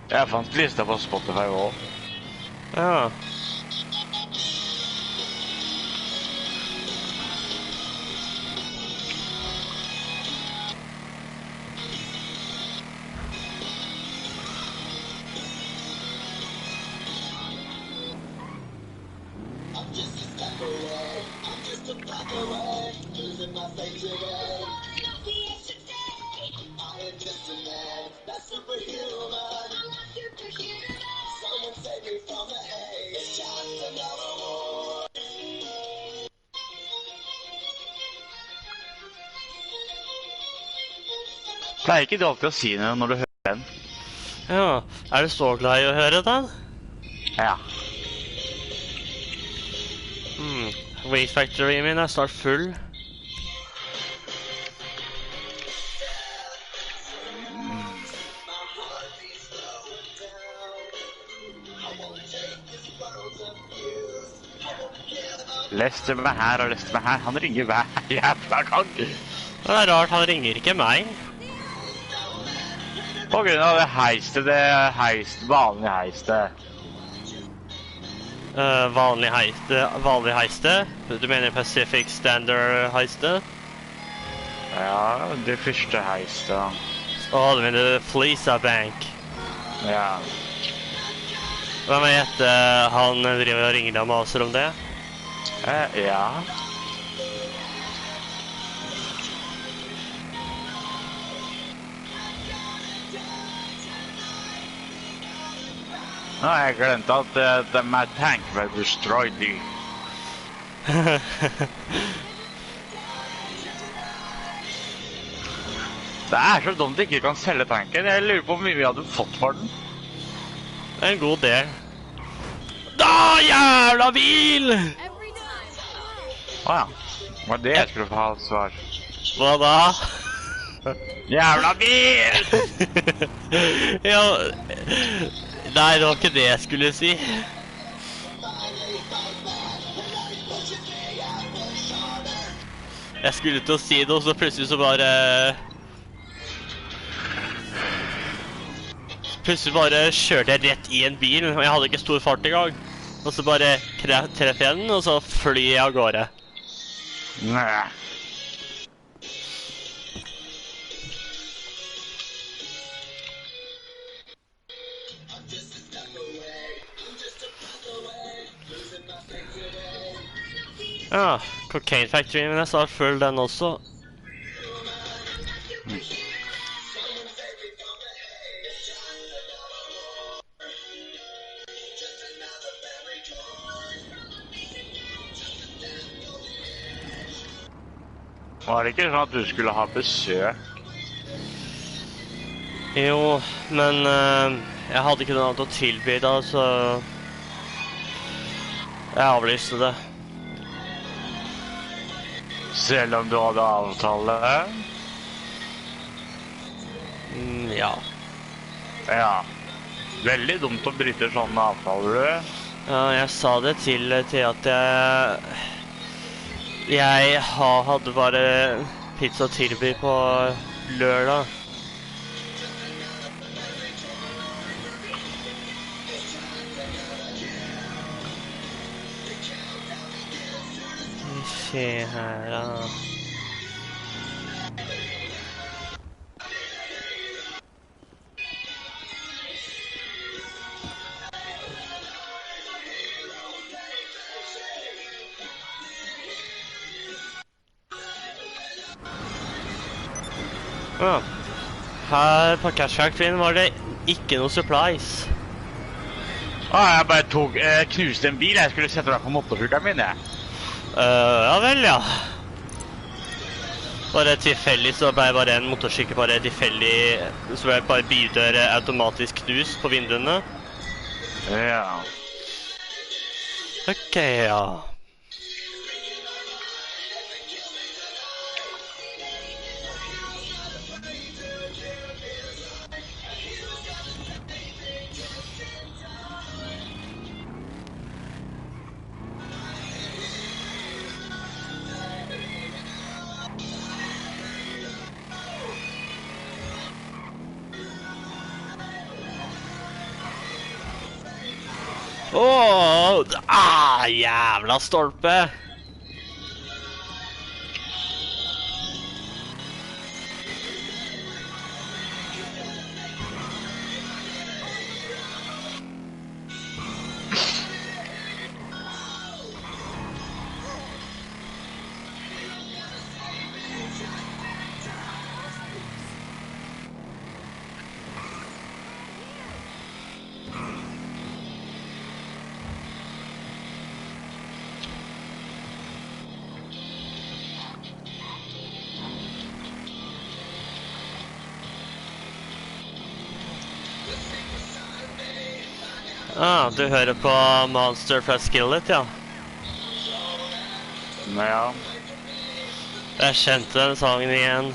Jeg fant lista på Spotify også. Ja. Pleier ikke du alltid å si noe når du hører den? Ja, er du så glad i å høre den? Ja. Waste Factory min er snart full. Lester meg her og lester meg her. Han ringer hver jævla gang. Det er rart, han ringer ikke meg. På grunn av det heistet, vanlige heistet. Vanlig heiste? Du mener Pacific Standard heiste? Ja, det første heistet. Du mener Fleesa Bank? Ja. Hva med han driver og ringer deg og maser om det? Ja. Nå har jeg glemt at my tank was destroyed. Det er så dumt at jeg ikke kan selge tanken. Jeg lurer på hvor mye vi hadde fått for den. Det er en god del. Da, jævla bil! Åja, var det jeg skulle få ha svar? Hva da? Jævla bil! Ja... Nei, det var ikke det jeg skulle si. Jeg skulle til å si det, og så plutselig så bare... Plutselig bare kjørte jeg rett i en bil, og jeg hadde ikke stor fart i gang. Og så bare treffer jeg den, og så flyr jeg av gårde. Nei. Ja, Cocaine Factory, men jeg sa full den også. Var det ikke sånn at du skulle ha besøk? Jo, men jeg hadde ikke noe annet å tilby da, så... Jeg avlyste det. Selv om du hadde avtale? Ja. Ja. Veldig dumt å bryte sånne avtaler, du. Ja, jeg sa det til at jeg hadde bare pizza tilby på lørdag. Se her, da. Ja. Her på Cash Factoryen var det ikke noe supplies. Jeg bare knuste en bil. Jeg skulle sette deg på motorsykkelen min, jeg. Ja vel, ja. Bare tilfeldig så ble bare en motorsykkel bare tilfeldig, så ble bare bildør automatisk knust på vinduene. Ja. Ok, ja. Åh! Jævla stolpe! Du hører på Monster fra Skillet, ja? Ja. Jeg kjente den sangen igjen.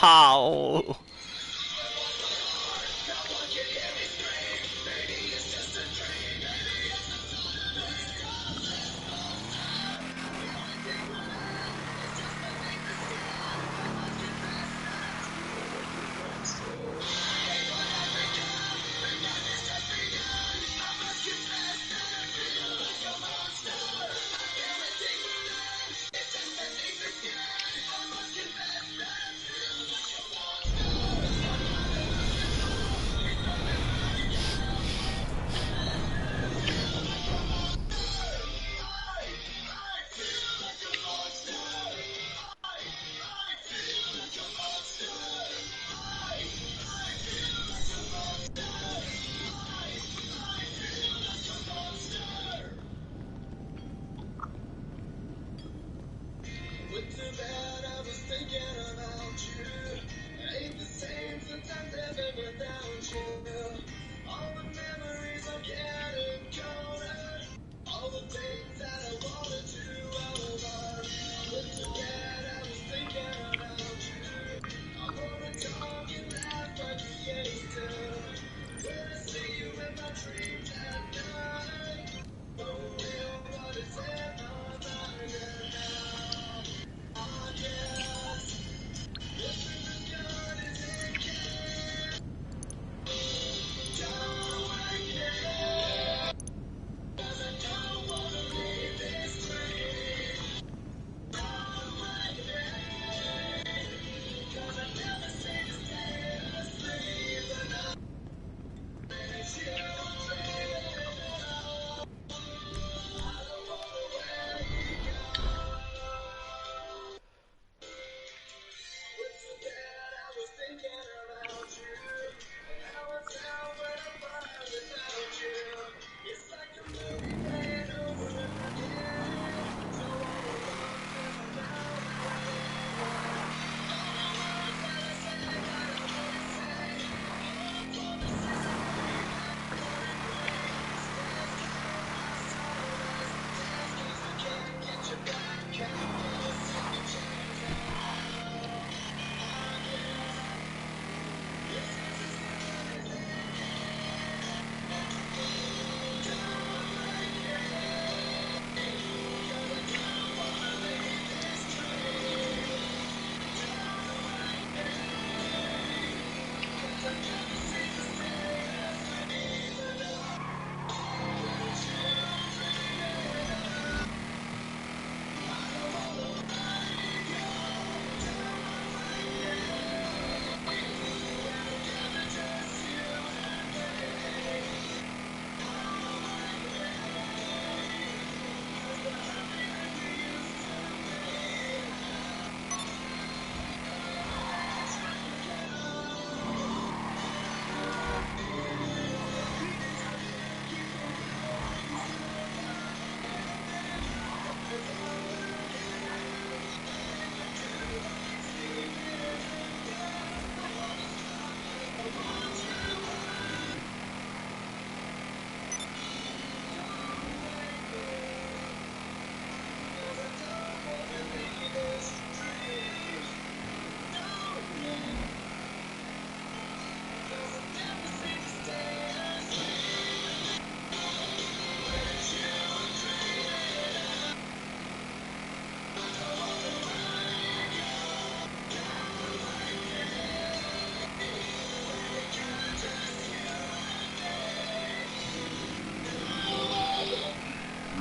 Au!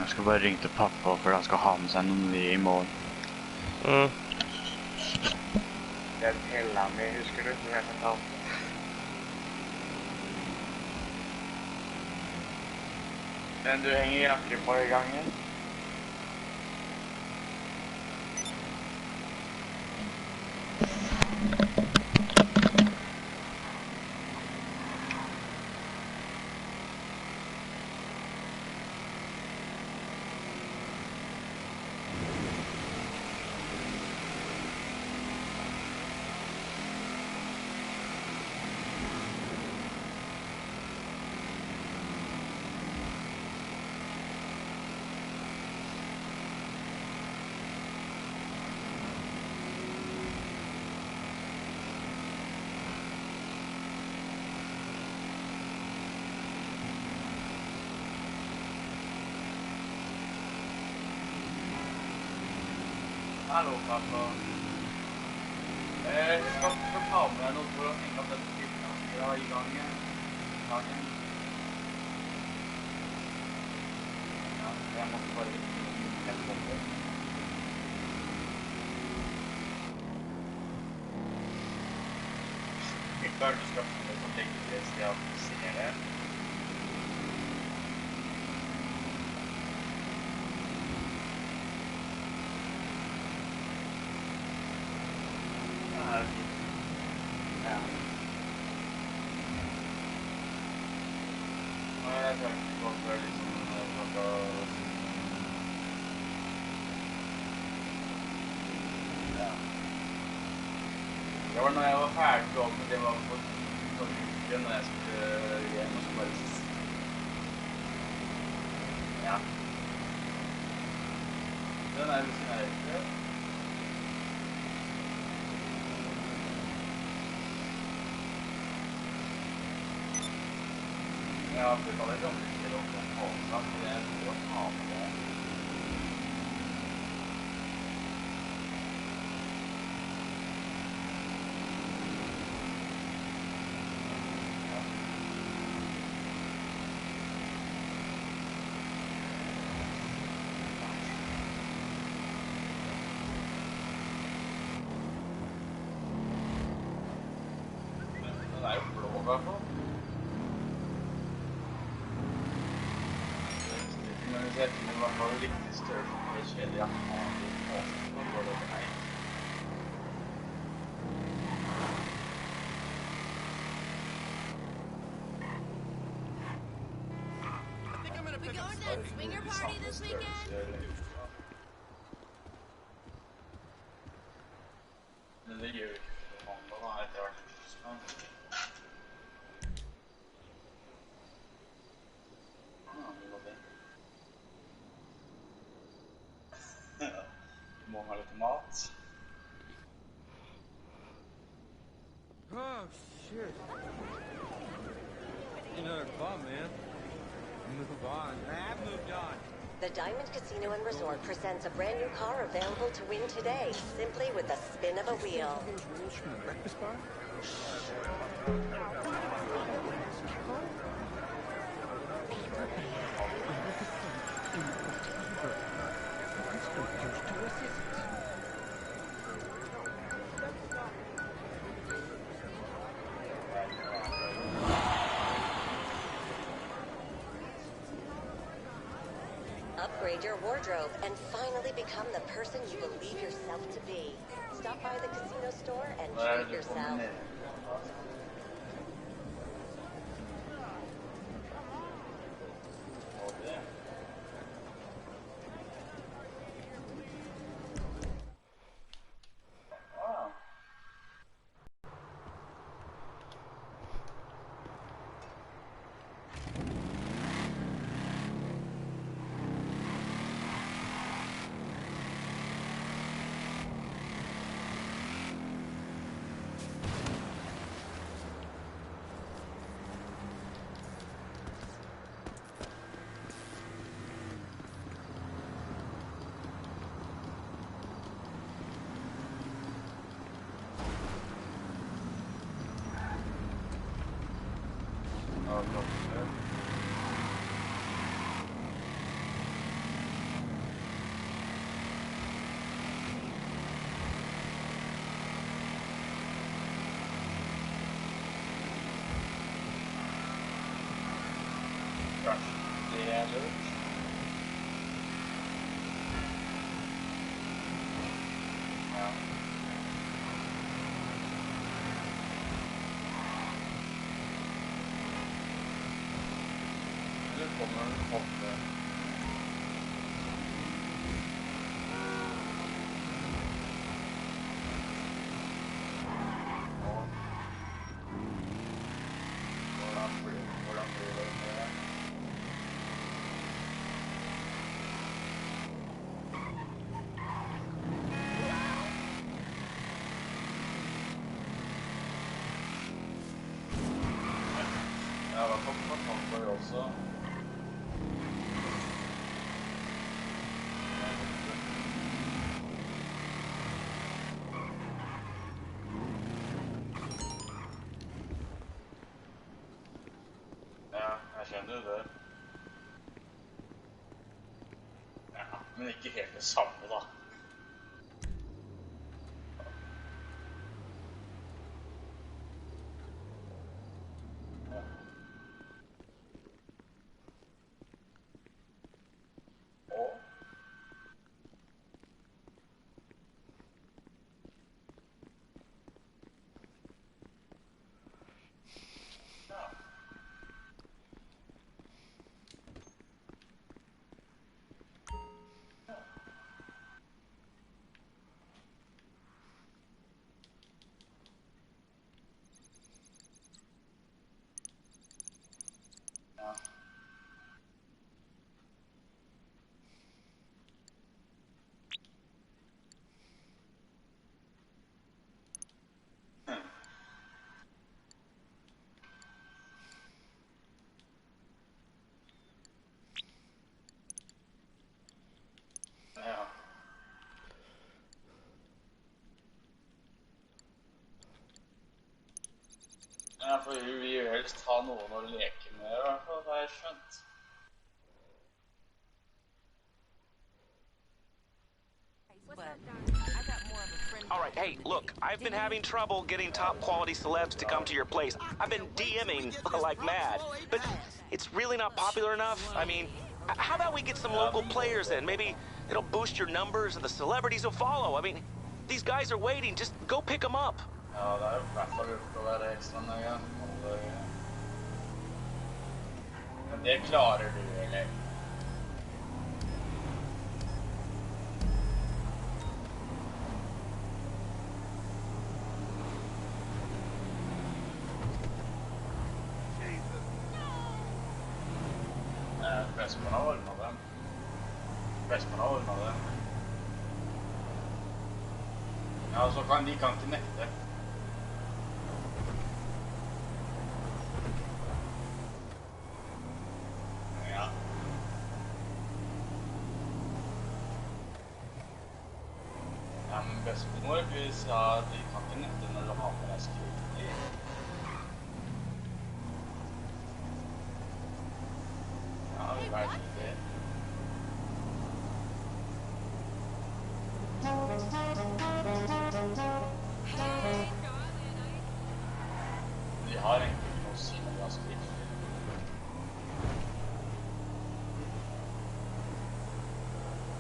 Jeg skal bare ringe til pappa, for han skal ha med seg noen nye i morgen. Den hella mi, husker du? Som jeg fortalte. Den du henger jakke på i gangen. Hallo, pappa. Jeg skal ta med deg noe for å henge opp dette tiltaket i gangen. Ja, jeg måtte bare helt på det. Jeg klarer du skal få det som legger det sted at du ser det. Det var når jeg var ferdig jobben, det var på uken når jeg skulle hjem og så bare... Ja. Den er jo sin eier. Ja, for det kan ikke til å få seg, for jeg tror å ta med det. Den er jo blå i hvert fall. Jeg finner i hvert fall litt større for det kjedelige jeg har i måten for å gå det her. We going to a swinger party this weekend? Men det gjør jo ikke på mandag da, etter hvert. Du må ha litt mat. Oh, shit. You know, it's fun, man. Move on. I've moved on. The Diamond Casino and Resort presents a brand new car available to win today, simply with the spin of a wheel. Those rules from the breakfast bar? Upgrade your wardrobe and finally become the person you believe yourself to be. Stop by the casino store and treat yourself. er lurt. Ja. Nu kommer den hoppe. Hvordan blir det med? Ja, hva kommer for det også? Ja, jeg skjønner jo det. Ja, men ikke helt det samme da. Ja. Og? Ja. Ja. Ja. Ja, for vi vil jo helst ha noen å leke med, I hvert fall, har jeg skjønt. All right, hey, look, I've been having trouble getting top quality celebs to come to your place. I've been DMing like mad, but it's really not popular enough. I mean, how about we get some local players in? Maybe it'll boost your numbers and the celebrities will follow. I mean, these guys are waiting. Just go pick them up. Ja, det jo I hvert fall lurt å være ekstra nøye. Men det klarer du, eller? Vespen har ordnet dem. Vespen har ordnet dem. Ja, så kan de ikke nekte. Ja. Ja, men bestemor vil sa at de kan ikke nekte når du har med deg skrift I. Ja, vi vet ikke det. De har egentlig ikke noe å si når de har skrift.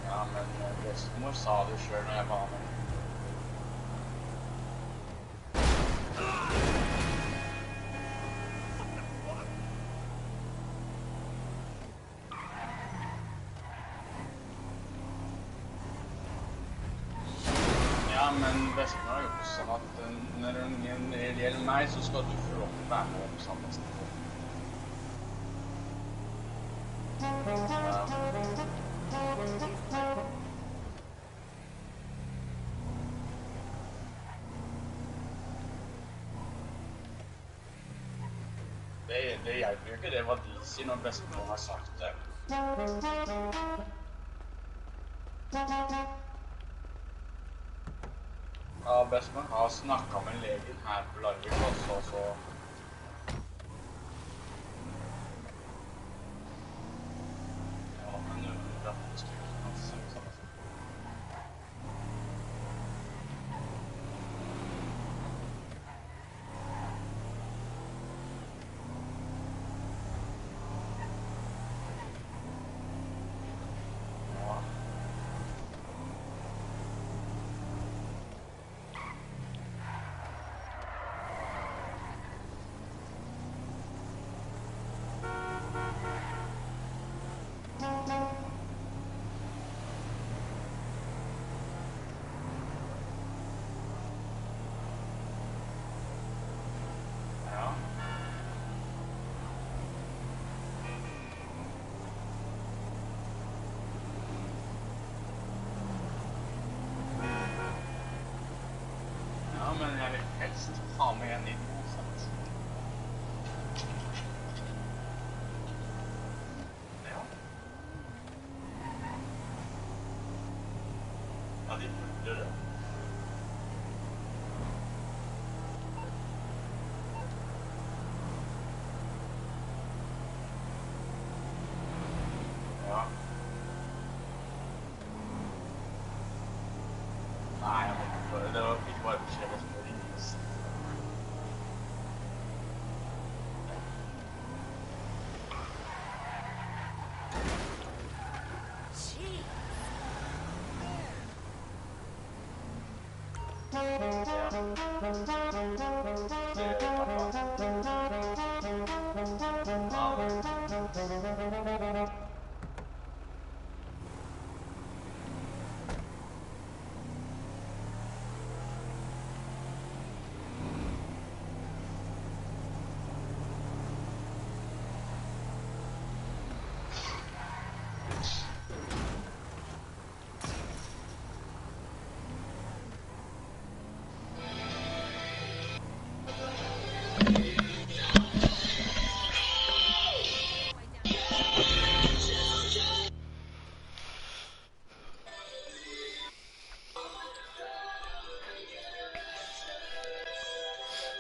Ja, men bestemor sa det selv når jeg var med. Ja, men bestemor har jo også sagt at når det gjelder meg, så skal du få lov til å være med på samme sted. Det hjelper jo ikke det hva de sier når bestemor har sagt det. Ja, bestemor har snakket med legen her på Larvik også, så... Ja, men nå er det rett stykker, kanskje. det. Ja. Nei, jeg må ikke bare, det var ikke bare beskjed som det ringes.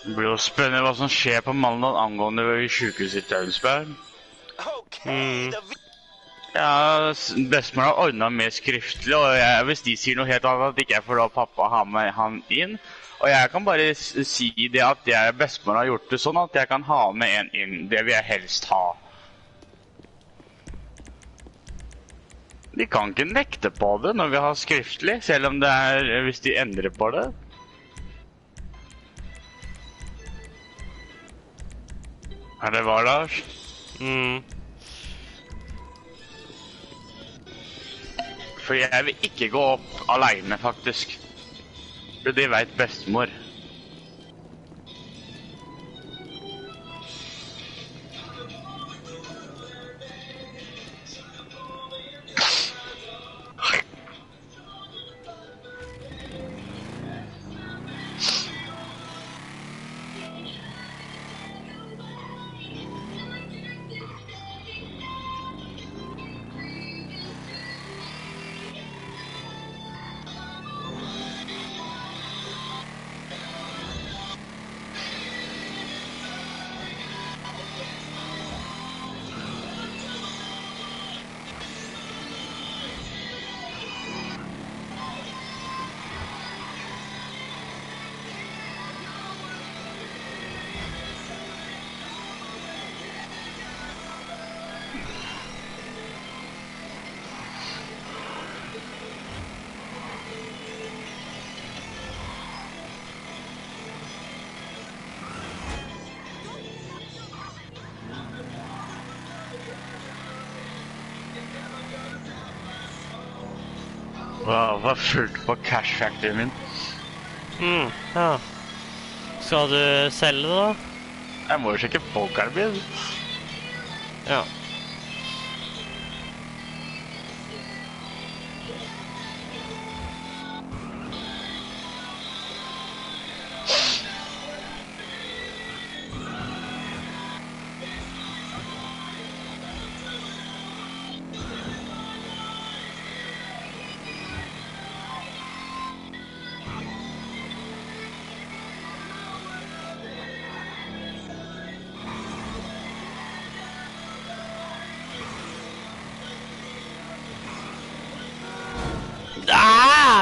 Det blir jo spennende hva som skjer på mandag angående sykehuset i Tønsberg. Okay, Ja, bestemor har ordnet mer skriftlig, og hvis de sier noe helt annet, at ikke jeg får lov pappa å ha med han inn. Og jeg kan bare si det at bestemor har gjort det sånn at jeg kan ha med en inn. Det vil jeg helst ha. De kan ikke nekte på det når vi har skriftlig, selv om det hvis de endrer på det. Er det hva, Lars? For jeg vil ikke gå opp alene, faktisk. For det vet bestemor. Wow, var fullt på cash factoryen min. Ja. Skal du selge det da? Jeg må jo sjekke pokeren min. Ja.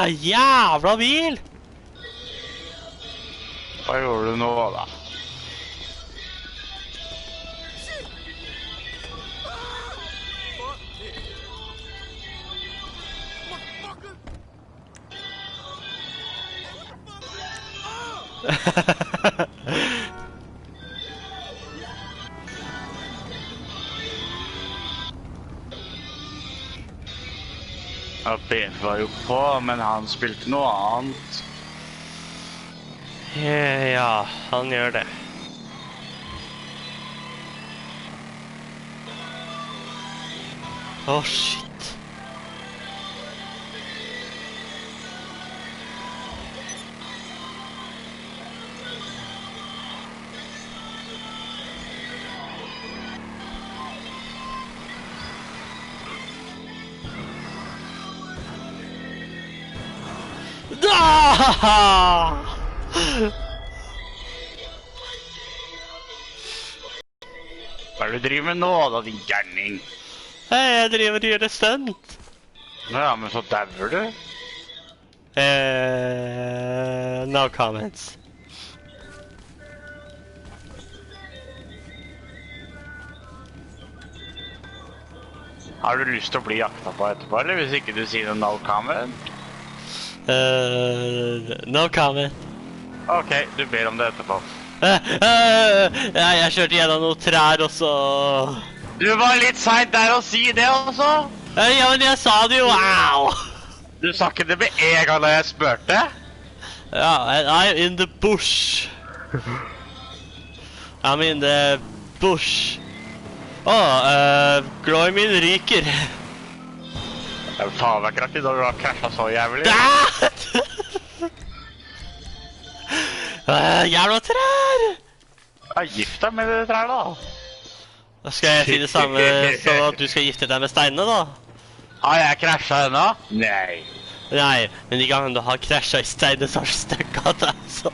Jævla bil! Hva gjorde du nå, da? Ja, Ben var jo på, men han spilte noe annet. Ja, han gjør det. Åh, shit. Hva er det du driver med nå, da, din gærning? Hei, jeg driver og gjør et stunt. Ja, men så dauer du. No comments. Har du lyst til å bli jakta på etterpå, eller hvis ikke du sier noe no comment? No comment. Ok, du ber om det etterpå. Jeg kjørte gjennom noen trær, og så... Du var litt sent der å si det også. Ja, men jeg sa det jo, wow! Du sa ikke det med en gang da jeg spurte? Ja, I'm in the bush. I'm in the bush. Gløy min ryker. Jeg faen meg ikke da du har krasjet så jævlig. Jævla trær! Ja, gift deg med det trær da. Da skal jeg si det samme så at du skal gifte deg med steinene da? Har jeg krasjet ennå? Nei. Nei, men de gangene du har krasjet i steinene så har du stekket deg, så...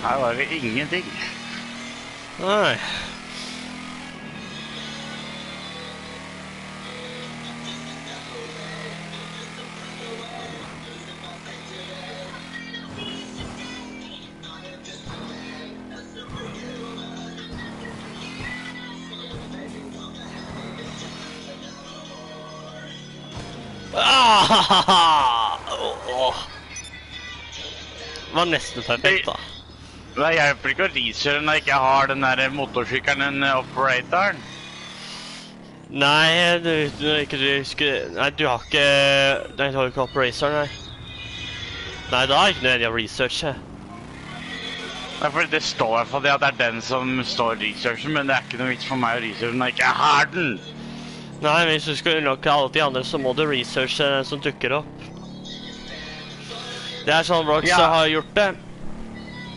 Her var det ingenting. Nei. Var nesten perfekt da. Det hjelper ikke å researche når jeg ikke har den der motorsykkelen, den operatoren. Nei, du har ikke... Nei, du har ikke operator, nei. Nei, da er ikke nødvendig å researche. Nei, for det står i hvert fall det at det er den som står researchen, men det er ikke noe vits for meg å researche når jeg ikke har den. Nei, men hvis du skal unlocke alle de andre, så må du researche den som dukker opp. Det er sånn Rox har gjort det.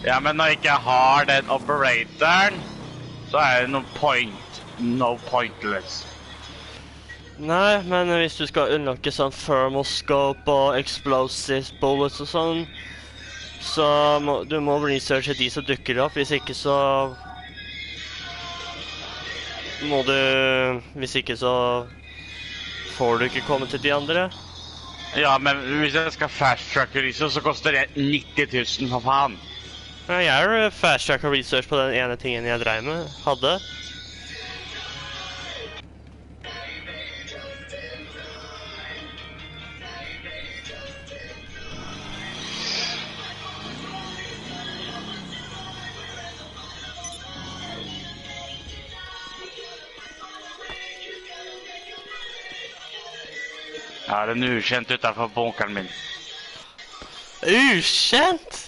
Ja, men når jeg ikke har den operatoren, så er det no pointless. Nei, men hvis du skal unlocke sånn thermoscope og explosive bullets og sånn, så må du researche de som dukker opp, hvis ikke så må du, hvis ikke så får du ikke komme til de andre. Ja, men hvis jeg skal fast-tracke research, så koster det 90 000 for faen. Ja, jeg har fast-tracka research på den ene tingen jeg drev med, hadde. Ja, det er en ukjent utenfor bunkeren min. Ukjent?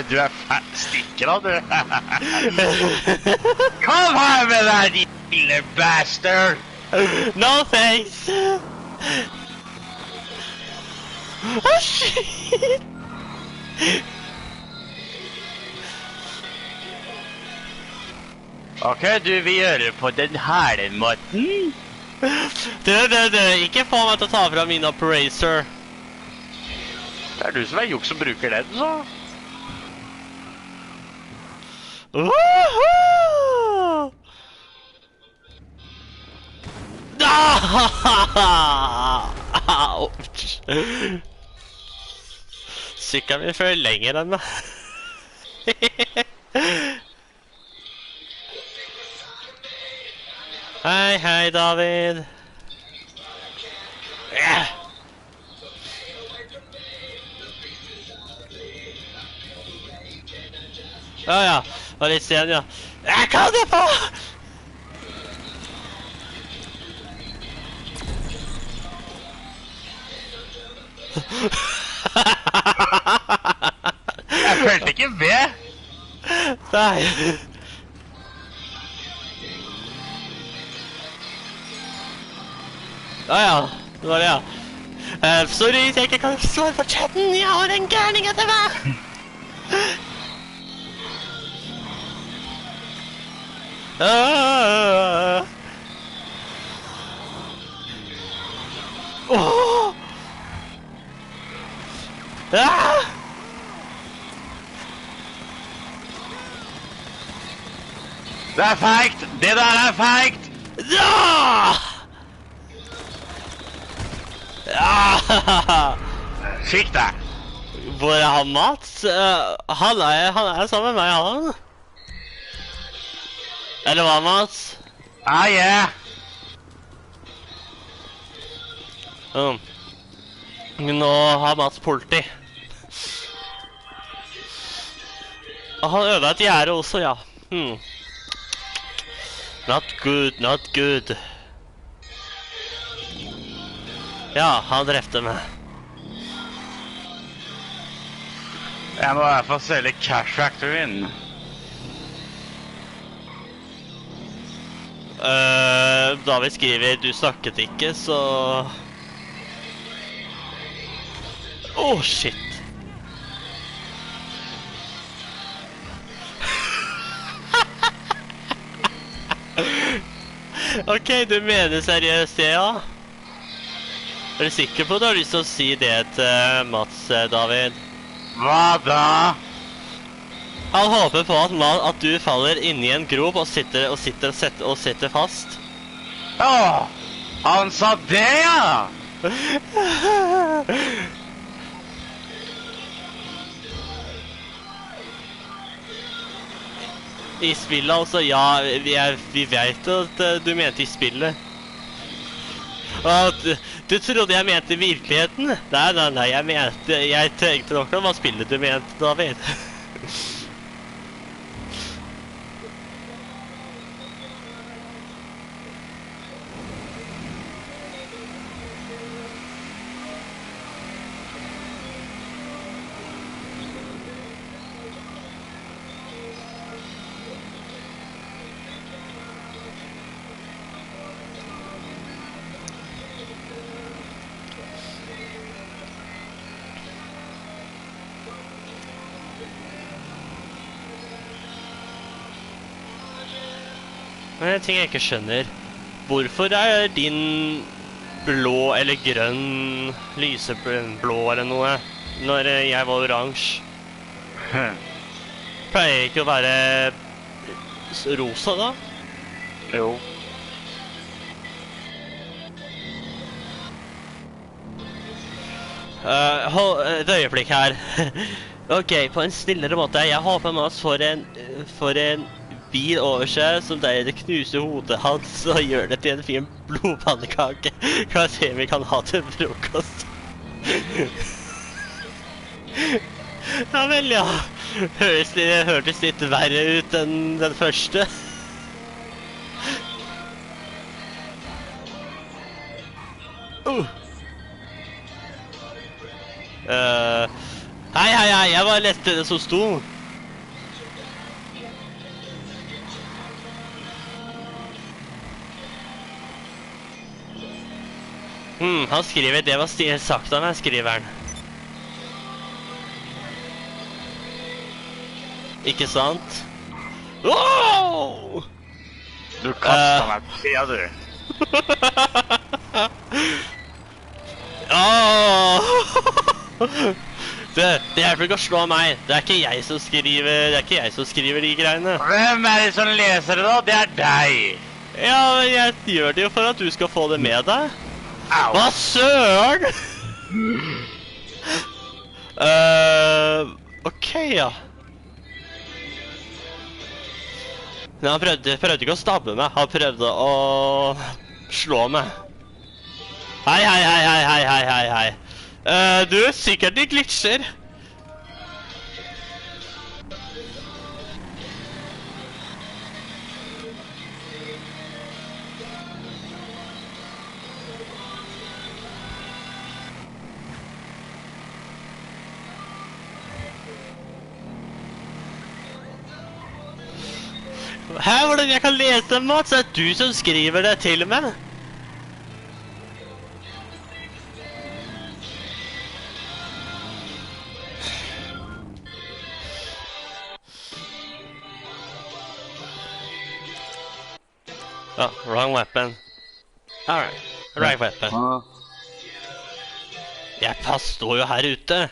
Du er stikker av, du. Kom her med deg, din lille bastard. No thanks. Oh shit. Ok, du vil gjøre på den her måten? Du, ikke få meg til å ta fra min operator. Det er du som er juks som bruker den, så. Woohoo! Ouch. Sykkelen min føler lenger enn meg. Hei, David. Ja, var litt sen, ja. Jeg kan det på! Jeg følte ikke med. Nei. Ja, det var det, ja. Sorry, jeg ikke kan svare på chatten. Jeg har en gærning etter meg. Det er feigt! Det der er feigt! Fikk deg. Hvor er han, Mats? Han er sammen med meg, han. Eller hva, Mats? Ah, yeah. Nå har Mats politi. Og han øvde et gjerde også, ja. Not good, not good. Ja, han drepte meg. Jeg må i hvert fall selge Cash Factoryen. David skriver, du snakket ikke, så... Shit. Ok, du mener seriøst det, ja? Er du sikker på at du har lyst til å si det til Mats, David? Hva da? Han håper på at du faller inni en grop og sitter fast. Han sa det, ja! I spillet, altså, ja, vi vet at du mente i spillet. Du trodde jeg mente virkeligheten? Nei, jeg tenkte nok det var spillet du mente, David. Men det er ting jeg ikke skjønner. Hvorfor er din blå eller grønn, lyseblå eller noe, når jeg var oransje? Pleier ikke å være rosa da? Jo. Et øyeblikk her. Ok, på en snillere måte. Jeg håper Mats for en bil over seg som der knuser hodet hans og gjør det til en fin blodpannekake. Kan se om vi kan ha til frokost. Ja vel, ja. Hørtes litt verre ut enn den første. Hei, jeg bare leste det som sto. Han skriver, det var sagt av meg, skriver han. Ikke sant? Wow! Du kastet meg på siden, du. Det hjelper ikke å slå meg. Det er ikke jeg som skriver de greiene. Hvem er det som leser det da? Det er deg. Ja, men jeg gjør det jo for at du skal få det med deg. Au. Hva søren? Ok, ja. Men han prøvde ikke å stabbe meg. Han prøvde å slå meg. Hei. Du, sikkert de glitcher. Her, hvordan jeg kan lese, Mats? Det er du som skriver det til meg. Oh, wrong weapon. Alright, right weapon. Jeg står jo her ute.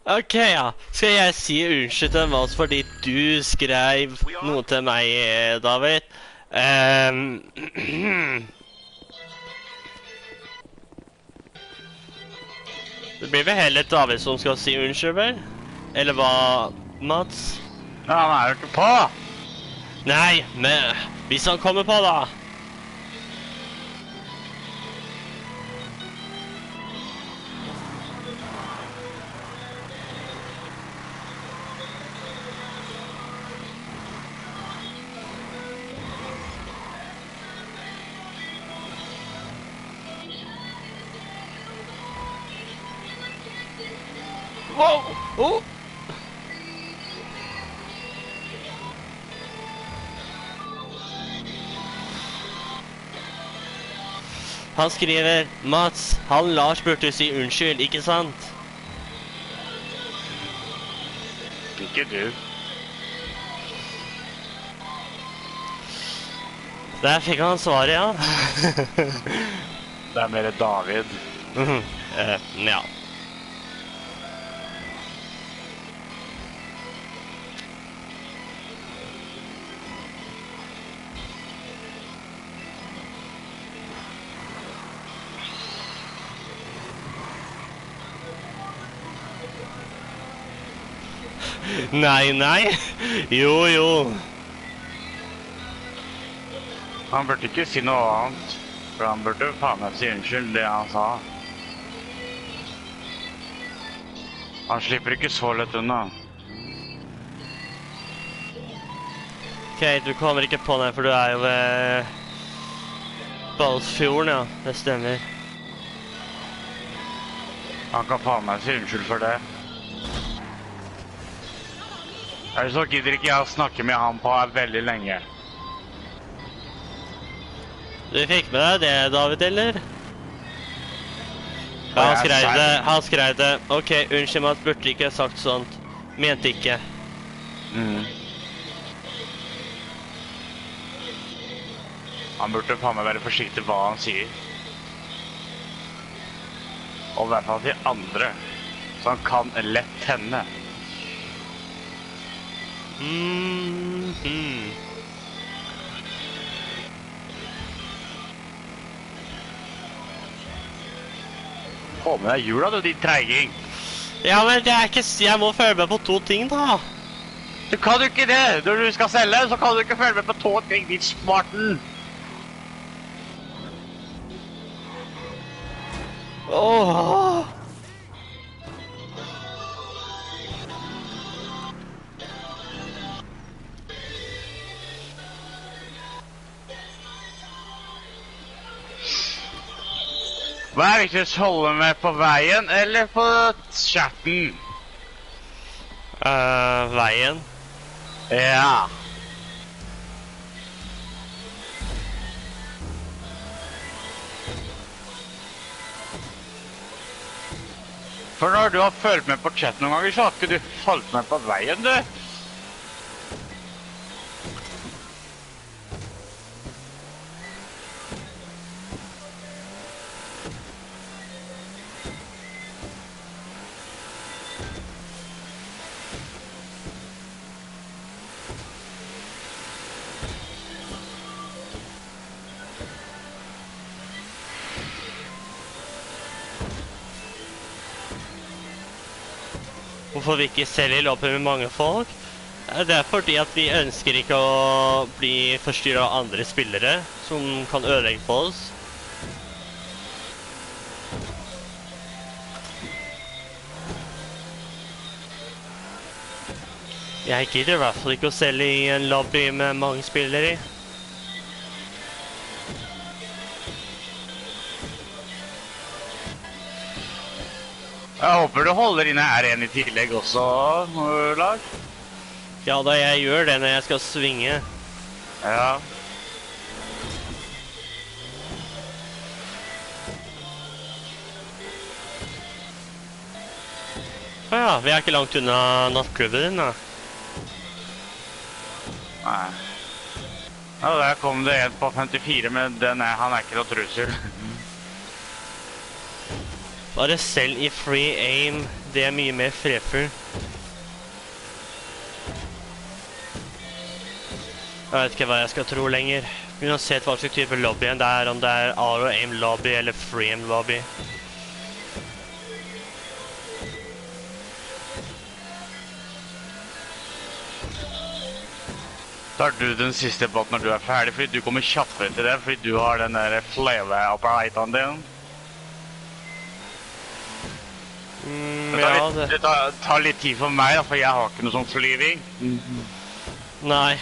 Ok, ja. Skal jeg si unnskyld til Mats fordi du skrev noe til meg, David? Det blir vel heller David som skal si unnskyld, vel? Eller hva, Mats? Ja, han er jo ikke på. Nei, men hvis han kommer på, da. Wow! Oh! Han skriver, Mats, han Lars burde si unnskyld, ikke sant? Ikke du. Der fikk han svaret, ja. Det er mer David. Ja. Nei. Jo. Han burde ikke si noe annet, for han burde faen meg si unnskyld det han sa. Han slipper ikke så lett unna. Ok, du kommer ikke på det, for du er jo ved Balsfjorden, ja. Det stemmer. Han kan faen meg si unnskyld for det. Ellers så gidder ikke jeg å snakke med han på veldig lenge. Du fikk med deg det, David, eller? Ja, han skrev det. Ok, unnskyld meg, burde ikke sagt sånt. Mente ikke. Han burde faen meg være forsiktig hva han sier. Og i hvert fall til andre. Så han kan lett henne. Få med deg jula, du, din treiging. Ja, men det er ikke... Jeg må følge med på 2 ting, da. Du kan jo ikke det. Når du skal selge, så kan du ikke følge med på 2 ting, din smarten. Hva er viktigst, holde med på veien eller på chatten? Veien. Ja. For når du har følt med på chat noen ganger, så har ikke du holdt med på veien, du. Hvorfor vi ikke selger lobby med mange folk? Det er fordi at vi ønsker ikke å bli forstyrret av andre spillere som kan ødelegge på oss. Jeg gidder i hvert fall ikke å selge i en lobby med mange spillere i. Jeg håper du holder inne R1 i tillegg også, Lars. Ja da, jeg gjør det når jeg skal svinge. Ja. Ja, vi er ikke langt unna nattklubben din da. Nei. Ja, der kom det en på 54, men han er ikke noe trussel. Bare selv i free aim, det er mye mer fredfull. Jeg vet ikke hva jeg skal tro lenger. Uansett hva slags type lobby det er, om det er auto aim lobby eller free aim lobby. Tar du den siste båten når du er ferdig, fordi du kommer kjappere til det, fordi du har den der flavor-apparaten din. Ja, det tar litt tid for meg, da, for jeg har ikke noe sånn flyving. Nei.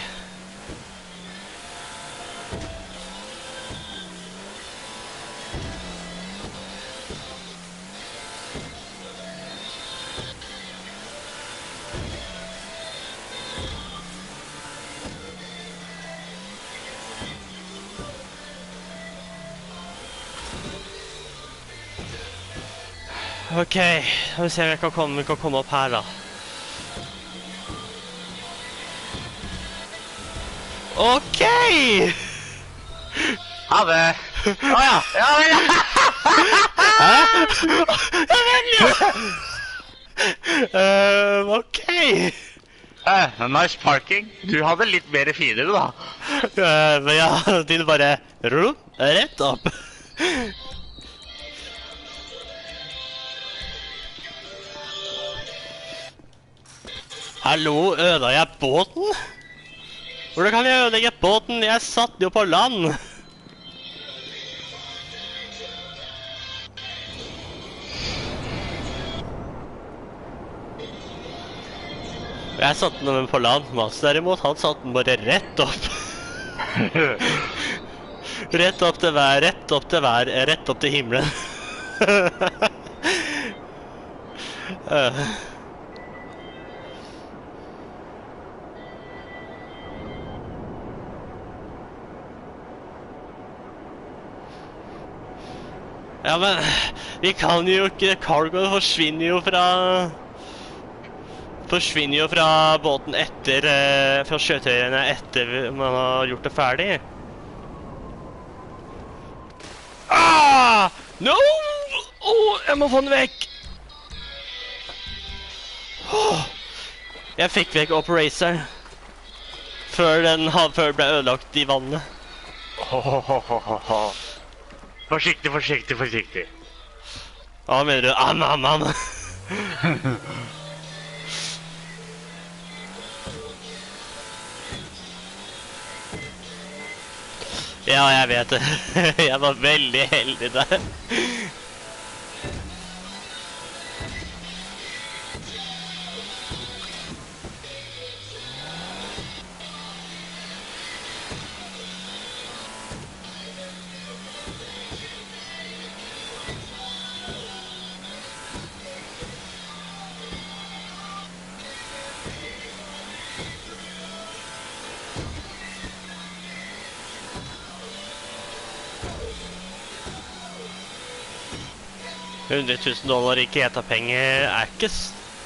Ok, la oss se om vi kan komme opp her da. Ok! Ha det! Åja, ja vel! Hæ? Ja vel, ja! Ok! Nice parking. Du hadde litt mer fiender da. Men ja, de bare rett opp. Hallo, ødela jeg båten? Hvordan kan jeg ødelegge båten? Jeg satt jo på land. Jeg satt den på land. Mats derimot, han satt den bare rett opp. Rett opp til vær, rett opp til vær, rett opp til himmelen. Ja, men vi kan jo ikke. Cargo forsvinner jo fra båten etter, fra sjøtøyene etter man har gjort det ferdig. Ah! No! Jeg må få den vekk! Jeg fikk vekk operatoren før den ble ødelagt i vannet. Forsiktig, forsiktig, forsiktig. Hva mener du? Am. Ja, jeg vet det. Jeg var veldig heldig der. $100 000 i GTA-penger er ikke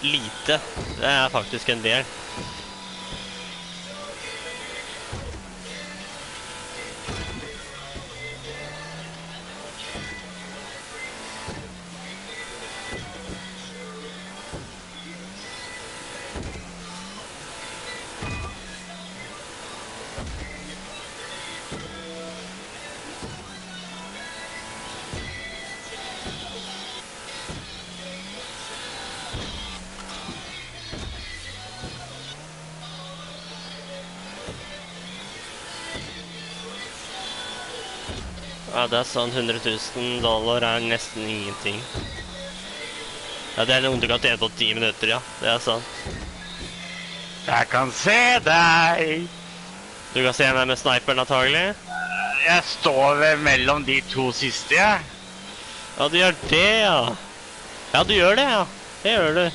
lite. Det er faktisk en del. Ja, det er sånn $100 000 er nesten ingenting. Ja, det er noe du kan tjene på 10 minutter, ja. Det er sant. Jeg kan se deg! Du kan se meg med sniperen, antagelig. Jeg står ved mellom de to siste, jeg. Ja, du gjør det, ja. Ja, du gjør det, ja. Det gjør du.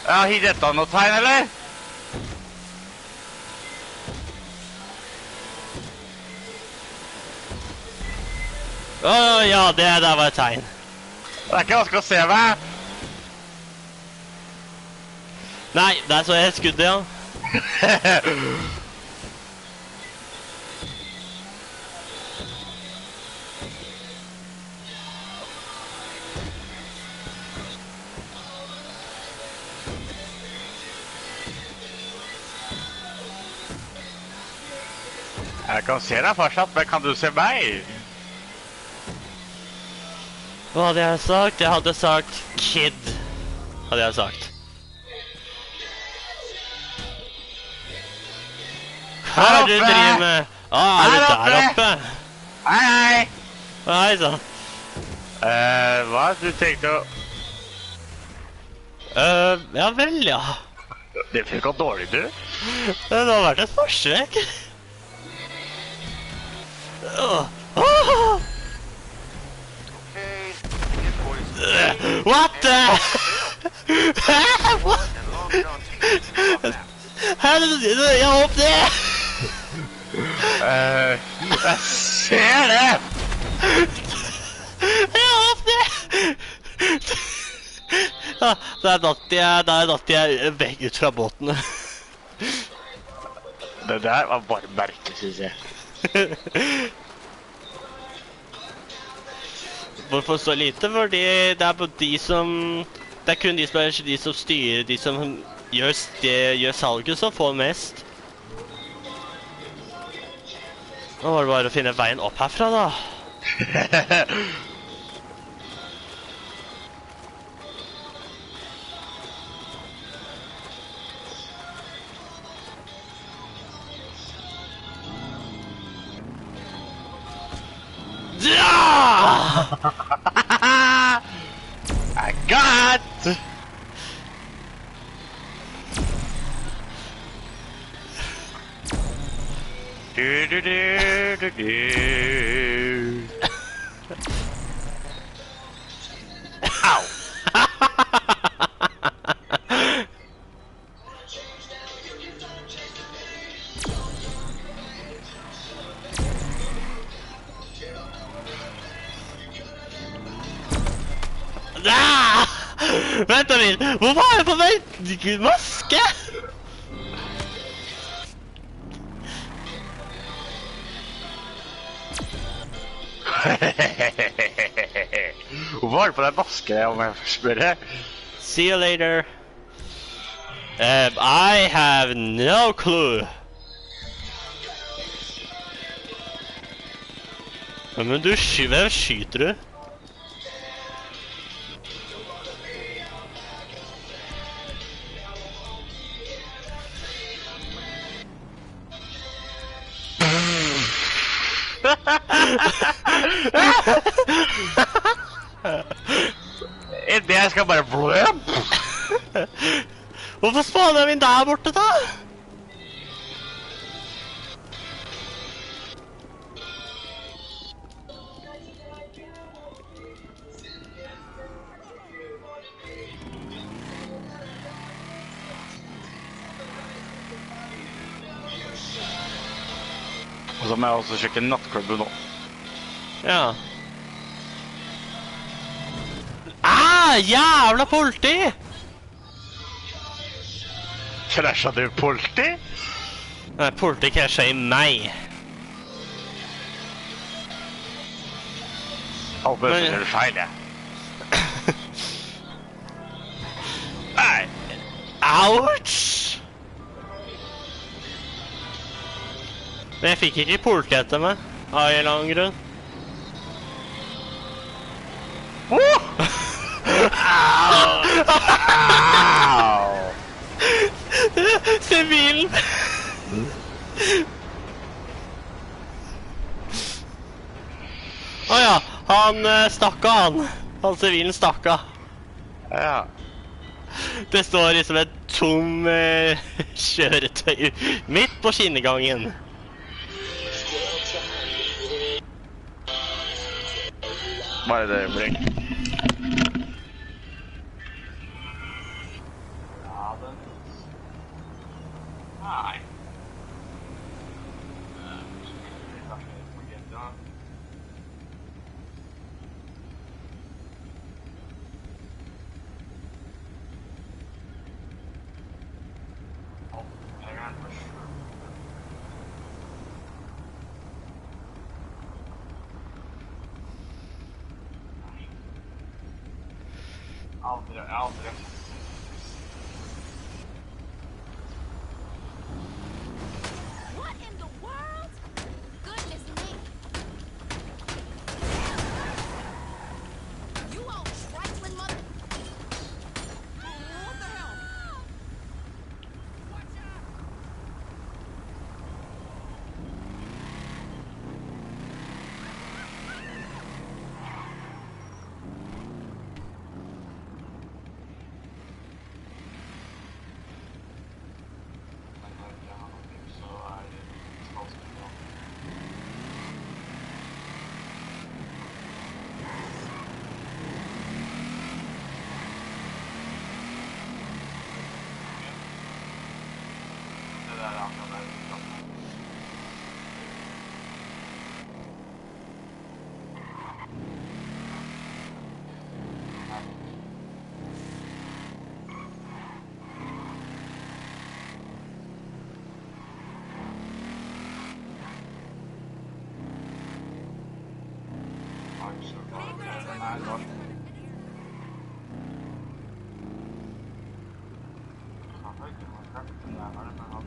Ja, har dette noe tegn, eller? Ja, det der var et tegn. Det er ikke vanskelig å se meg. Nei, der så jeg skuddet, ja. Jeg kan se deg fortsatt, men kan du se meg? Hva hadde jeg sagt? Jeg hadde sagt kid, hadde jeg sagt. Hva er det du driver med? Er du der oppe? Hei! Hei, sånn. Hva du tenkte å... Ja vel, ja. Det funket dårlig, du. Det har vært et forsøk. What the? What? Jeg håper det! Jeg ser det! Jeg håper det! Ja, der datt jeg vekk ut fra båten. Det der var bare merke, synes jeg. Hvorfor så lite? Fordi det er bare de som... Det er kun de som styrer, de som gjør salget som får mest. Nå var det bare å finne veien opp herfra, da. I got! Ow! Vent litt, hvorfor har jeg på meg maske? Hvorfor har du på deg maske, om jeg får spørre? See you later. I have no clue. Men du skyter du? Det jeg skal bare bløp. Hvorfor spawner vi der borte, da? Og så må jeg også sjekke nattklubben nå. Ja. Jævla politi! Krasja du politi? Nei, politi krasja i meg. Håper jeg gjør feil, jeg. Nei! Ouch! Men jeg fikk ikke politi etter meg, av en eller annen grunn. Se bilen! Åja, han stakk av han. Han sivilen stakk av. Ja. Det står liksom et tom kjøretøy midt på skinnegangen. Bare et øyeblikk. Nei. Aldri. What in the world? Goodness me. You old trifling mother... What the hell? Watch out!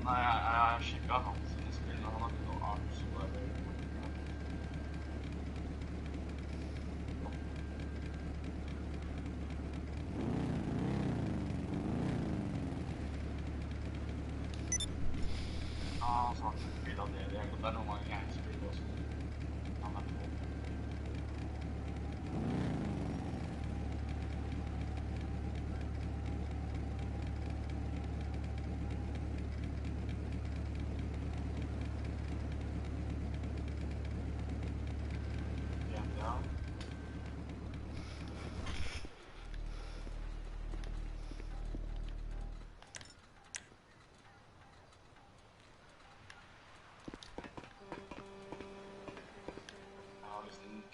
Nei, jeg sjekket hans spill, og han har ikke noe annet som bare... Ja, så har han ikke spill av det. Det er noen mange gangspill også. Han er på.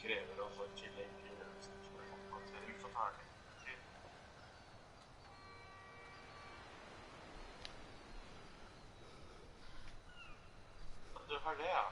Krever å få et tillegg til spørsmålsbasering, så tar det tid. Du har det, ja.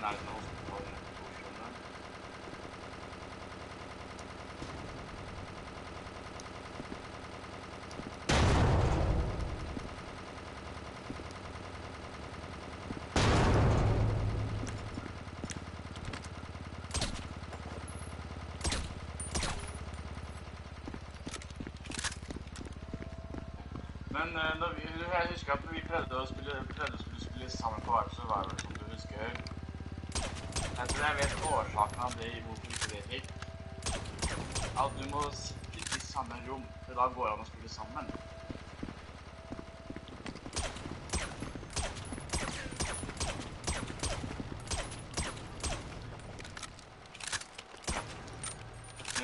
nærheten av hospitalet på Torsjøen. Men jeg husker at vi prøvde å spille sammen på Ark Survivor, som du husker. Jeg tror jeg vet årsaken av det i hvorfor ikke det fikk. At du må sitte i samme rom, for da går det an å spille sammen.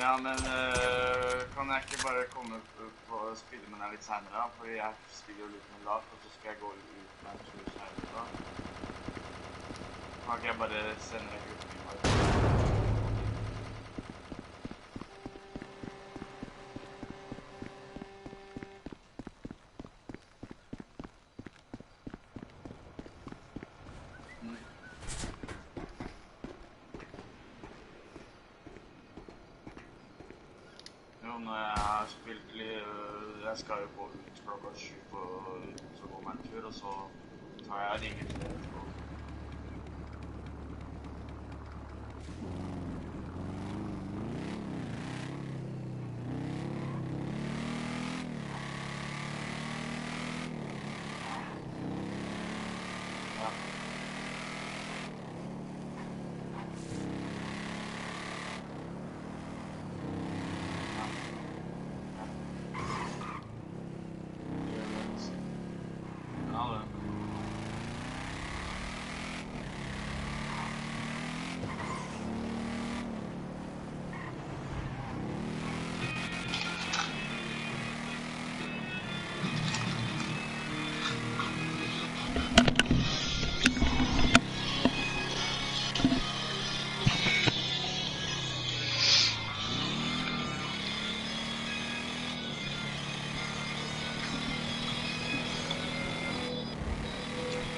Ja, men kan jeg ikke bare komme på å spille med deg litt senere da? Fordi jeg spiller jo litt med lag, og så skal jeg gå ut med en tur senere da. Kan ikke jeg bare sende deg ut med meg? Jo, når jeg har spilt litt, jeg skal jo gå ut klokka 7 på, så går meg en tur, og så tar jeg ringer til dere etterpå.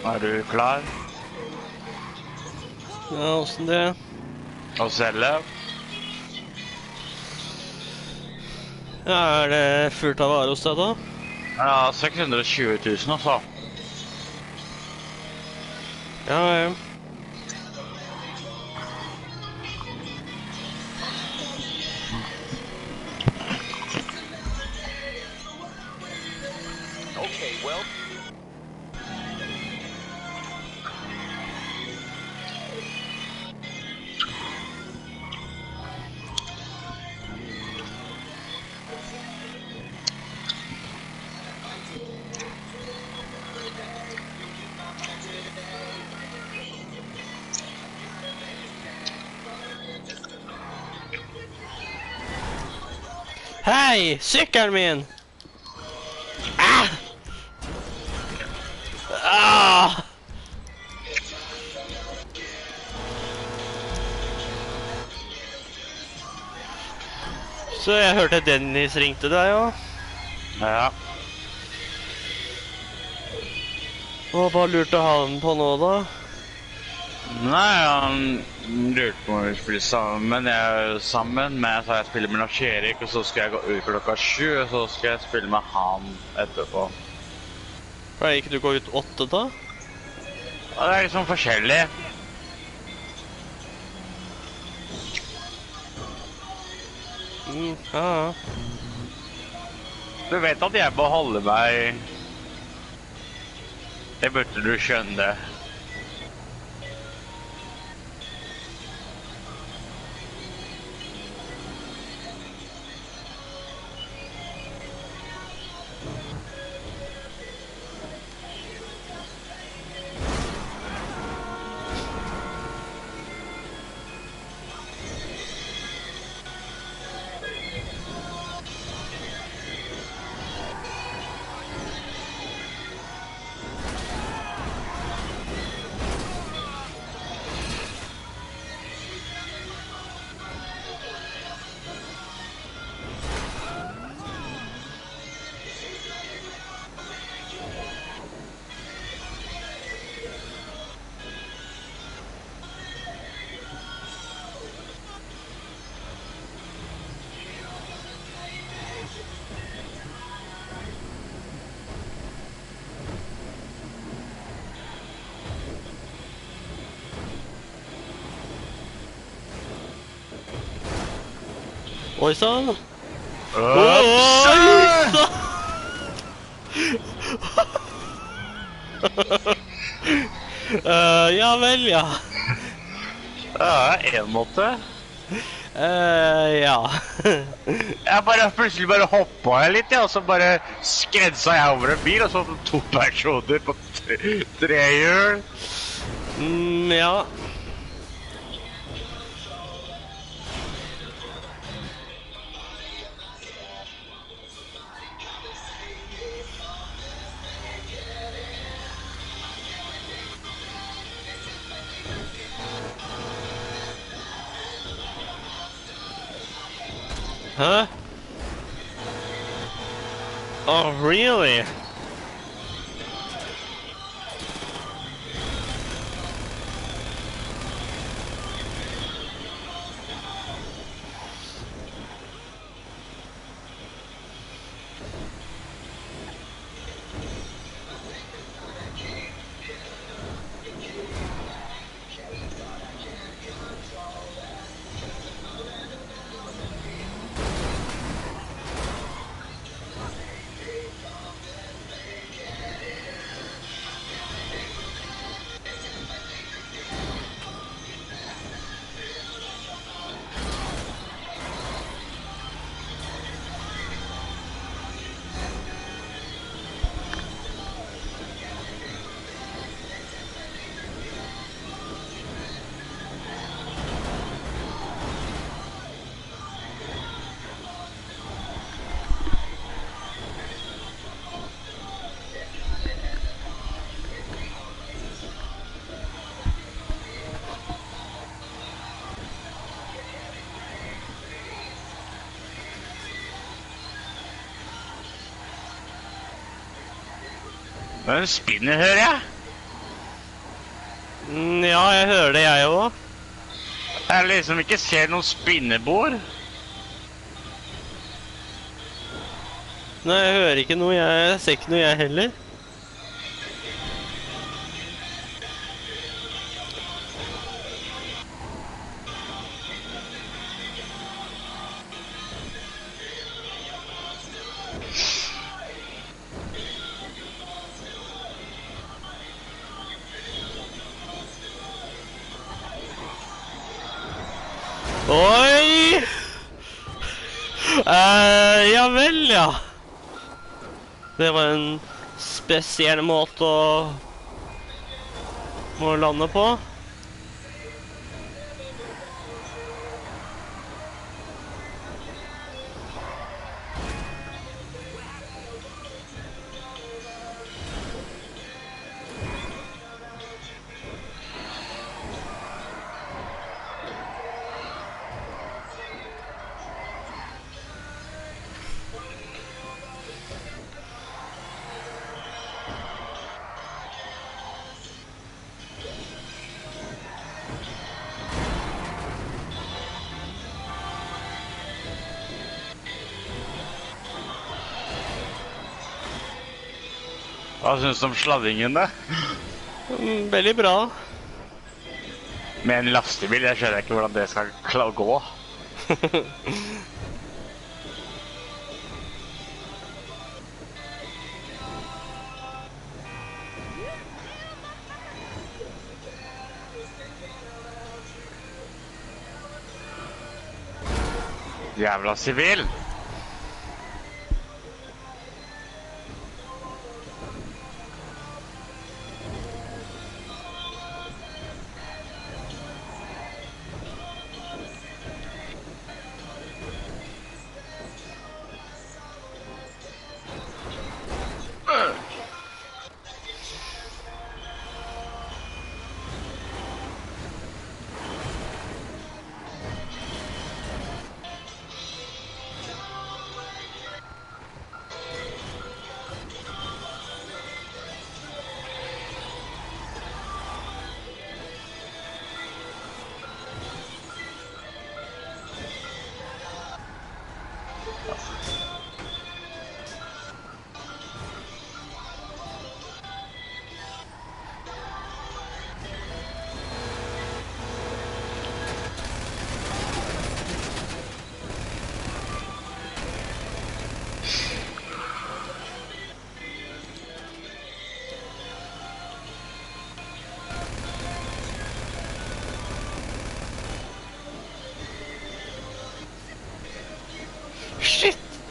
Er du klar? Ja, hvordan det? Å selge? Ja, er det fullt av varer hos deg da? Ja, 620 000 altså. Ja, ja. Okay, well. Hei! Sykkelen min! Ah! Ah! Så jeg hørte Dennis ringte deg, ja. Ja. Og hva lurte han på nå, da? Nei, han lurte på om vi spiller sammen. Jeg er sammen, men jeg sa jeg spiller med Lars-Erik, og så skal jeg gå ut klokka 7, og så skal jeg spille med han etterpå. Pleier ikke du gå ut 8 da? Ja, det er liksom forskjellig. Ja. Du vet at jeg må holde meg. Det burde du skjønne. Oi sann! Ops! Oi sann! Ja vel, ja. Ja, en måte. Ja. Jeg bare plutselig bare hoppa jeg litt, ja, og så bare skredsa jeg over en bil, og så 2 personer på 3 hjul. Ja. Huh? Oh, really? Den spinner, hører jeg. Ja, jeg hører det, jeg òg. Jeg liksom ikke ser noen spinnebord. Nei, jeg hører ikke noe. Jeg ser ikke noe, jeg heller. Oi! Ja vel, ja. Det var en spesiell måte å lande på. Hva synes du om sladdingen da? Veldig bra. Med en lastebil, jeg skjønner ikke hvordan det skal gå. Jævla sivil.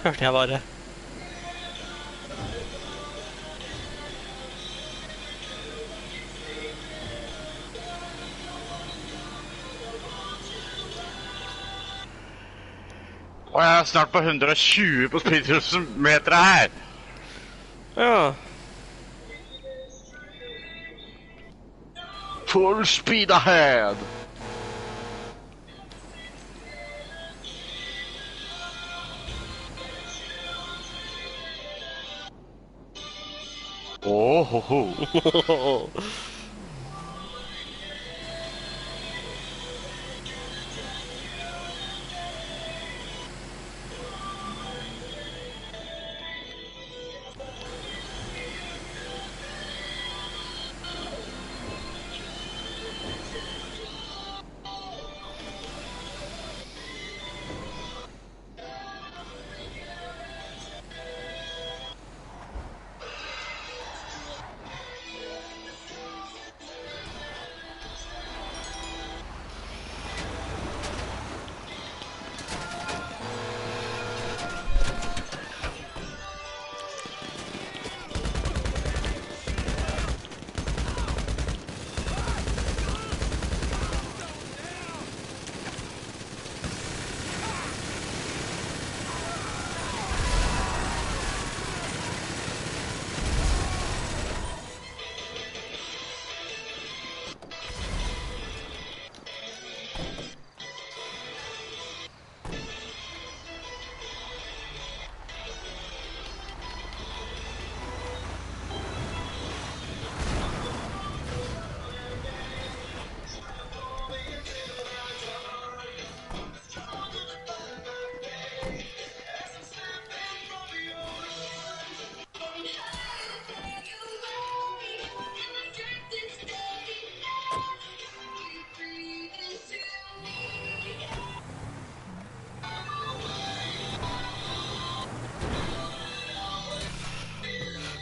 hørte jeg bare. Og jeg er snart på 120 på speedrun-meteret her. Ja. Full speed ahead. Ho.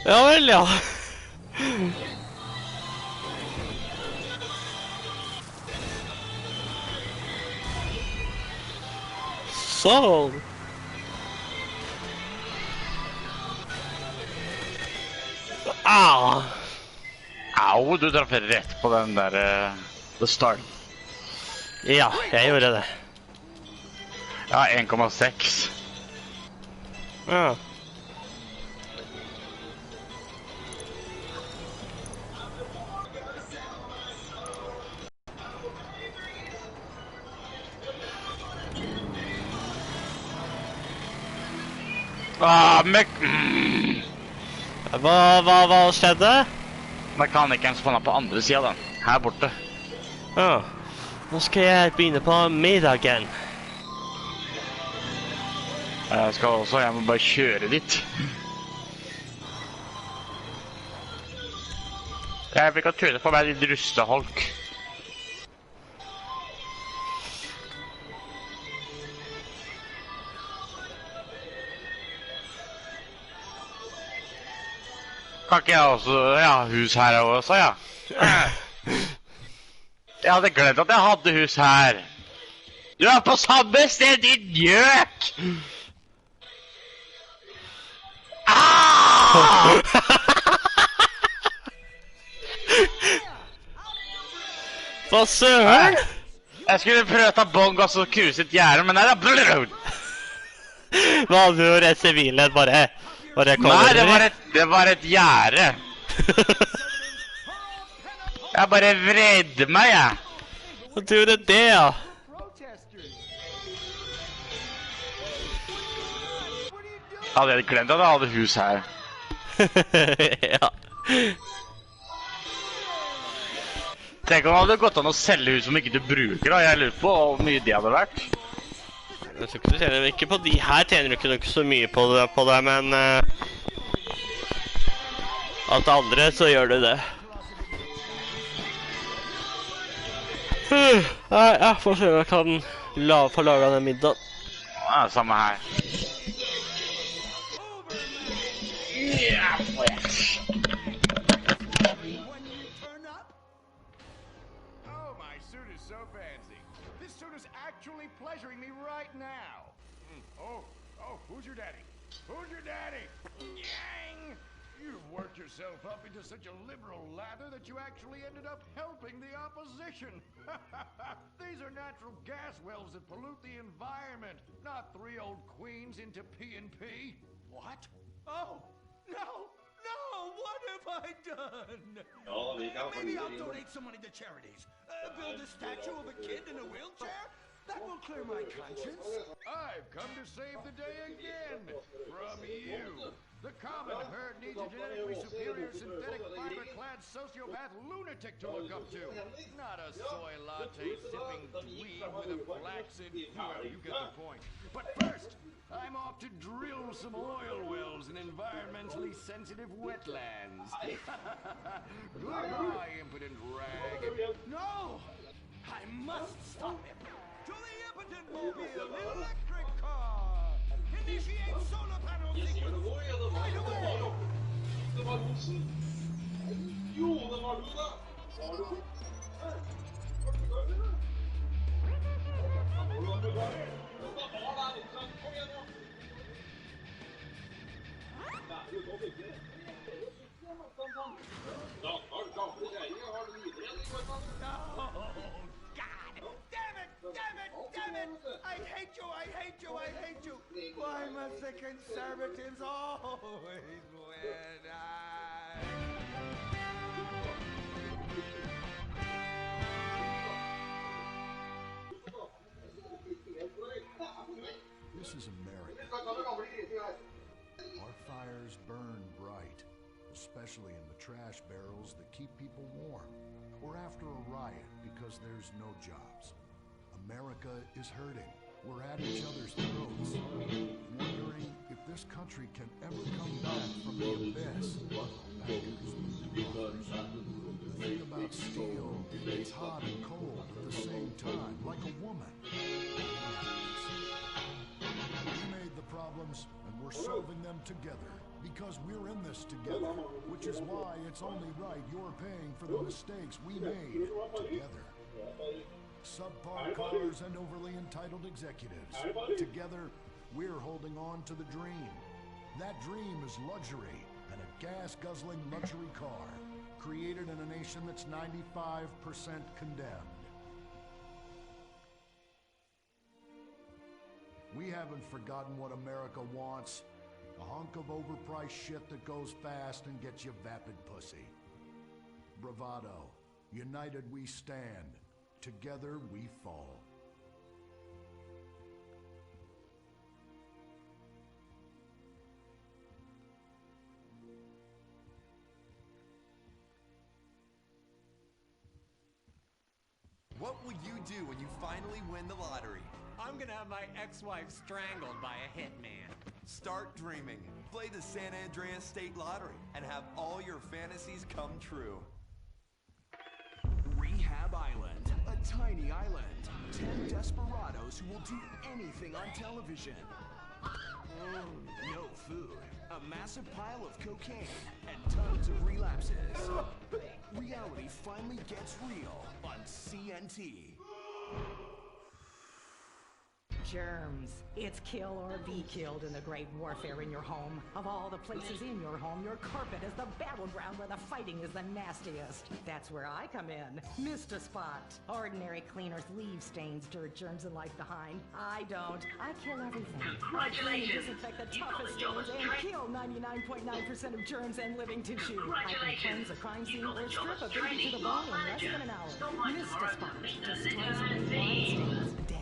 Ja vel, ja. Sånn. Ah. Au, du traff rett på den der the start. Ja, jeg gjorde det. Ja, 1,6. Ja. Hva skjedde? Mekanikeren spånna på andre siden den. Her borte. Ja. Nå skal jeg begynne på middagen. Jeg skal også, jeg må bare kjøre dit. Jeg fikk ha kjøre på meg litt rusteholk. Kan ikke jeg også, ja, hus her også, ja. Jeg hadde glemt at jeg hadde hus her. Du er på samme sted, din gjøk! Ah! Hva søren? Jeg skulle prøve å ta bong og så knuse et gjerde, men nei, Hva hadde du rett sivilen bare Nei, det var et gjerde. Jeg bare vredde meg, jeg. Hva tror du det, ja? Hadde jeg glemt at jeg hadde hus her. Ja. Tenk om det hadde gått an å selge hus som ikke du bruker, da. Jeg lurer på hvor mye det hadde vært. Jeg tror ikke du tjener ikke på de her, tjener du ikke så mye på det, men alt andre så gjør du det. Nei, jeg får se om jeg kan få laget den middagen. Ja, samme her. Oh, my suit is so fancy. This suit is actually pleasuring me right now. Oh, who's your daddy? Who's your daddy? Yang! You've worked yourself up into such a liberal lather that you actually ended up helping the opposition. These are natural gas wells that pollute the environment, not 3 old queens into P&P. What? Oh, no! No! What have I done? Maybe I'll donate some money to charities. Build a statue of a kid in a wheelchair? That will clear my conscience. I've come to save the day again. From you. The common herd needs a genetically superior synthetic fiber-clad sociopath lunatic to look up to. Not a soy latte sipping dweeb with a flaccid... Well, you get the point. But first, I'm off to drill some oil wells in environmentally sensitive wetlands. Goodbye, impotent rag. No! I must stop him. To the impotent mobile electric car! Initiate solar panel sequence right away! Det var Rosen. Jo, det var du da. Var du? Var du da? Kom igjen nå. Nei, du går ikke. Da har du gamle greier. Har du videre igjen i går? God! Damn it! Damn it! Damn it! I hate you! I hate you! I hate you! Why must the conservatives always win? This is America. Our fires burn bright, especially in the trash barrels that keep people warm, or after a riot because there's no jobs. America is hurting. We're at each other's throats, wondering if this country can ever come back from the abyss. The thing about steel, it's hot and cold at the same time, like a woman. We made the problems, and we're solving them together, because we're in this together, which is why it's only right you're paying for the mistakes we made together. Subpar cars and overly entitled executives. Together, we're holding on to the dream. That dream is luxury, and a gas-guzzling luxury car, created in a nation that's 95% condemned. We haven't forgotten what America wants. A hunk of overpriced shit that goes fast and gets you vapid pussy. Bravado. United we stand. Together we fall. What will you do when you finally win the lottery? I'm gonna have my ex-wife strangled by a hitman. Start dreaming. Play the San Andreas State Lottery and have all your fantasies come true. Rehab Island, a tiny island. 10 desperados who will do anything on television. No food, a massive pile of cocaine, and tons of relapses. Reality finally gets real on CNT. Germs. It's kill or be killed in the great warfare in your home. Of all the places in your home, your carpet is the battleground where the fighting is the nastiest. That's where I come in. Mr. Spot. Ordinary cleaners leave stains, dirt, germs, and life behind. I don't. I kill everything. Congratulations. I disinfect the toughest stains and kill 99.9% of germs and living tissue. I can cleanse a crime scene or strip a baby to the bone in less than an hour. Mr. Spot destroys blood stains. Dead.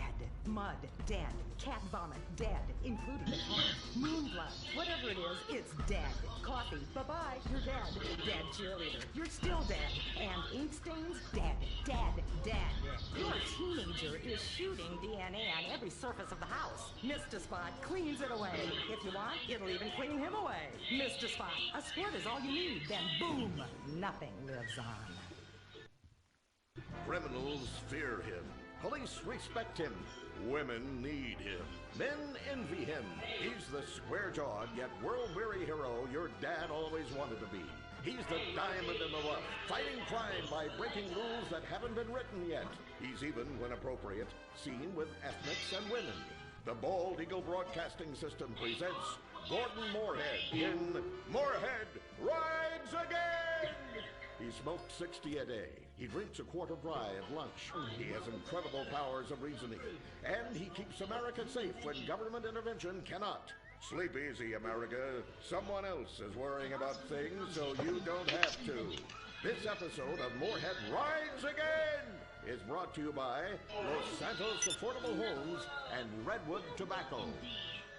Mud, dead. Cat vomit, dead. Including the cat. Moon blood, whatever it is, it's dead. Coffee, bye-bye, you're dead. Dead cheerleader, you're still dead. And ink stains, dead, dead, dead. Your teenager is shooting DNA on every surface of the house. Mr. Spot cleans it away. If you want, it'll even clean him away. Mr. Spot, a squirt is all you need. Then boom, nothing lives on. Criminals fear him. Police respect him. Women need him. Men envy him. He's the square-jawed yet world-weary hero your dad always wanted to be. He's the diamond in the rough, fighting crime by breaking rules that haven't been written yet. He's even, when appropriate, seen with ethnics and women. The Bald Eagle Broadcasting System presents Gordon Moorhead in Moorhead Rides Again! He smokes 60 a day. He drinks a quart of rye at lunch. He has incredible powers of reasoning. And he keeps America safe when government intervention cannot. Sleep easy, America. Someone else is worrying about things so you don't have to. This episode of Moorhead Rides Again is brought to you by Los Santos Affordable Homes and Redwood Tobacco.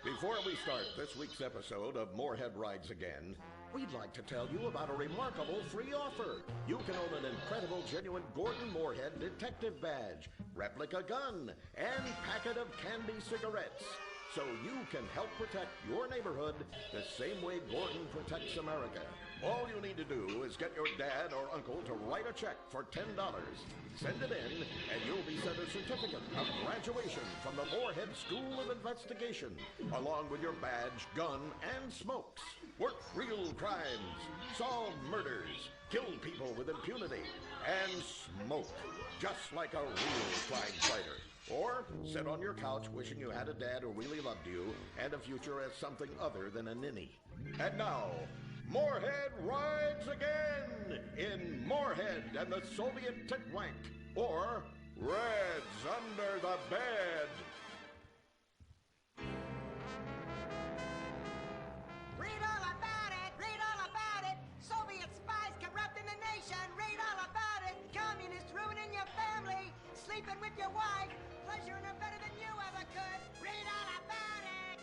Before we start this week's episode of Moorhead Rides Again, we'd like to tell you about a remarkable free offer. You can own an incredible, genuine Gordon Moorhead detective badge, replica gun, and packet of candy cigarettes. So you can help protect your neighborhood the same way Gordon protects America. All you need to do is get your dad or uncle to write a check for $10. Send it in, and you'll be sent a certificate of graduation from the Moorhead School of Investigation, along with your badge, gun, and smokes. Work real crimes, solve murders, kill people with impunity, and smoke, just like a real crime fighter. Or sit on your couch wishing you had a dad who really loved you and a future as something other than a ninny. And now, Moorhead Rides Again in Moorhead and the Soviet Titwank, or Reds Under the Bed. Read all about it! Read all about it! Soviet spies corrupting the nation! Read all about it! Communists ruining your family! Sleeping with your wife! Pleasuring her better than you ever could! Read all about it!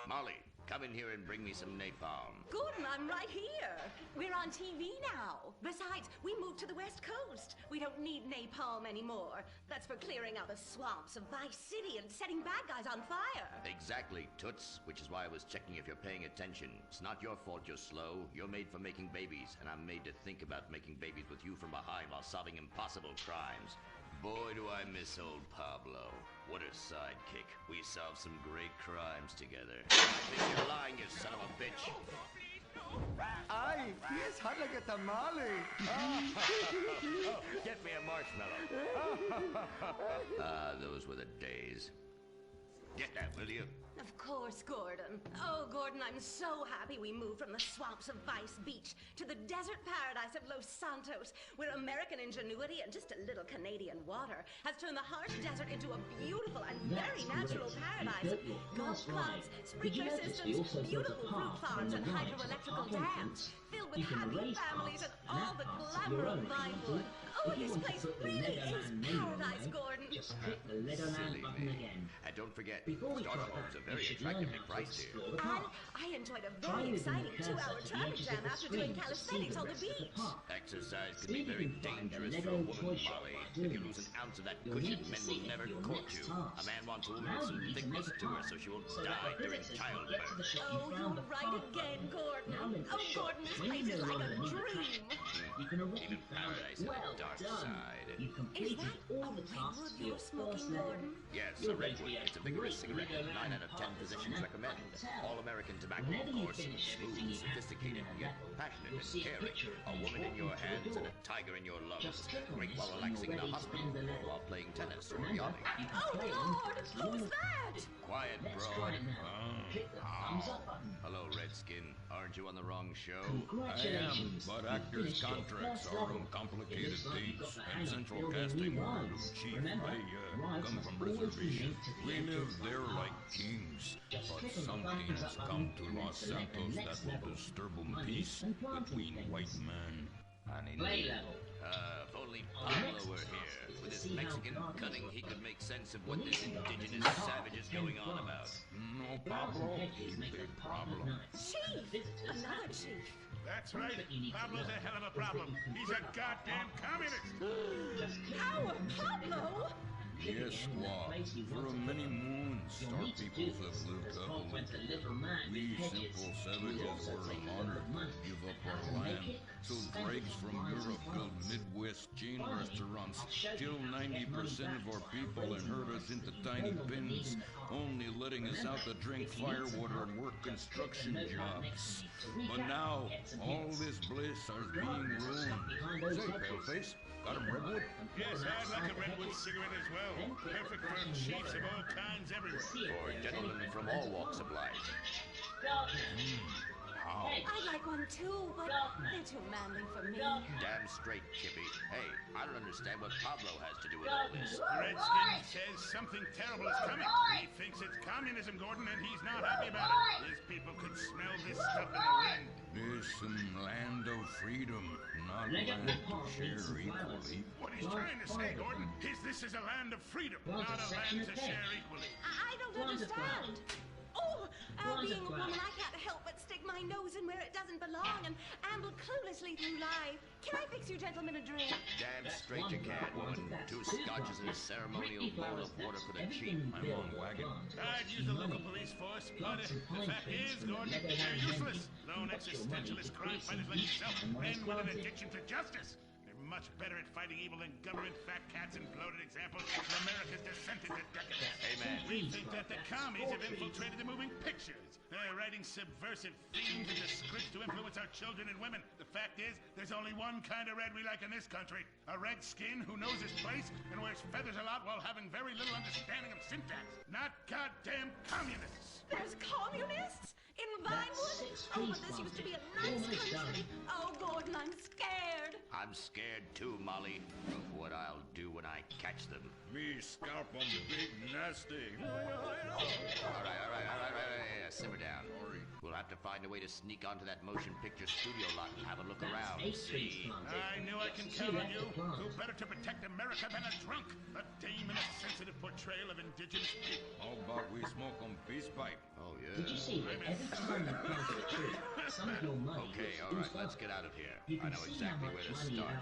Molly, come in here and bring me some napalm. Gordon, I'm right here. We're on TV now. Besides, we moved to the West Coast. We don't need napalm anymore. That's for clearing out the swamps of Vice City and setting bad guys on fire. Exactly, Toots, which is why I was checking if you're paying attention. It's not your fault you're slow. You're made for making babies, and I'm made to think about making babies with you from behind while solving impossible crimes. Boy, do I miss old Pablo. What a sidekick. We solved some great crimes together. I think you're lying, you son of a bitch. Ay, he is hot like a tamale. Oh, get me a marshmallow. Those were the days. Get that, will you? Of course, Gordon. Oh, Gordon, I'm so happy we moved from the swamps of Vice Beach to the desert paradise of Los Santos, where American ingenuity and just a little Canadian water has turned the harsh desert into a beautiful and very natural paradise. Golf clubs, sprinkler systems, beautiful fruit farms, and hydroelectrical dams, filled with happy families and all the glamour of Vinewood. Oh, this place really is paradise, Gordon. Just click the red on that button again. And don't forget, starter homes are very attractively priced here. And I enjoyed a very exciting 2-hour traffic jam after doing calisthenics on the beach. Exercise can be very dangerous for a woman, Molly. If you lose an ounce of that cushion, men will never court you. A man wants a woman with some thickness to her so she won't die during childbirth. Oh, you're right again, Gordon. Oh, Gordon, this place is like a dream. Even paradise has a dark side. Is that a redwood you're smoking, Gordon? Yes, a redwood. It's a vigorous cigarette. 9 out of 10 physicians recommend. All American tobacco, of course. Smooth, sophisticated, yet passionate and caring. A woman in your hands and a tiger in your lungs. Great while relaxing in a hospital or while playing tennis or yachting. Oh, Lord! Who's that? Quiet, broad. Hello, Redskin. Aren't you on the wrong show? I am, but actors' contracts are complicated things, and Central Casting were new chief. I come from reservation. We live there like kings, but something has come to Los Santos that will disturb peace between white man and Indian. If only Pablo were here. With his Mexican cunning, he could make sense of what this indigenous savage is going on about. No, Pablo, big problem. Chief! Another chief. That's right. Pablo's a hell of a problem. He's a goddamn communist. Our Pablo? Yes, squaw. For many moons, our peoples have lived happily. We simple savages were honored to give up our land, so dregs from Europe built Midwest West chain restaurants kill 90% of our people and herd us into tiny pens, only letting us out to drink firewater and work construction jobs. But now, all this bliss is being ruined. Say, Paleface, got a redwood? Yes, I'd like a redwood cigarette as well. Perfect for chiefs of all kinds everywhere. For gentlemen from all walks of life. I'd like one too, but they're too manly for me. Damn straight, Chippy. Hey, I don't understand what Pablo has to do with all this. The Redskin says something terrible is coming. He thinks it's communism, Gordon, and he's not happy about it. His people could smell this stuff in the wind. This land of freedom, not land to share equally. What he's trying to say, Gordon, is this is a land of freedom, not a land to share equally. I don't understand. Being a woman, I can't help but stick my nose in where it doesn't belong and amble cluelessly through life. Can I fix you gentlemen a drink? Damn straight you can, woman. 2 scotches and a ceremonial bowl of water for the chief. I'm on wagon. I'd use the local police force, but the fact is, Gordon, they're useless. Lone existentialist crime fighters like yourself, men with an addiction to justice. Much better at fighting evil than government fat cats and bloated examples of America's descent into decadence. Amen. We think that the commies have infiltrated the moving pictures. They're writing subversive themes into scripts to influence our children and women. The fact is, there's only one kind of red we like in this country. A red skin who knows his place and wears feathers a lot while having very little understanding of syntax. Not goddamn communists. There's communists? In Vinewood? Oh, but this used to be a nice country. Oh, Gordon, I'm scared. I'm scared too, Molly, of what I'll do when I catch them. Me scalp 'em big nasty. All right. Simmer down. We'll have to find a way to sneak onto that motion picture studio lot and have a look around. See? I knew I can count on you. Who better to protect America than a drunk? A dame in a sensitive portrayal of indigenous people. How about we smoke 'em peace pipe? Oh, yeah. Did you see that every time you planted a tree, some of your money Okay, all right, let's get out of here. I know exactly where to start.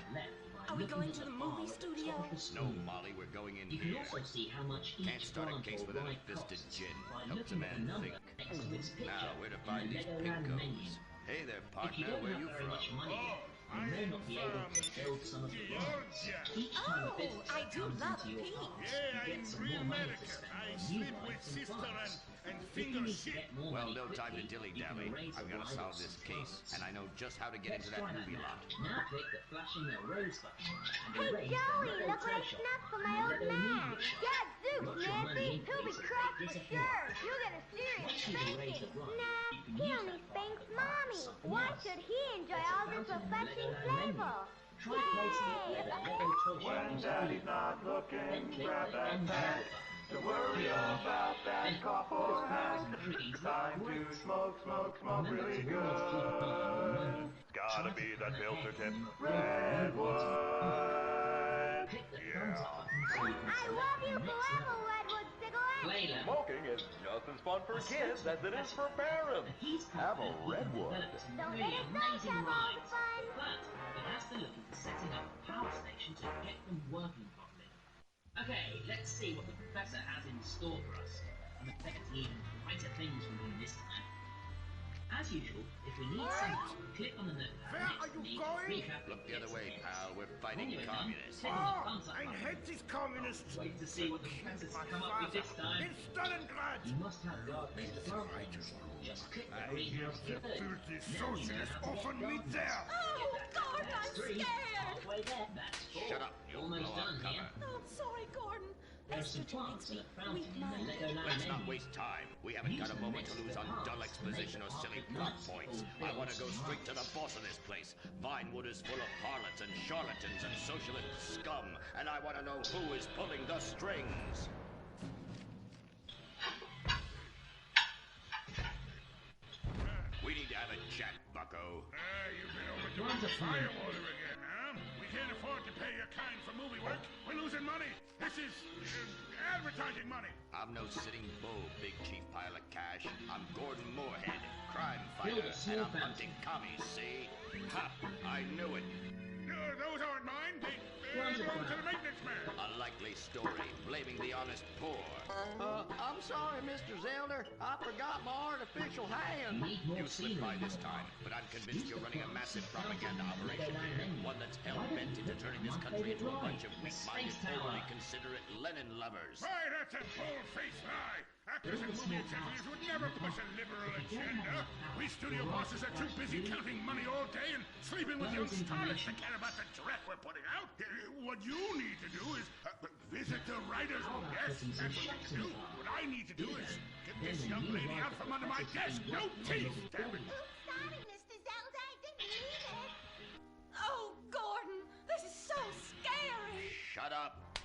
Are we going to the movie studio? No, Molly, we're going in You here. can also see how much each Can't start a case without a fisted gin. Helps a man think. Now, where to find these pinkos? Hey there, partner, where you from? You may not be able to build some of the bonds. Each time a visitor I do comes love into your pink. house, Yeah, you I'm get some real more money to American. spend I on new sleep with lights and sister plants. and If you finger need to shit. get more Well, money no time to quickly, dilly-dally. you can raise I've the got to solve rivals this of case, commerce. and I know just how to get Let's into that try movie now. lot. Now click the flashing the rose button and Hey, erase Joey, the look what I snuck from my old man. Dad, Zeus, Nancy, he'll be cracked for sure. You'll get a serious spanking. Nah, he only spanks Mommy. Why should he enjoy all this refreshing flavor? Try placing it where the Lego toy shop When used to Daddy's be. not looking, Then click grab the that end pack. button. Don't worry about that cough or hack. Time to smoke, smoke, smoke really good. It's gotta be that filter tip. Redwood. Yeah. I love you forever, Redwood cigarette. Smoking is just as fun for kids as it is for parents. Have a Redwood. Don't let it go, have all the fun. But it has to look into setting up a power station to get them working properly. Okay, let's see what the professor has in store for us. I'm expecting even brighter things from him this time. As usual, if we need some help, click on the notepad next to me to recap. Look the other way, pal. We're fighting communists. Click on the thumbs up I button. hate these communists. Wait to see what the professor's come up with this time. In Stalingrad. You must have darkness to start with. Just click the greenhouse The image. filthy Then you socialists have to often get meet darkness. there. Oh, God, I'm Three. scared. Halfway there. That's four. Shut up, you'll Almost blow our done cover. here. Oh, I'm sorry, Gordon. There are some Estrogen plants makes and me a fountain in the weak-minded. Let's Legoland not menu. waste time. We haven't got a moment to lose on dull exposition or silly plot points. I want to go straight to the boss of this place. Vinewood is full of harlots and charlatans and socialist scum, and I want to know who is pulling the strings. We need to have a chat, bucko. You've been overdoing the firewater again, huh? We can't afford to pay your kind for movie work. We're losing money. This is advertising money. I'm no sitting bull, big chief pile of cash. I'm Gordon Moorhead, crime fighter, and I'm hunting commies, see? Ha! I knew it. Those aren't mine. everyone to the maintenance man. A likely story, blaming the honest poor. I'm sorry, Mr. Zelda. I forgot my artificial hand. You slipped by this time, but I'm convinced you're running a massive propaganda operation here. One that's hell-bent into turning this country into a bunch of weak-minded, overly considerate Lenin lovers. Why, that's a bold-faced lie. Actors and movie executives would never push a liberal agenda. We studio bosses are too busy counting money all day and sleeping with young starlets to care about the dreck we're putting out. What you need to do is visit the writer's room. Yes, that's what you do. What I need to do is get this young lady out from under my desk. No teeth, damn it. Sorry, Mr. Zelda, I didn't mean it. Oh, Gordon, this is so scary. Shut up.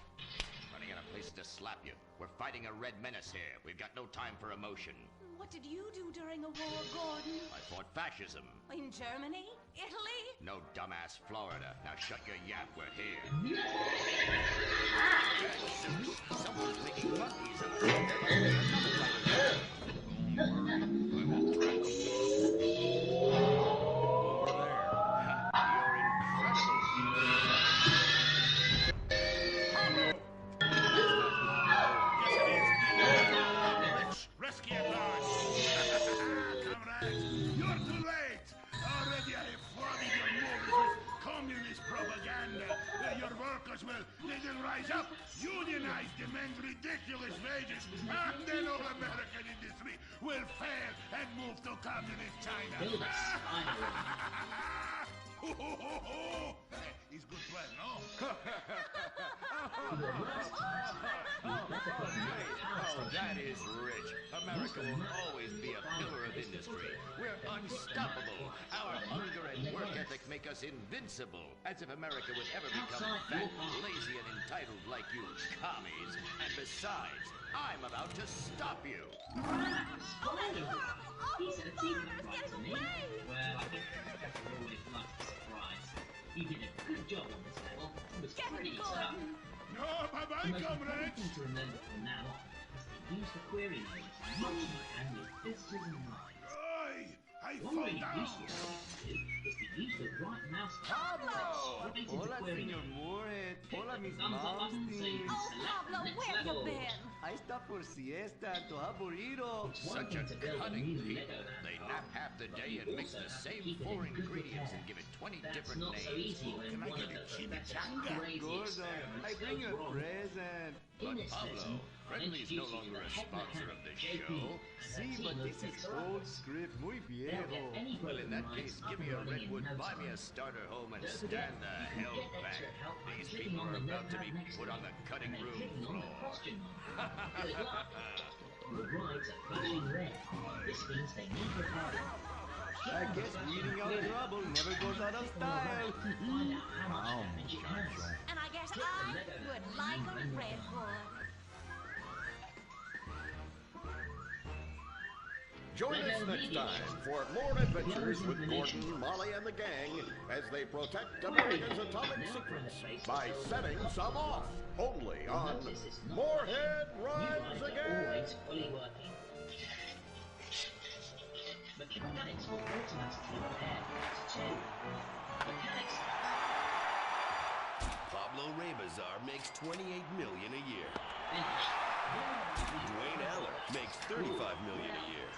Running out of places to slap you. We're fighting a red menace here. We've got no time for emotion. What did you do during a war, Gordon? I fought fascism. In Germany? Italy? No, dumbass, Florida. Now shut your yap, we're here. Someone's making monkeys of us. There must be another writer. I will track them. Over there. You're incredible. Rescue at large. Comrades, you're too late. Already I have flooded your movies with communist propaganda. Your workers they'll rise up, unionize, demand ridiculous wages, and then all American industry will fail and move to communist China. He's good plan, no? Oh, that is rich. America will always be a pillar of industry. We're unstoppable. Our hunger and work ethic make us invincible. As if America would ever become fat, lazy, and entitled like you commies. And besides, I'm about to stop you. Oh, foreigners getting away! Well, I think Professor always likes a surprise. You did a good job on this level. It was pretty tough. No, bye-bye, The most important comrades. thing to remember from now on is to use the query nodes as much as you can with visitors in mind. I One way you used to do is to use the right mouse Pablo! Right into the Hola, query señor node. Moret. Hola, Miss Thumbs up button so you can Oh, select Pablo, the next where you level. been? Ahí está por siesta, todo aburrido. Such a cunning people. They nap half the day and mix the same 4 ingredients and give it 20 different names. Can I get a chimichanga? Gordo, I bring you a present. But Pablo, Friendly's no longer a sponsor of this show. Sí, but this is old script, muy viejo. Well, in that case, give me a redwood, buy me a starter home, and stand the hell back. These people are about to be put on the cutting room floor. The rides are flashing red. This means they need repairing. I guess reading out trouble never goes out of style. Find out how much damage it has. And I guess I would like a redwood. Join us next time for more adventures with Gordon, Molly, and the gang as they protect America's atomic secrets by setting some off. Only on Morehead Rides Again. Always fully working. Mechanics will automatically repair parts too. Mechanics. Pablo Rebazar makes $28 million a year. Dwayne Aller makes $35 million a year.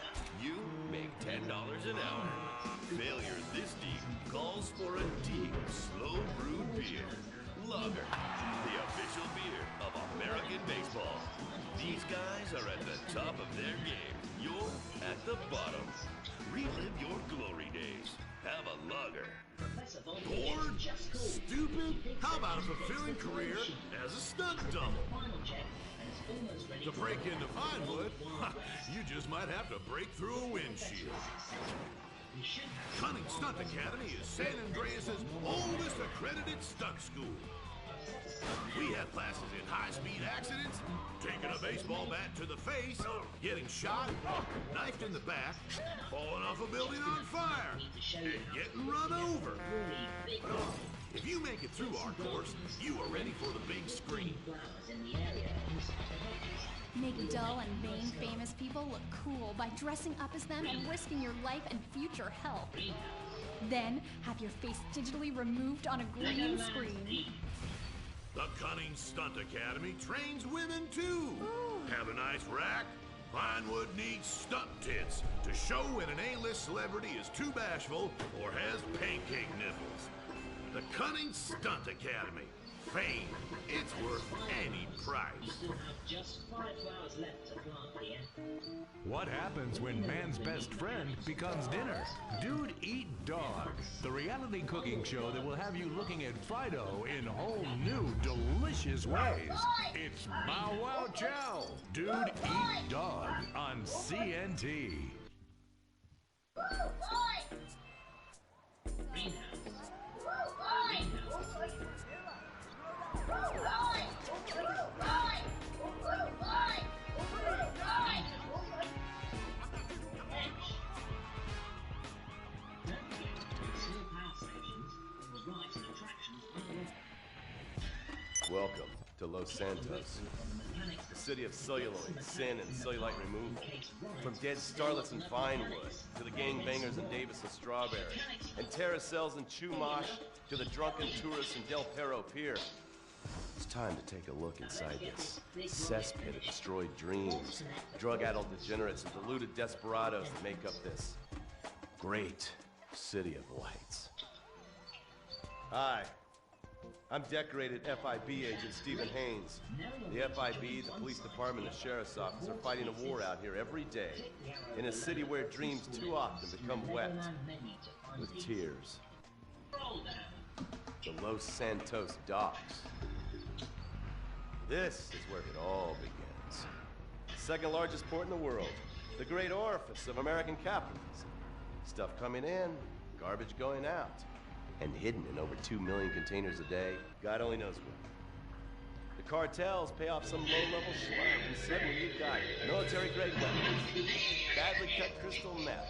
You make $10 an hour. Failure this deep calls for a deep, slow brewed beer. Lager, the official beer of American baseball. These guys are at the top of their game. You're at the bottom. Relive your glory days. Have a lager. Bored? Stupid? How about a fulfilling career as a stunt double? To break into Vinewood, you just might have to break through a windshield. Cunning Stunt Academy is San Andreas' oldest accredited stunt school. We have classes in high-speed accidents, taking a baseball bat to the face, getting shot, knifed in the back, falling off a building on fire, and getting run over. If you make it through our course, you are ready for the big screen. Make dull and vain famous people look cool by dressing up as them and risking your life and future health. Then have your face digitally removed on a green screen. The Cunning Stunt Academy trains women too. Have a nice rack? Find what needs stunt tits to show when an A-list celebrity is too bashful or has pancake nipples. The Cunning Stunt Academy. Fame. It's worth any price. Just 5 flowers left to plant here. What happens when man's best friend becomes dinner? Dude Eat Dog, the reality cooking show that will have you looking at Fido in whole new, delicious ways. It's Bow Wow Chow, Dude Eat Dog on CNT. Welcome to Los Santos, the city of celluloid, sin, and cellulite removal. From dead starlets in Vinewood, to the gangbangers in Davis and Strawberry, and terracels in Chumash, to the drunken tourists in Del Perro Pier. It's time to take a look inside this cesspit of destroyed dreams, drug-addled degenerates, and deluded desperados that make up this great city of lights. Hi. I'm decorated FIB agent Stephen Haynes. The FIB, the police department, and the sheriff's office are fighting a war out here every day in a city where dreams too often become wet with tears. The Los Santos docks. This is where it all begins. The second largest port in the world. The great orifice of American capitalism. Stuff coming in, garbage going out. And hidden in over 2 million containers a day, God only knows what. The cartels pay off some low-level schlub, and suddenly you've got military-grade weapons, badly cut crystal meth,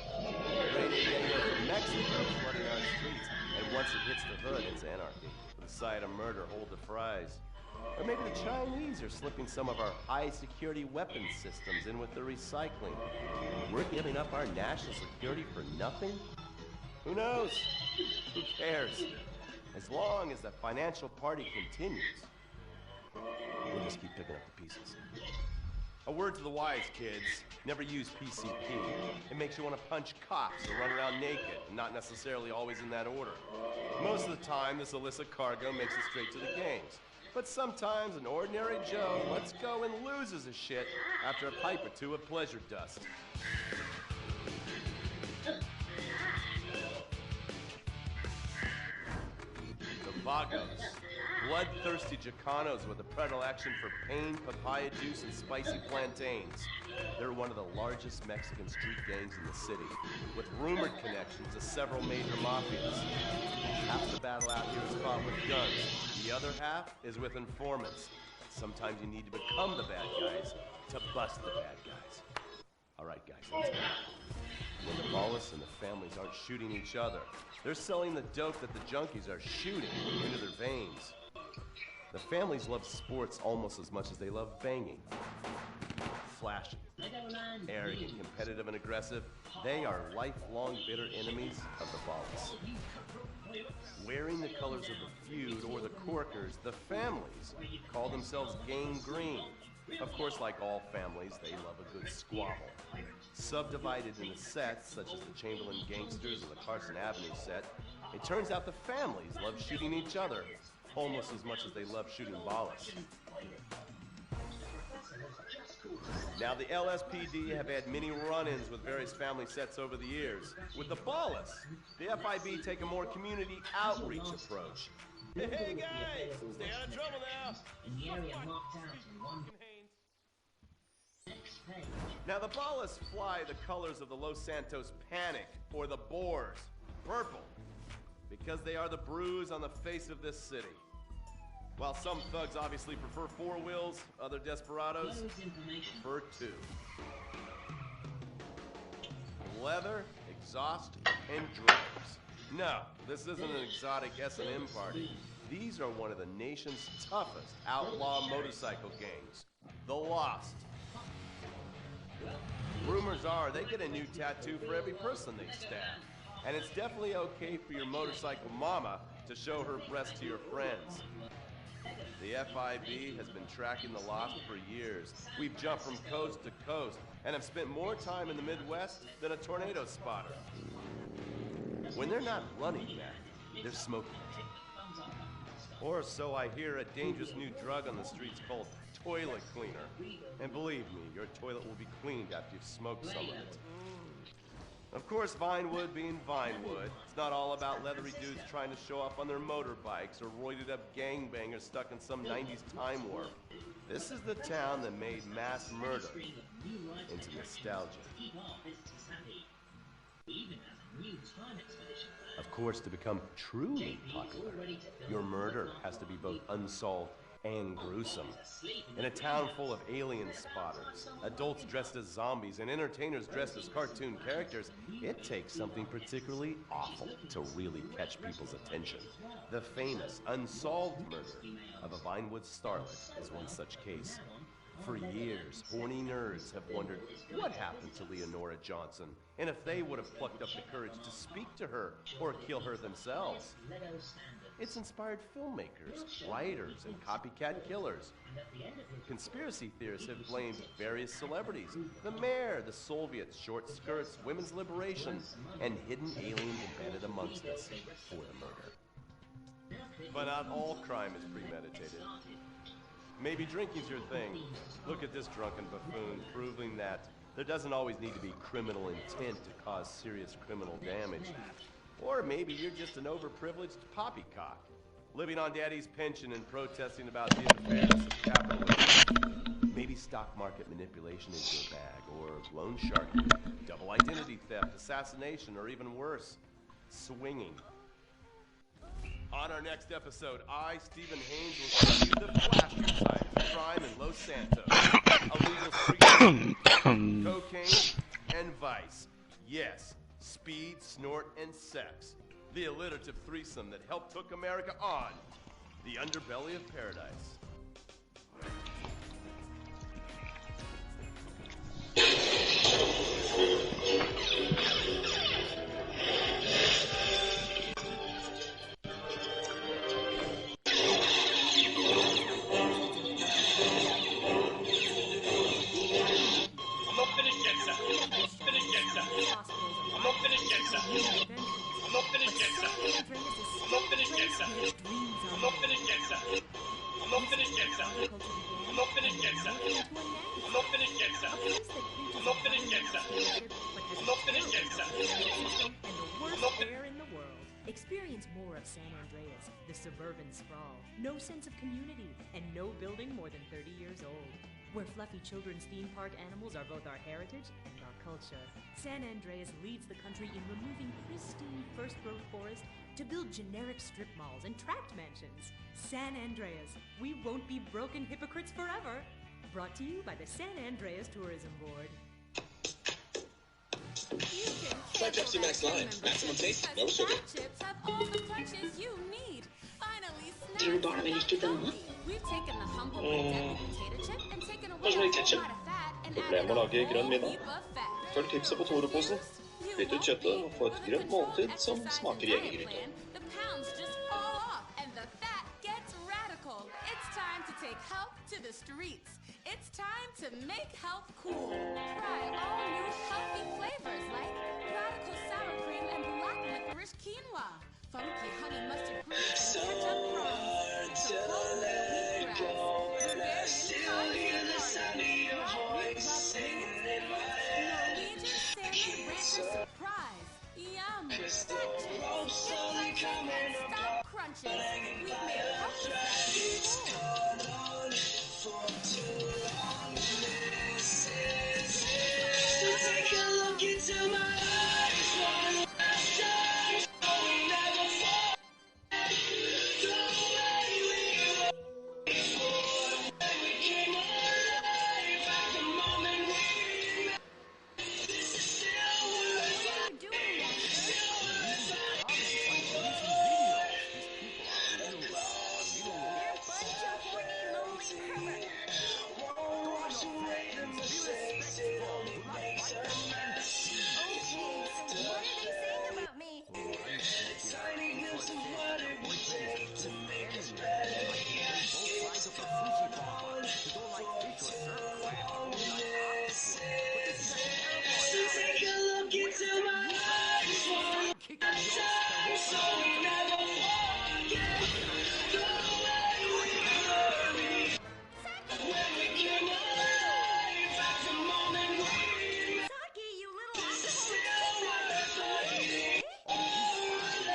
radiating anywhere from Mexico flooding our streets, and once it hits the hood, it's anarchy. The side of murder hold the fries. Or maybe the Chinese are slipping some of our high-security weapons systems in with the recycling. We're giving up our national security for nothing? Who knows? Who cares? As long as the financial party continues, we'll just keep picking up the pieces. A word to the wise, kids. Never use PCP. It makes you want to punch cops or run around naked, and not necessarily always in that order. Most of the time, this illicit cargo makes it straight to the gangs. But sometimes an ordinary Joe lets go and loses his shit after a pipe or two of pleasure dust. Vagos, bloodthirsty Chicanos with a predilection for pain, papaya juice, and spicy plantains. They're one of the largest Mexican street gangs in the city, with rumored connections to several major mafias. Half the battle out here is fought with guns. The other half is with informants. Sometimes you need to become the bad guys to bust the bad guys. All right, guys, let's go. When the Wallace and the families aren't shooting each other, they're selling the dope that the junkies are shooting into their veins. The families love sports almost as much as they love banging. Flashy, arrogant, competitive, and aggressive, they are lifelong bitter enemies of the Wallace. Wearing the colors of the feud or the Corkers, the families call themselves Gang Green. Of course, like all families, they love a good squabble. Subdivided into sets, such as the Chamberlain Gangsters or the Carson Avenue set, it turns out the families love shooting each other almost as much as they love shooting Ballas. Now, the LSPD have had many run-ins with various family sets over the years. With the Ballas, the FIB take a more community outreach approach. Hey guys, stay out of trouble now. In the area marked out in one next page. Now the Ballas fly the colors of the Los Santos Panic, or the Boers, purple, because they are the bruise on the face of this city. While some thugs obviously prefer 4 wheels, other desperados prefer 2. Leather, exhaust, and drugs. No, this isn't an exotic S&M party. These are one of the nation's toughest outlaw motorcycle gangs, the Lost. Rumors are they get a new tattoo for every person they stab. And it's definitely okay for your motorcycle mama to show her breast to your friends. The FIB has been tracking the Lost for years. We've jumped from coast to coast and have spent more time in the Midwest than a tornado spotter. When they're not running meth, they're smoking it. Or so I hear, a dangerous new drug on the streets called toilet cleaner. And believe me, your toilet will be cleaned after you've smoked some of it. Of course, Vinewood being Vinewood, it's not all about leathery dudes trying to show off on their motorbikes or roided up gangbangers stuck in some 90s time warp. This is the town that made mass murder into nostalgia. Of course, to become truly popular, your murder has to be both unsolved and gruesome. In a town full of alien spotters, adults dressed as zombies, and entertainers dressed as cartoon characters, it takes something particularly awful to really catch people's attention. The famous unsolved murder of a Vinewood starlet is one such case. For years, horny nerds have wondered what happened to Leonora Johnson, and if they would have plucked up the courage to speak to her or kill her themselves. It's inspired filmmakers, writers, and copycat killers. Conspiracy theorists have blamed various celebrities, the mayor, the Soviets, short skirts, women's liberation, and hidden aliens embedded amongst us for the murder. But not all crime is premeditated. Maybe drinking's your thing. Look at this drunken buffoon, proving that there doesn't always need to be criminal intent to cause serious criminal damage. Or maybe you're just an overprivileged poppycock, living on daddy's pension and protesting about the unfairness of capitalism. Maybe stock market manipulation is your bag, or loan sharking, double identity theft, assassination, or even worse, swinging. On our next episode, I, Stephen Haynes, will show you the flashing sides of crime in Los Santos. Illegal street cocaine, and vice. Yes, speed, snort, and sex. The alliterative threesome that helped hook America on the underbelly of paradise. Experience more of San Andreas, the suburban sprawl. No sense of community, and no building more than 30 years old. Where fluffy children's theme park animals are both our heritage and our culture. San Andreas leads the country in removing pristine first-growth forest to build generic strip malls and tract mansions. San Andreas, we won't be broken hypocrites forever. Brought to you by the San Andreas Tourism Board. Try Pepsi Max Lime. Maximum taste, no sugar. Chips have all the punches you need. Finally, Tror du barna vil like denne? We've taken the humble potato chip and taken away Kanskje med ketchup? Problemet med å lage grønn middag? Følg tipset på Toro-posen. Bytt ut kjøttet og få et grønt måltid som smaker jegergryte. The pounds just fall off and the fat gets radical. It's time to take health to the streets. It's time to make health cool. Try all new healthy flavors like radical sour cream and black licorice quinoa, funky honey mustard cream and ketchup prawns, chipotle wheatgrass, Bulgarian Norwegian salmon rancher surprise. Yum! That tastes like heaven. Stop crunching. We've made healthy cool. Take a look into my eyes one last time, so we never fall. The way we were before, when we came alive at the moment we met. This is still worth it. It's still worth it.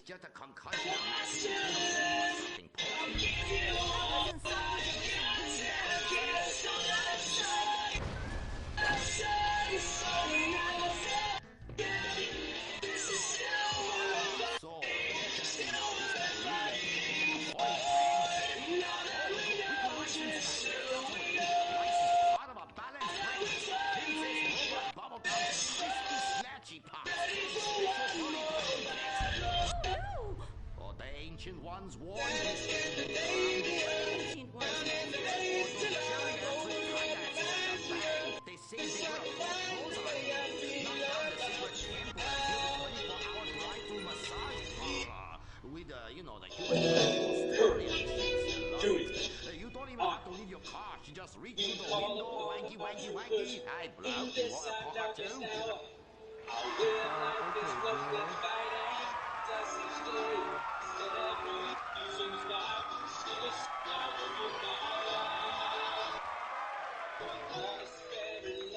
Just a concussion of massive or something. Or the ancient ones warned us. Ancient ones. They say they were clothes on you. Not down the secret temple and build a 24-hour drive-through massage parlor. With, the human story and shit. You don't even have to leave your car. You just reach through the window, wanky, wanky, wanky. Hey, bro, you want a coca too?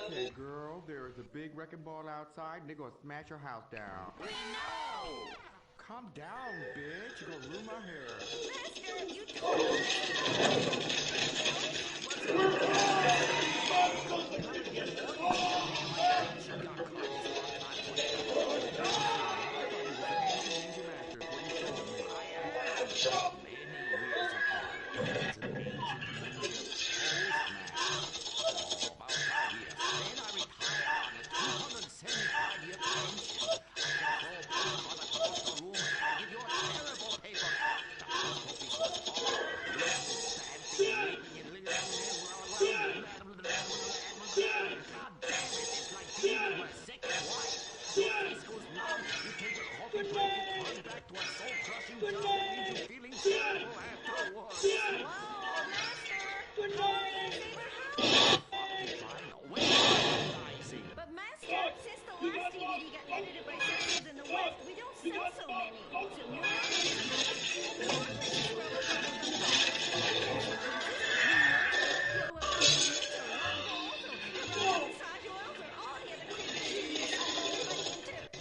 Hey, girl, there is a big wrecking ball outside, and they're gonna smash your house down. We know! Calm down, bitch. You're gonna ruin my hair. Master, you told But Master, since the last DVD got edited by Sisters in the West, we don't sell so many. So new massage oils or all the other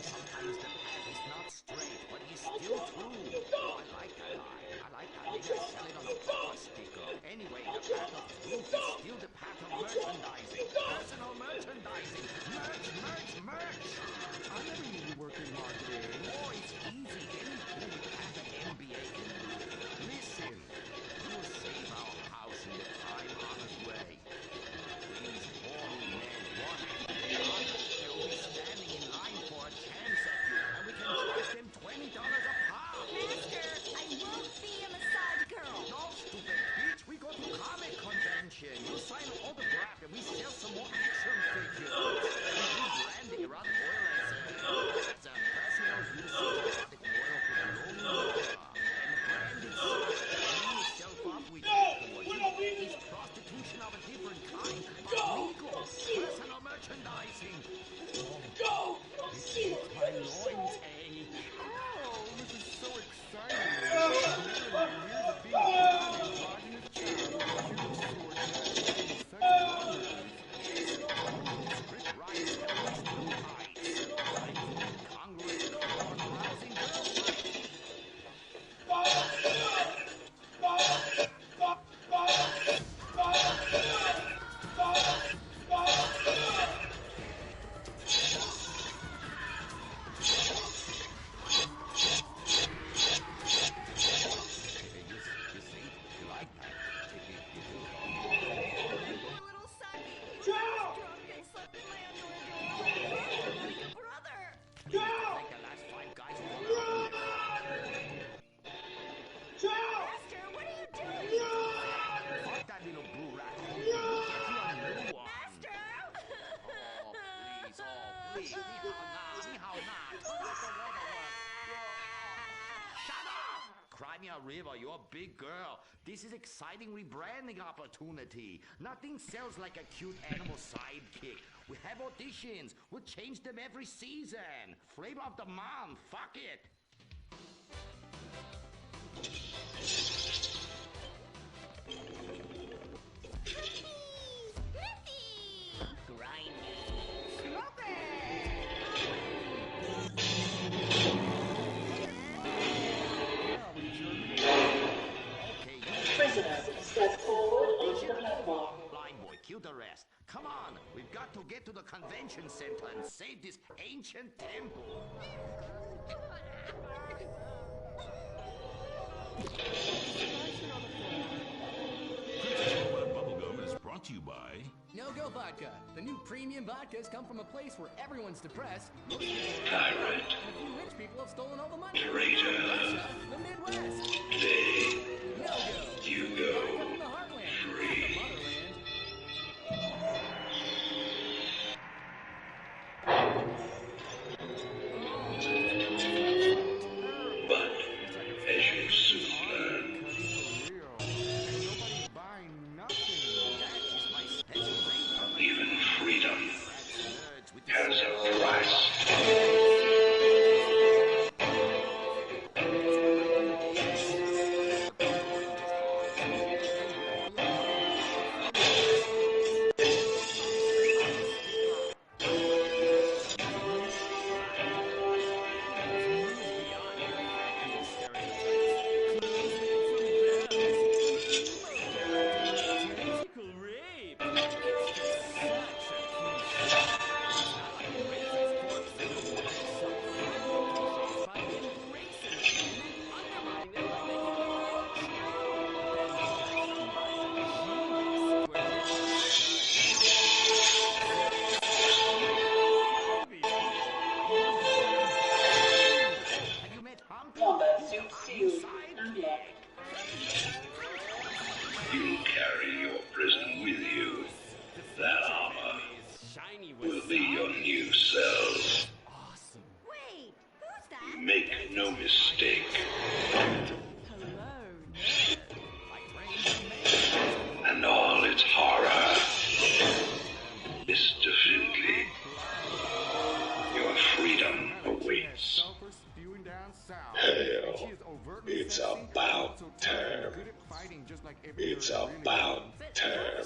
sometimes the path is not straight, but it's still true. Oh, I like that line. I like that. They just sell it on a bumper sticker. Anyway, the path of truth is still the path of merchandising. Personal merchandising. Merch. I never knew you worked in marketing. Oh, it's easy. Any fool with half an MBA can do it. Listen, you will save our house in the time-honored way. These horny men, one after the other, they'll be standing in line for a chance at you, and we can charge them $20 a pop. Master, I won't be a massage girl. No, stupid bitch. We go to comic convention. You sign an autograph, and we sell some more action figures. We do branding around oil as a personal usage of the oil for the long water. And the brand itself, clean yourself up with it's prostitution of a different kind, but legal. Personal merchandising. Go! It's my loins, eh? Oh, this is so exciting. Literally years of being a androgynous child with huge sword and such wonders. Script writes everyone's blue eyes. Incongruous, arousing girl fight. River, you're a big girl. This is exciting rebranding opportunity. Nothing sells like a cute animal sidekick. We have auditions. We'll change them every season. Flavor of the month. Fuck it. prisoner step forward onto the platform. Blind boy, cue the rest. Come on, we've got to get to the convention center and save this ancient temple. Princess Robot Bubblegum is brought to you by... No-Go Vodka. The new premium vodkas come from a place where everyone's depressed. Tyrant. And a few rich people have stolen all the money. Traitor. Russia, the Midwest. They. No-Go. You go. Vodka from the heartland. Free. The motherland. But, as you soon learn, even freedom has a price. Combat suit sealed and locked. You carry your prison with you. That armor will be your new cell. Wait, who's that? Make no mistake. And all its horror. Mr. Findlay, your freedom awaits. Hell, it's about time. It's about time.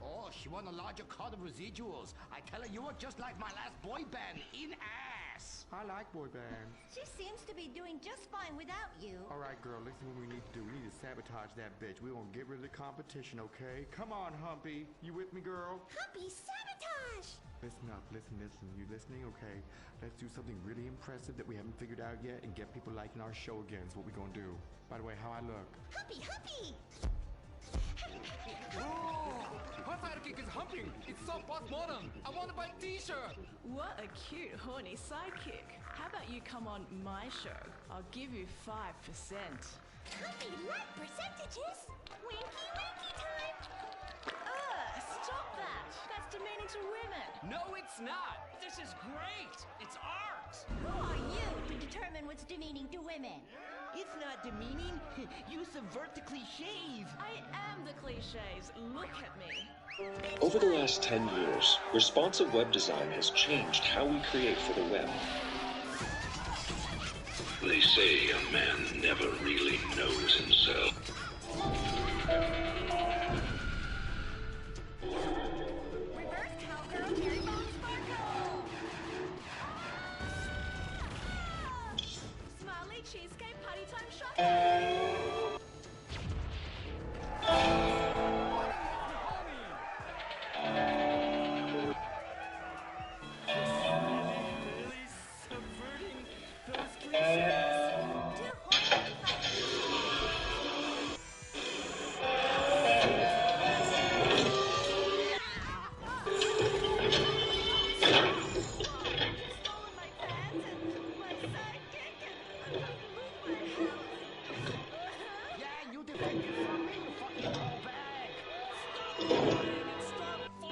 Oh, she won a larger cut of residuals. I tell her you were just like my last boy band, in ass. I like boy bands. She seems to be doing just fine without you. All right, girl, listen what we need to do. We need to sabotage that bitch. We won't get rid of the competition, okay? Come on, Humpy. You with me, girl? Humpy, sabotage! Listen up, listen. You listening? Okay. Let's do something really impressive that we haven't figured out yet and get people liking our show again is what we're gonna do. By the way, how I look? Humpy, Humpy! Her sidekick is humping. It's so postmodern. I want to buy a t-shirt. What a cute, horny sidekick. How about you come on my show? I'll give you 5%. Humpy, like percentages? Winky, winky time! Stop that. That's demeaning to women. No, it's not. This is great. It's art. Who are you to determine what's demeaning to women? It's not demeaning. You subvert the cliches. I am the cliches. Look at me. Over the last 10 years, responsive web design has changed how we create for the web. They say a man never really knows himself. Reverse cowgirl, cherry bone sparkle! Smiley cheesecake party time shopping. Subverting those cliches.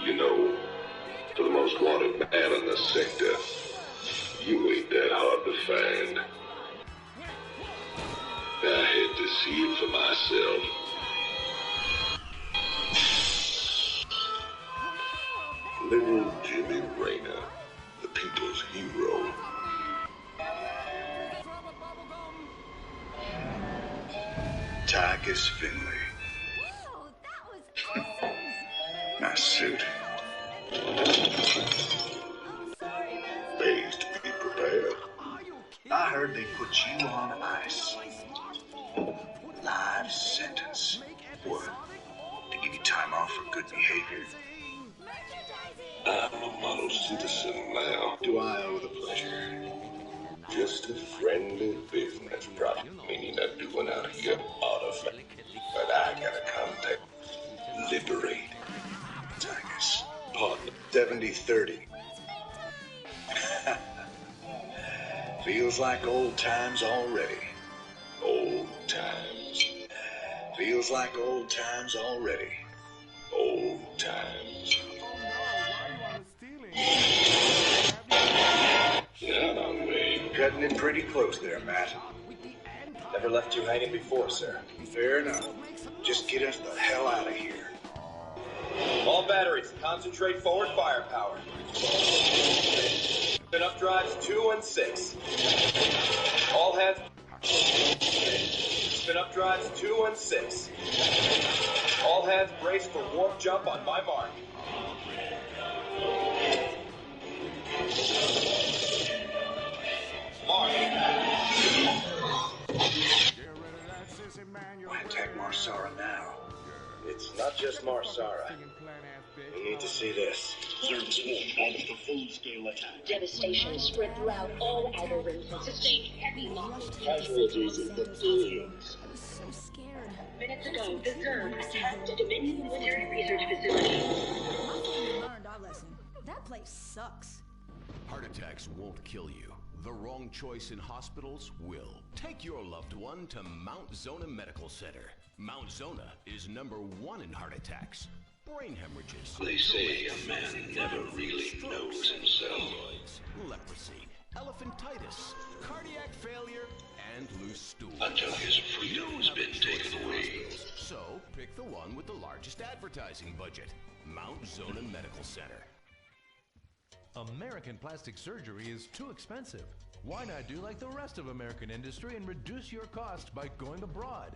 You know, for the most wanted man in the sector, you ain't that hard to find. I had to see it for myself. Little Jimmy Rayner, the people's hero. Tigus Finley. Whoa, that was awesome! My suit. Based, be prepared. I heard they put you on ice. Live sentence. 30. Feels like old times already. Old times. Feels like old times already. Old times. Cutting it pretty close there, Matt. Never left you hanging before, sir. Fair enough. Just get us the hell out of here. All batteries, concentrate forward firepower. Spin up drives 2 and 6. All hands. Spin up drives 2 and 6. All hands brace for warp jump on my mark. Mark. Why attack Marsara now? It's not just Marsara. We need to see this. Service warned of the full-scale attack. Devastation spread throughout all outer rings and sustained heavy losses. Casualties in the billions. I was so scared. Minutes ago, the Zerg attacked a Dominion military research facility. We learned our lesson. That place sucks. Heart attacks won't kill you. The wrong choice in hospitals will. Take your loved one to Mount Zona Medical Center. Mount Zona is #1 in heart attacks, brain hemorrhages. They say a man never really knows himself. Hemorrhoids, leprosy, elephantitis, cardiac failure, and loose stool. Until his freedom's been taken away. So, pick the one with the largest advertising budget. Mount Zona Medical Center. American plastic surgery is too expensive. Why not do like the rest of American industry and reduce your cost by going abroad?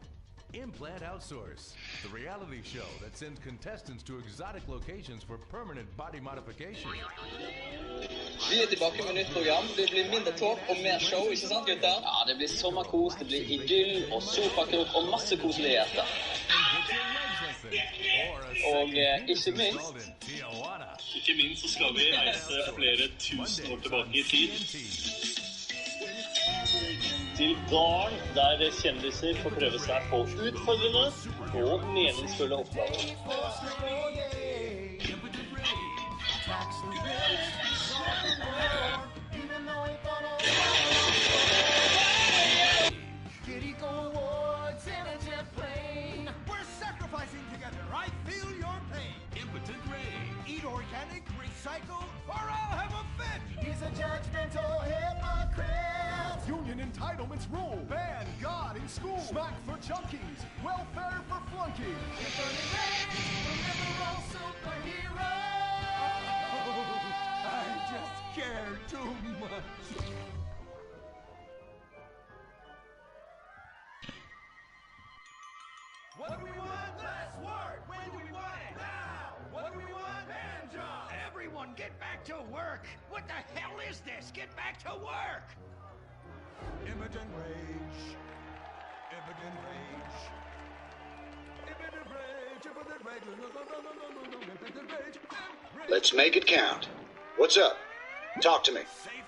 Implant Outsource, the reality show that sends contestants to exotic locations for permanent body modification. Vi tilbake med nytt program. Det blir mindre talk og mer show, ikke sant, gutter? Ja, det blir sommerkos, det blir idyll og sofakrok og masse koseligheter. Og ikke minst... Ikke minst så skal vi reise flere tusen år tilbake i tid. Til gården der kjendiser får prøve seg på utfordrende og meningsfulle oppgaver. We're sacrificing together. I feel your pain. Impotent Ray. Eat organic, recycle, or I'll have a fit. He's a judgmental hypocrite. Union entitlements rule. Ban God in school. Smack for junkies. Welfare for flunkies. I just care too much. What do we want? Less work. When do we want it? Now. What do we want? Hand job. Everyone get back to work! What the hell is this? Get back to work! Impotent rage. Impotent rage. Impotent rage. Impotent rage. Impotent rage. Let's make it count. What's up? Talk to me.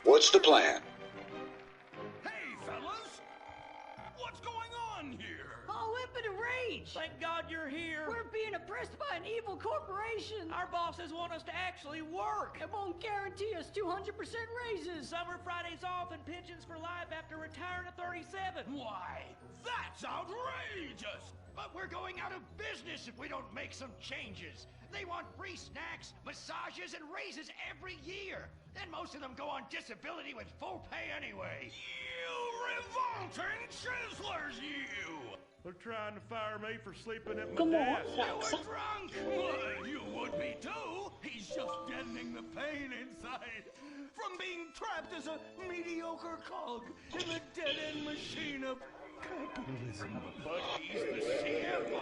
What's the plan? Hey, fellas! What's going on here? Oh, impotent rage! Thank God you're here. We're being oppressed by an evil corporation. Our bosses want us to actually work. It won't guarantee us 200% raises. Summer Fridays off and pensions for life after retiring at 37. Why, that's outrageous! But we're going out of business if we don't make some changes. They want free snacks, massages, and raises every year. And most of them go on disability with full pay anyway. You revolting chiselers, you! They're trying to fire me for sleeping at my Come on, desk. You were drunk! Well, you would be too! He's just deadening the pain inside from being trapped as a mediocre cog in the dead-end machine of capitalism. But he's the CFO!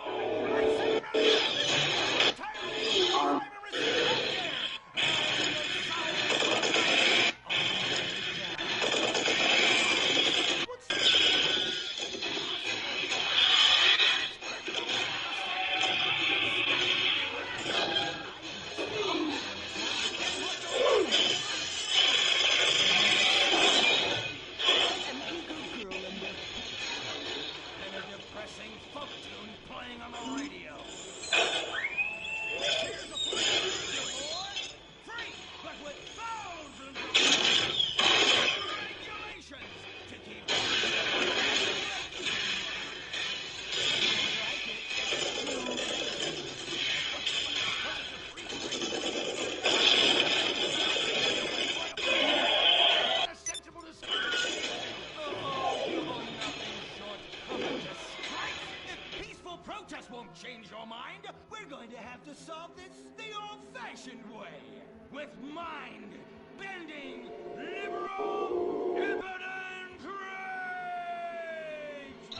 with thousands of regulations to keep protest won't change your mind. We're going to have to solve this the old-fashioned way. With mind-bending, liberal, impotent rage!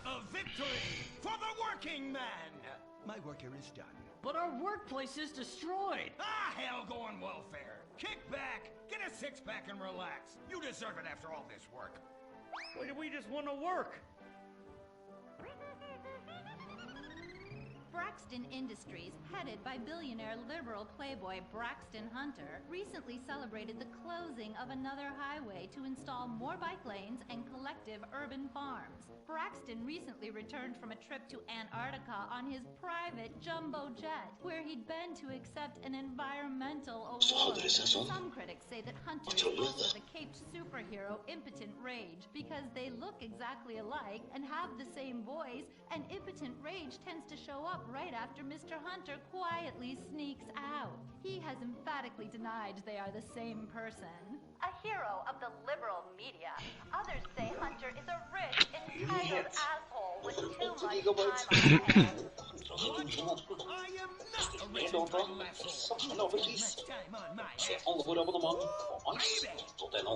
A victory for the working man! My work here is done. But our workplace is destroyed. Ah, hell, go on welfare. Kick back, get a six-pack and relax. You deserve it after all this work. We just want to work. Braxton Industries, headed by billionaire liberal playboy Braxton Hunter, recently celebrated the closing of another highway to install more bike lanes and collective urban farms. Braxton recently returned from a trip to Antarctica on his private jumbo jet, where he'd been to accept an environmental award. Some critics say that Hunter is also the caped superhero Impotent Rage because they look exactly alike and have the same voice, and Impotent Rage tends to show up right after Mr. Hunter quietly sneaks out. He has emphatically denied they are the same person. A hero of the liberal media, others say Hunter is a rich, entitled asshole with too much time on hand. I am not a rich entitled asshole. Much time on my hands.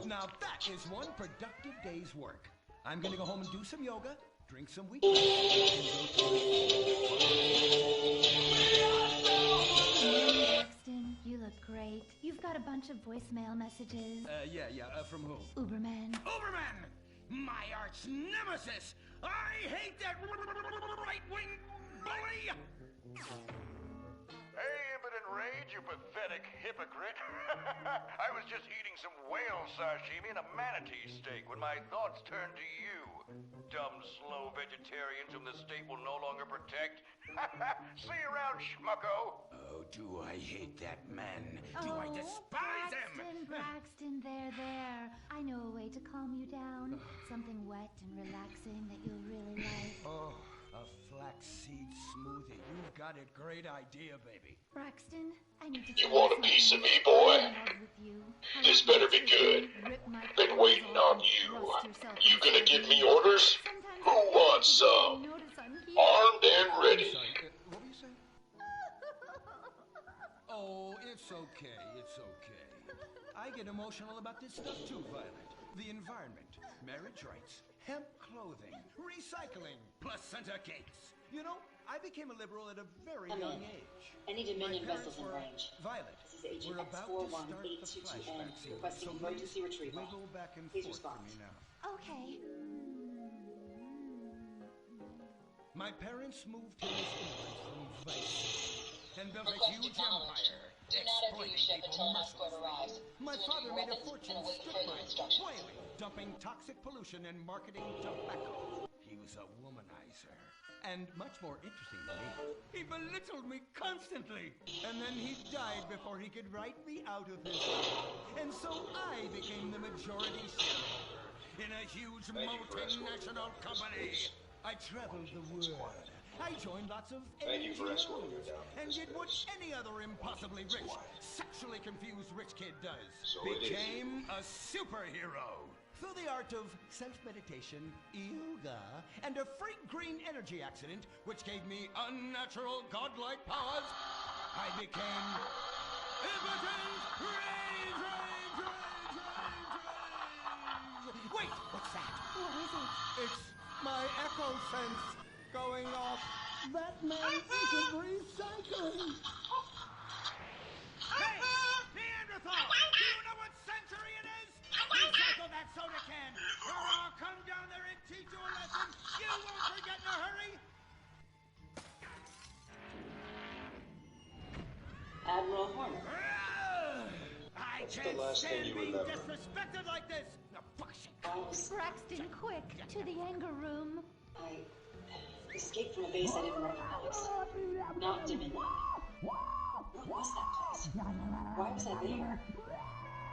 Now that is one productive day's work. I'm gonna go home and do some yoga, drink some wheat. Braxton, you look great. You've got a bunch of voicemail messages. From whom? Uberman. Uberman! My arch nemesis! I hate that right-wing bully! Hey, Impotent Rage, you pathetic hypocrite. I was just eating some whale sashimi and a manatee steak when my thoughts turned to you. Dumb, slow vegetarians whom the state will no longer protect. See you around, schmucko. Oh, do I hate that man. Do I despise him. Braxton, there. I know a way to calm you down. Something wet and relaxing that you'll really like. Oh, a flaxseed smoothie. You've got a great idea, baby. Braxton, I need to You want a piece of me, boy? This better be good. Been waiting on you. You gonna give me orders? Who wants some? Armed and ready. What were you saying? Oh, it's okay. I get emotional about this stuff too, Violet. The environment, marriage rights, hemp clothing, recycling, placenta cakes. You know, I became a liberal at a very young age. Any Dominion vessels in range. Violet, This is Agent we're about to start the 41-822M, flashback scene, requesting so emergency retrieval. wiggle back and Please forth respond. for me now. Okay. My parents moved to Los Angeles from Vice and built a huge empire, exploiting people mercilessly. My father made a fortune strip mining, oiling, dumping toxic pollution and marketing tobacco. He was a womanizer. And much more interesting than me, he belittled me constantly. And then he died before he could write me out of his will. And so I became the majority shareholder in a huge multinational company. I traveled the world. I joined lots of NGOs and did what any other impossibly rich, sexually confused rich kid does. Became a superhero. Through the art of self-meditation, yoga, and a freak green energy accident, which gave me unnatural godlike powers, I became Impotent Rage! Wait, what's that? What is it? It's my echo sense going off. That man isn't recycling. Hey, Neanderthal! Do you know what century it is? Recycle that soda can, or I'll come down there and teach you a lesson you won't forget in a hurry. Admiral Horner. I What's the last thing you remember? Disrespected like this. Braxton, quick, to the anger room. I escaped from a base I didn't recognize. Not Dominion. What was that place? Why was I there?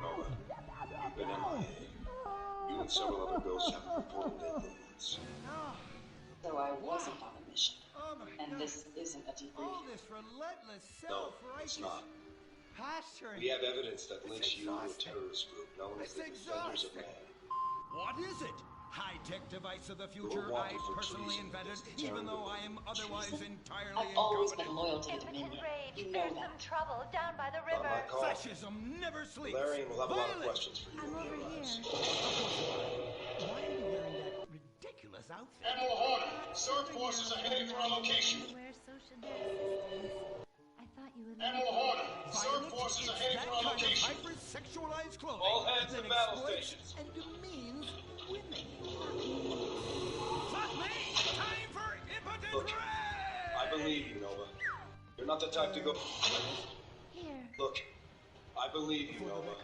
Nova, you've been MIA. You and several other ghosts haven't reported dead movements. So I wasn't on a mission. And this isn't a debrief. All this relentless No, it's not. We have evidence that links you to a terrorist group known as the Defenders of Man. What is it? High-tech device of the You're future I wanted for personally treason invented, against the even though terror I am otherwise entirely I've always incompetent. been loyal to the Dominion. You know There's that. some trouble down by the Not river. my call. Fascism never sleeps. Valerian will have a lot of Violence. questions for you I'm when he over arrives. here. Why are you wearing that ridiculous outfit? Admiral Horner, Surge forces are heading for our location. Where so should their assistance. I thought you would Admiral Horner, Surge forces are heading for our location. Hyper-sexualized clothing All hands that to battle exploits stations. and demeans women. Fuck me! Time for impotent Look, rage! I believe you, Nova. You're not the type to go... Here. Look, I believe you, Nova.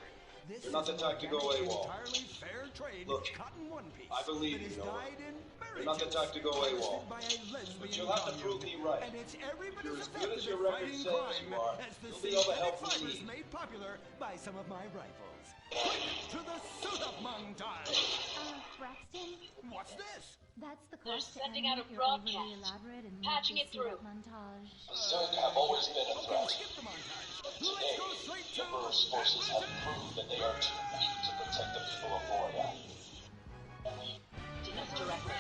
This You're not the is type to go organic, AWOL. entirely fair trade Look, cotton one piece I believe that you, is Nova. dyed in You're not the type to go AWOL. by a lesbian But you'll have to commune. prove me right. And it's every bit You're as as good as effective your at record fighting says crime you are. as the You'll be all the help synthetic we fibers need. made popular by some of my rifles. Quick to the suit-up montage! Braxton? What's this? That's the They're cost to sending animate out a your overly broadcast. elaborate and Patching lengthy it through. suit-up montage. Zerg have always been a threat. Skip the montage. Today, Let's go straight to... Emperor's forces have proved that they are too weak to protect the people of Voria. Didn't directly.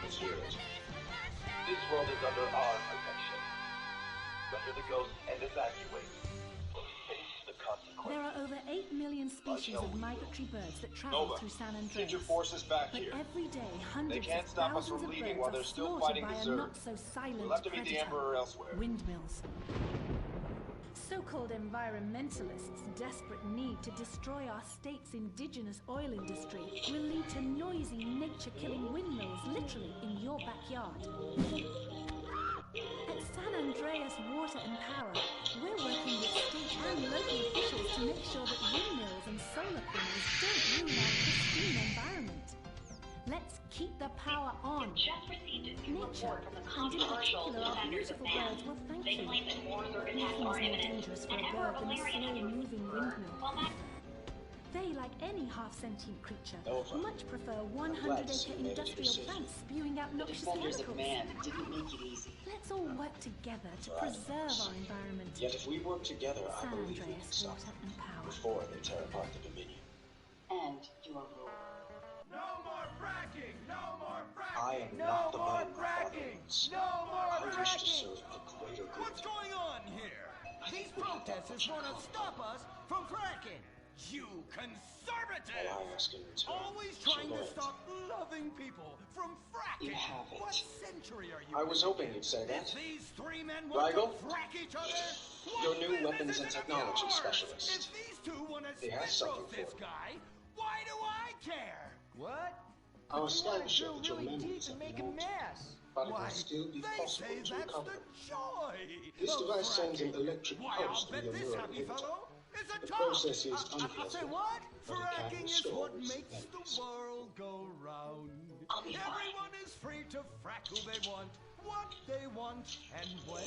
Let's hear it. This world is under our protection. Render the ghost and evacuate. Face the consequences. There are over 8 million species of migratory birds that travel Nova, through San get Andreas. your forces back But here. every day, They hundreds can't of stop us thousands from of leaving birds while are they're still slaughtered fighting by the a Zerg. not-so-silent We'll have to meet the predator. Emperor elsewhere. Windmills. So-called environmentalists' desperate need to destroy our state's indigenous oil industry will lead to noisy, nature-killing windmills literally in your backyard. At San Andreas Water and Power, we're working with state and local officials to make sure that windmills and solar panels don't ruin our pristine environment. Let's keep the power on. Just received a new Nature, report from the and in controversial particular our Defenders of beautiful Man. birds, will thank They you. claim that more Zerg attacks Nothing's are more imminent, dangerous for and a Emperor bird than a Valerian has slow-moving windmill. Well, that They, like any half-sentient creature, Nova, much prefer I'm glad to see 100-acre you made a industrial decision. plants spewing out the noxious Defenders of chemicals. Man didn't make it easy. Let's all work together to Right. preserve our environment. Yet if we work together, I San believe we can Andreas, stop water them and power. before they tear apart the Dominion. And you are ruled. No more fracking! No more fracking! I am no not the more man my father fracking! was. No more I wish to fracking! serve the greater good. What's going on here? These protesters want to stop us from fracking. You conservatives! All I ask in return Always is trying to loyalty. stop loving people from fracking. You have it. What century are you I was in? hoping you'd say that. If these three men want Rigel? to frack each other, Your what new business weapons is and it of technology yours? specialist. If these two want to He has something this for you. guy, why do I care? What? I was slightly sure that your memories have been altered, but it Why, will still be they possible say to that's recover the them. joy This of device sends an fracking. electric Why, pulse I'll through bet your this neural happy inhibitor. fellow is a The top. process is I say unpleasant, what? but it can Fracking is restore what recent makes memories. the world go round. I'll be fine. Everyone is free to frack who they want, what they want, and when.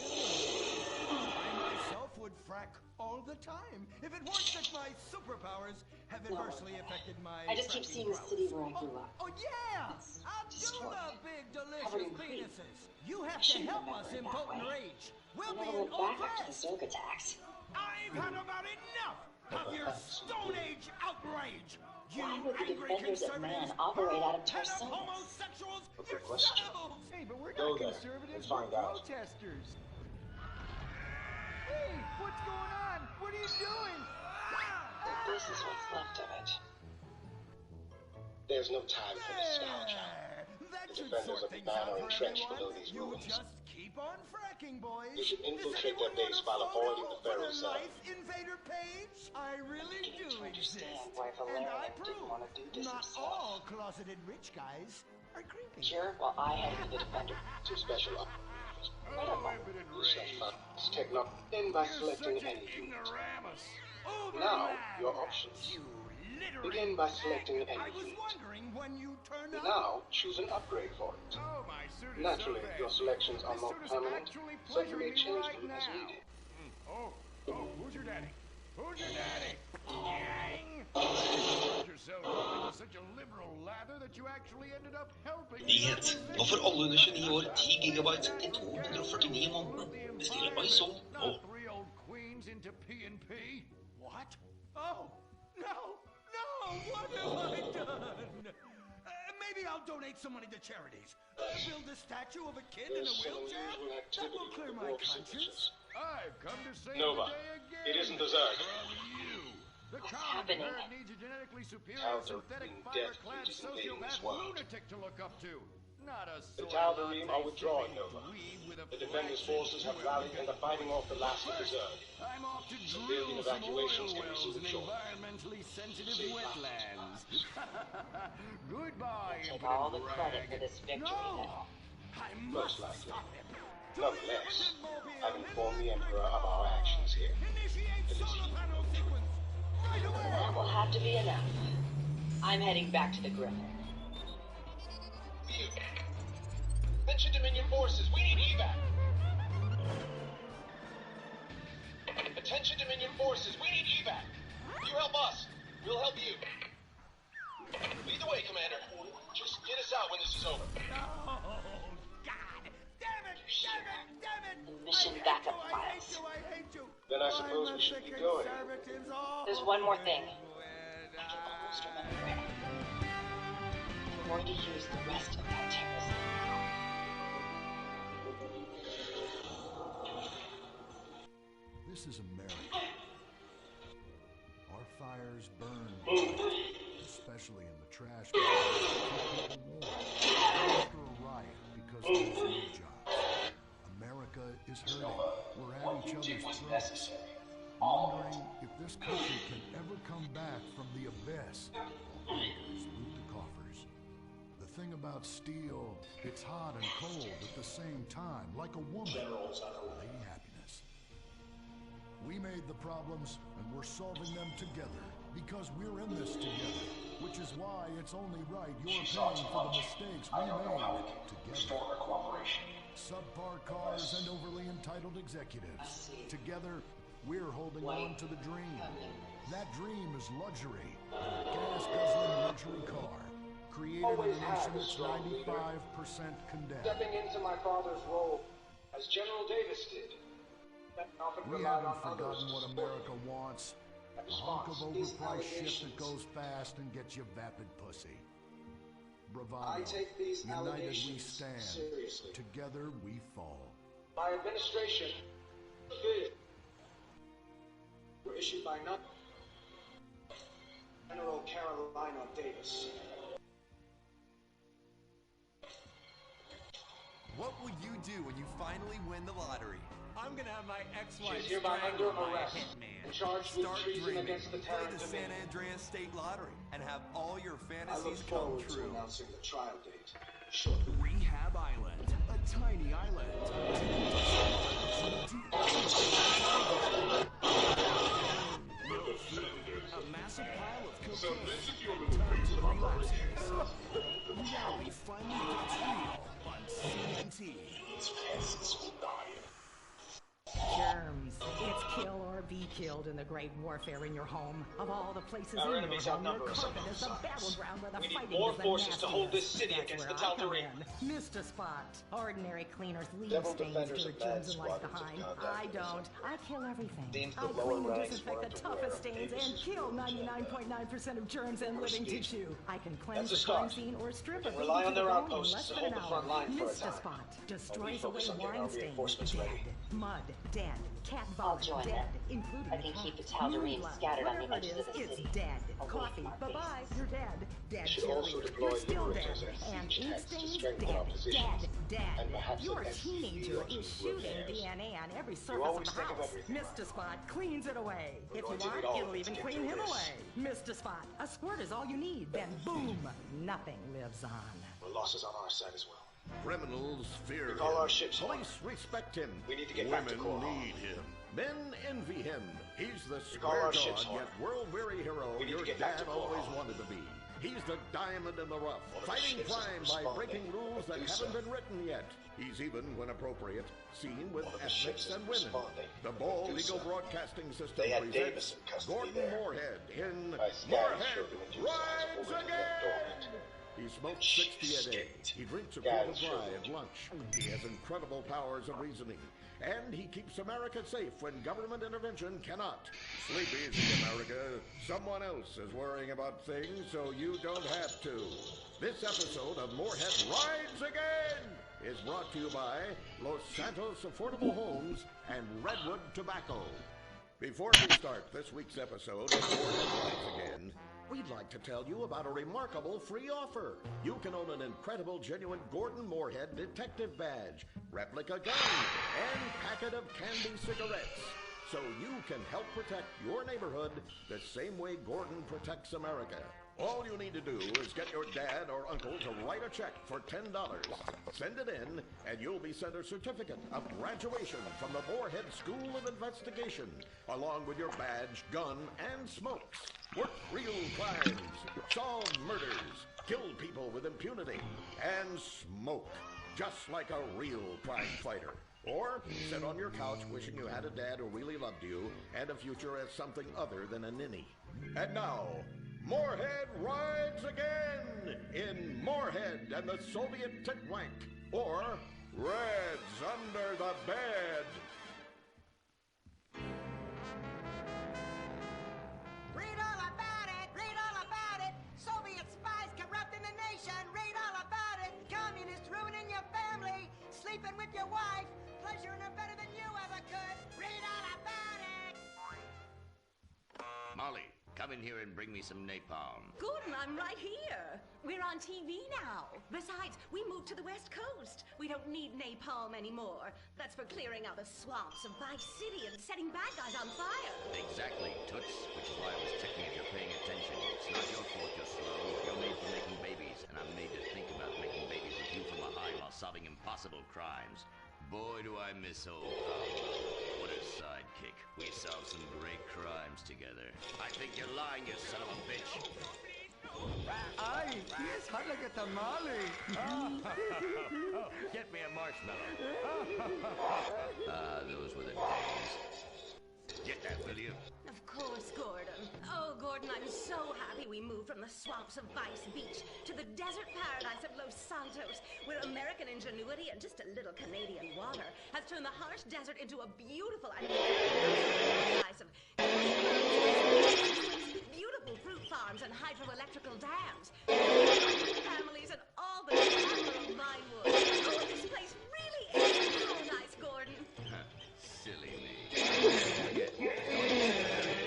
I myself would frack all the time if it weren't that my superpowers have adversely affected my I just keep fracking seeing the prowess. city where I grew up. Oh yeah! It's I'll do destroyed. the big Covered delicious in creep. penises. You have I to shouldn't help remember us it in that potent way. rage. We'll I be never in went back after the oppressed. Zerg attacks. I've had about enough of your Stone Age outrage. You Why would the angry Defenders of Man conservatives, operate out of ten Tarsonis? homosexuals Okay, question. yourselves. Hey, but we're Go not there conservatives, and find we're out. protesters. Hey, what's going on? What are you doing? This is what's left of it. There's no time for nostalgia. That The should defenders sort of the things man out are for entrenched everyone. below these You ruins. just keep on fracking, boys. You should Does infiltrate anyone their base want a while avoiding photo the Pharaoh for cell. their life invader page? I really do exist. why And Valerian I didn't prove want to do this not himself. all closeted rich guys are creepy. Sure, while I had to be the defender. Too special. You shall first take not in by selecting any unit. Now, your options. Begin by selecting any unit. Now, choose an upgrade for it. Naturally, your selections are more permanent, so you may change them as needed. Oh, who's your daddy? Who's your daddy? Yang! You yourself up into such a liberal lather that you actually ended up helping. Nyhet. Nå får alle under 29 år 10 gigabyte til 249 i måneden. Bestill iPhone nå. Three old queens into P&P? What? Oh, no! What have I done? Maybe I'll donate some money to charities. Build a statue of a kid in a wheelchair? That will clear my conscience. I've come to save Nova, the day again. it isn't dessert. From you. The What's common happening? herd needs a genetically superior Tal'Darim synthetic death fiber-clad is invading this sociopath world. lunatic to look up to. Not a The soy Tal'Darim latte are withdrawing, sipping Nova. dweeb with a The Defenders' flaccid forces have rallied and are fighting off the last of the Zerg. I'm off to Civilian drill some oil evacuations can wells resume in shortly. environmentally sensitive wetlands. Goodbye, Take impotent all the credit rag. for this victory now. I Most likely. Nonetheless, I've informed the Emperor of our actions here. It is he. That will have to be enough. I'm heading back to the Griffin. Attention Dominion forces, we need evac! Attention Dominion forces, we need evac! You help us, we'll help you. Lead the way, Commander. Just get us out when this is over. Mission backup files. Then I suppose we should be going. There's one more thing. I can almost remember it. I'm going to use the rest of that terrace now. This is America. Our fires burn bright, especially in the trash cans. Keep people warm. After a riot because there's no jobs. America is hurting. We're at each other's throats. Wondering if this country can ever come back from the abyss. Always loot the coffers. The thing about steel, it's hot and cold at the same time, like a woman. Lady Happiness. We made the problems, and we're solving them together, because we're in this together, which is why it's only right you're paying for the mistakes we made together. Subpar cars and overly entitled executives. Together, we're holding on to the dream. That dream is luxury, a gas-guzzling luxury car, created in a nation that's 95% condemned. Stepping into my father's role, as General Davis did. We haven't forgotten what America wants. A hunk of overpriced shit that goes fast and gets you vapid pussy. Bravado. I take these United we allegations stand. seriously. Together we fall. My administration, bid, were issued by not General Carolina Davis. What will you do when you finally win the lottery? I'm gonna have my ex-wife She is hereby under strangled by a arrest hitman. and charged with Start treason dreaming. against the Play Terran the San Dominion. Andreas State Lottery and have all your I look fantasies come forward to true. announcing the trial date shortly. Rehab Island, a tiny island. A massive pile of cocaine and tons of relapses. Reality finally gets real on CNT. Germs. It's kill or be killed in the great warfare in your home. Of all the places Our in your enemies home, your outnumber us on carpet both is the sides. battleground where the We need fighting more is the forces to hold this city nastiest. against That's the where I come Tal'Darim. in. Mr. Spot. Ordinary cleaners leave Devil stains, defenders dirt, of germs, Mad and life Squadrons have behind. gone down I for this don't. I kill everything. Deems the I lower clean and ranks disinfect weren't the aware toughest of stains and Davis's kill movements. 99.9% of germs and living tissue. I can cleanse That's the a crime start. scene or strip We a can rely baby on to their the bone in outposts less to than hold an the hour. front line for a Mr. time. Spot While we destroys focus away on getting our wine stains. reinforcements Dead. ready. Mud. Dead. Cat I'll vomit. join Dead. them. Including I can the keep the cat. Tal'Darim Moonblood. scattered on the Whatever it edges of the is, city. it's dead. I'll Coffee. wait for my Bye-bye. base. You're dead. Dead. We should also cheerleader. deploy You're still dead. liberators and And siege ink tanks to stains. strengthen Dead. our positions. Dead. Dead. And perhaps Your an SCV teenager or two is for shooting repairs. DNA on every You surface of always the think of house. everything, Mr. Spot cleans it away. We're If going you to need want, all of it'll it even to get clean through him this. away. Mr. Spot, a squirt is all you need. Then boom, nothing lives on. The losses on our side as well. Criminals fear him. Call our ships. Police respect him. We need to get back to Women Core. need him. Men envy him. He's the call our square ships, jawed yet world-weary hero We need your to get back dad to Core. always wanted to be. He's the diamond in the rough, One of the fighting ships is crime by responding. breaking rules that Do haven't so. been written yet. He's even, when appropriate, seen with One of the ethnics ships is and women. responding. The Bald Do Eagle so. Broadcasting System They had presents Davis in custody Gordon there. Moorhead in My scans Moorhead showed him into Rides already Again! dormant. He smokes 60 a day. He drinks a quart of rye at lunch. He has incredible powers of reasoning. And he keeps America safe when government intervention cannot. Sleep easy, America. Someone else is worrying about things so you don't have to. This episode of Moorhead Rides Again is brought to you by Los Santos Affordable Homes and Redwood Tobacco. Before we start this week's episode of Moorhead Rides Again, we'd like to tell you about a remarkable free offer. You can own an incredible, genuine Gordon Moorhead detective badge, replica gun, and packet of candy cigarettes. So you can help protect your neighborhood the same way Gordon protects America. All you need to do is get your dad or uncle to write a check for $10. Send it in, and you'll be sent a certificate of graduation from the Moorhead School of Investigation, along with your badge, gun, and smokes. Work real crimes, solve murders, kill people with impunity, and smoke, just like a real crime fighter. Or sit on your couch wishing you had a dad who really loved you and a future as something other than a ninny. And now, Moorhead Rides Again in Moorhead and the Soviet Titwank, or Reds Under the Bed. Read all about it! Read all about it! Soviet spies corrupting the nation! Read all about it! Communists ruining your family! Sleeping with your wife! Pleasuring her better than you ever could! Read all about it! Molly, come in here and bring me some napalm. Gordon, I'm right here. We're on TV now. Besides, we moved to the West Coast. We don't need napalm anymore. That's for clearing out the swamps of Vice City and setting bad guys on fire. Exactly, Toots, which is why I was checking if you're paying attention. It's not your fault you're slow. You're made for making babies, and I'm made to think about making babies with you from behind while solving impossible crimes. Boy, do I miss old Pablo. What a sidekick. We solved some great crimes together. I think you're lying, you son of a bitch. Ay, yes, hot like a tamale. Oh, get me a marshmallow. Those were the days. Get that, will you? Of course, Gordon. Oh, Gordon, I'm so happy we moved from the swamps of Vice Beach to the desert paradise of Los Santos, where American ingenuity and just a little Canadian water has turned the harsh desert into a beautiful and paradise of beautiful fruit farms and hydroelectrical dams, families and all the glamour of Vinewood. Oh, this place really is paradise, Gordon. Silly me.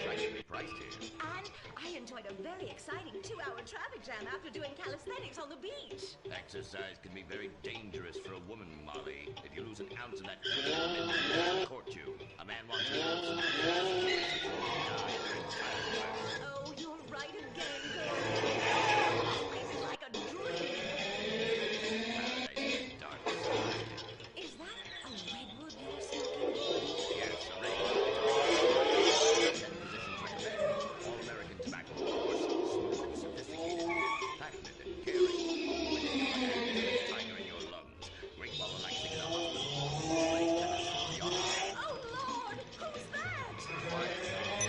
Attractively priced here. And I enjoyed a very exciting 2-hour traffic jam after doing calisthenics on the beach. Exercise can be very dangerous for a woman, Molly. If you lose an ounce of that will court you. A man wants to Oh, you're right again, Gordon. This place is like a dream. Dark. Is that a redwood you're smoking? Yes, a redwood. All American tobacco, of course. Smooth, sophisticated, patented, and caring. Tiger in your lungs. Great while relaxing in a hospital. Oh, Lord! Who's that?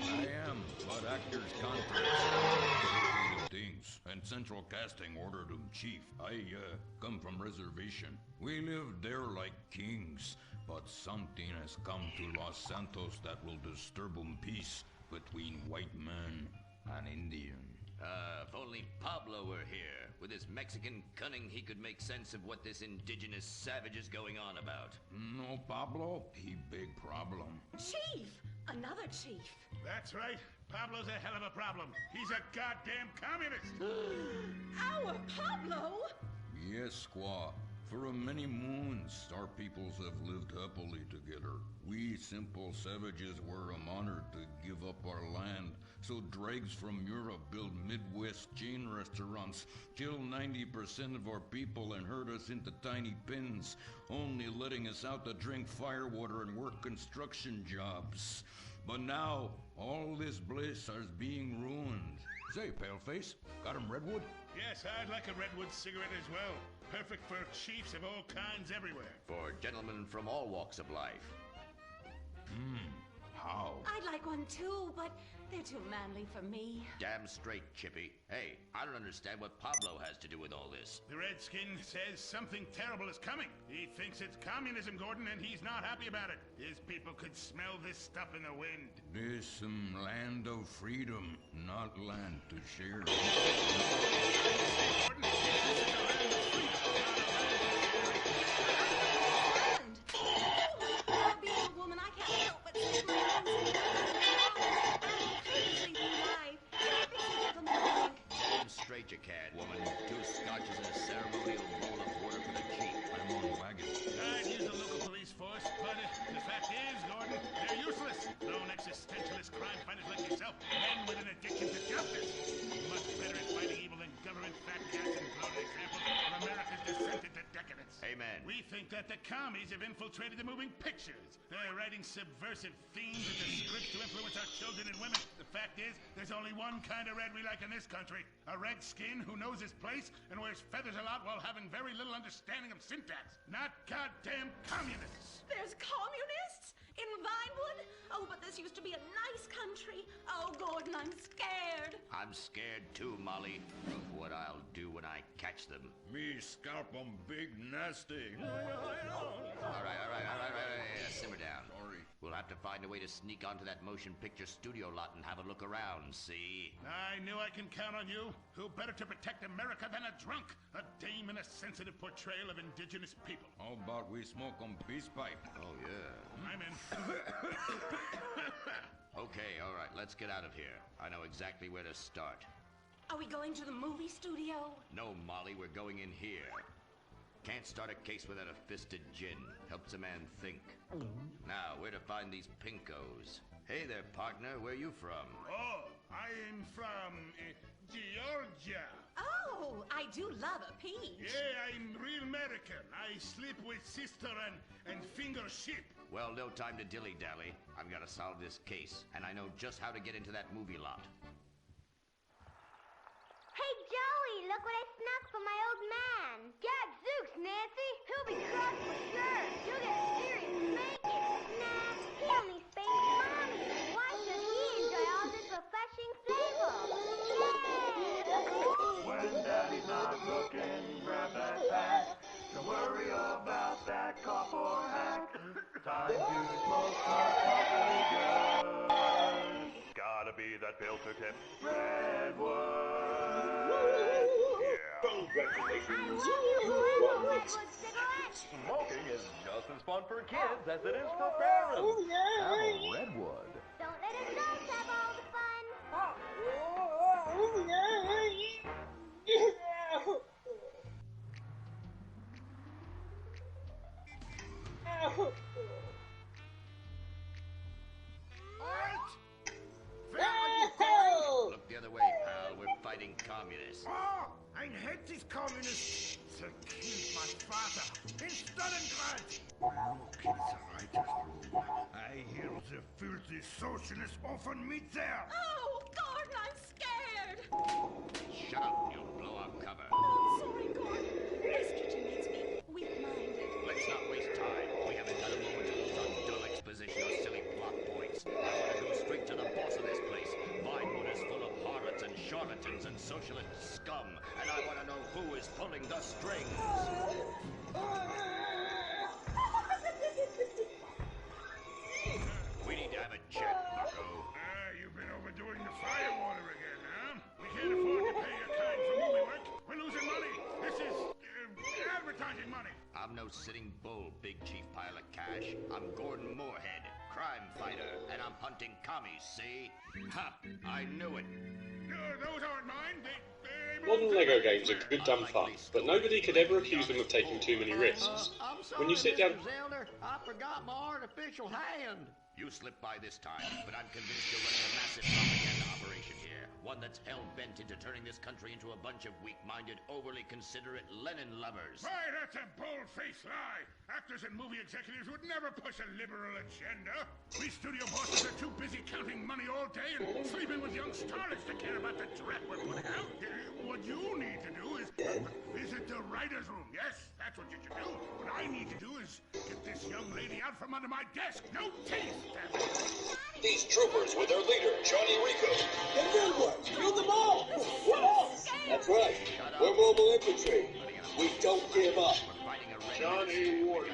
I am, but actors' contracts things, and Central Casting ordered him chief. I come from reservation. We live there like kings, but something has come to Los Santos that will disturb peace between white man and Indian. If only Pablo were here. With his Mexican cunning, he could make sense of what this indigenous savage is going on about. No, Pablo, he big problem. Chief! Another chief. That's right. Pablo's a hell of a problem. He's a goddamn communist. Our Pablo? Yes, squaw. For many moons, our peoples have lived happily together. We simple savages were honored to give up our land, so dregs from Europe build Midwest chain restaurants, kill 90% of our people and herd us into tiny pens, only letting us out to drink firewater and work construction jobs. But now, all this bliss is being ruined. Say, Paleface, got him redwood? Yes, I'd like a redwood cigarette as well. Perfect for chiefs of all kinds everywhere. For gentlemen from all walks of life. How? I'd like one too, but they're too manly for me. Damn straight, Chippy. Hey, I don't understand what Pablo has to do with all this. The Redskin says something terrible is coming. He thinks it's communism, Gordon, and he's not happy about it. His people could smell this stuff in the wind. This land of freedom, not land to share. Gordon, this is a land of freedom, not a land Well, being a woman, I can't help but say my life. Damn straight you can, woman. 2 scotches and a ceremonial bowl of water for the chief. I'm on wagon. I'd use the local police force, but the fact is, Gordon, they're useless. Lone existentialist crime fighters like yourself, men with an addiction to justice. Much better at fighting evil than government fat cats and bloated examples of America's descent into decadence. Amen. We think that the commies have infiltrated the moving pictures. They're writing subversive themes into scripts to influence our children and women. The fact is, there's only one kind of red we like in this country. A redskin who knows his place and wears feathers a lot while having very little understanding of syntax. Not goddamn communists. There's communists? In Vinewood? Oh, but this used to be a nice country. Oh, Gordon, I'm scared. I'm scared too, Molly, of what I'll do when I catch them. Me scalp 'em big nasty. All right. Simmer down. Sorry. We'll have to find a way to sneak onto that motion picture studio lot and have a look around, see? I knew I can count on you. Who better to protect America than a drunk? A dame in a sensitive portrayal of indigenous people. How about we smoke 'em peace pipe? Oh, yeah. I'm in. Okay, all right, let's get out of here. I know exactly where to start. Are we going to the movie studio? No, Molly, we're going in here. Can't start a case without a fisted gin. Helps a man think. Now, where to find these pinkos? Hey there, partner, where you from? Oh, I am from Georgia. Oh, I do love a peach. Yeah, I'm real American. I sleep with sister and finger ship. Well, no time to dilly-dally. I've got to solve this case, and I know just how to get into that movie lot. Hey, Joey, look what I snuck from my old man. Gadzooks, Nancy. He'll be cross for sure. You'll get a serious spanking. Nah, he only spanks Mommy. Why should he enjoy all this refreshing flavor? Yay! When Daddy's not looking, grab that pack. Don't worry about that cough or hack. Time to smoke properly good. Gotta be that filter tip. Redwood. Congratulations, you won a Redwood cigarette. Smoking is just as fun for kids as it is for parents. Oh, yeah. Have a Redwood. Don't let adults have all the fun. Look the other way, pal. We're fighting communists. Oh, ein hetzies Kommunist. To kill my father in Stalingrad. Look in the writer's room. I hear the filthy socialists often meet there. Oh, Gordon, I'm scared. Shut up, you'll blow our cover. Oh, sorry, Gordon. Estrogen makes me weak-minded. Let's not waste time. We haven't got a moment to lose on dull exposition or silly plot points. I want to go straight to the boss of this place. Vinewood is full of harlots and charlatans and socialist scum, and I want to know who is pulling the strings. We need to have a chat, Marco. You've been overdoing the firewater again, huh? We can't afford to pay your kind for movie work. We're losing money. This is advertising money. I'm no sitting bull, big chief pile of cash. I'm Gordon Moorhead, crime fighter, and I'm hunting commies, see? Ha! I knew it. Those aren't mine. They Modern LEGO games are good dumb fun, but nobody could ever accuse them of taking too many risks. I'm sorry, When you sit down... Mr. Zelda, I forgot my artificial hand. You slipped by this time, but I'm convinced you're running a massive propaganda operation here. One that's hell-bent into turning this country into a bunch of weak-minded, overly considerate Lenin lovers. Why, that's a bold-faced lie. Actors and movie executives would never push a liberal agenda. We studio bosses are too busy counting money all day and sleeping with young starlets to care about the threat we're putting out. What you need to do is visit the writer's room. Yes, that's what you should do. What I need to do is get this young lady out from under my desk. No teeth, damn it. These troopers with their leader, Johnny Rico. They're good ones. Kill them all. What else? That's right. We're mobile infantry. We don't give up. Johnny Warden.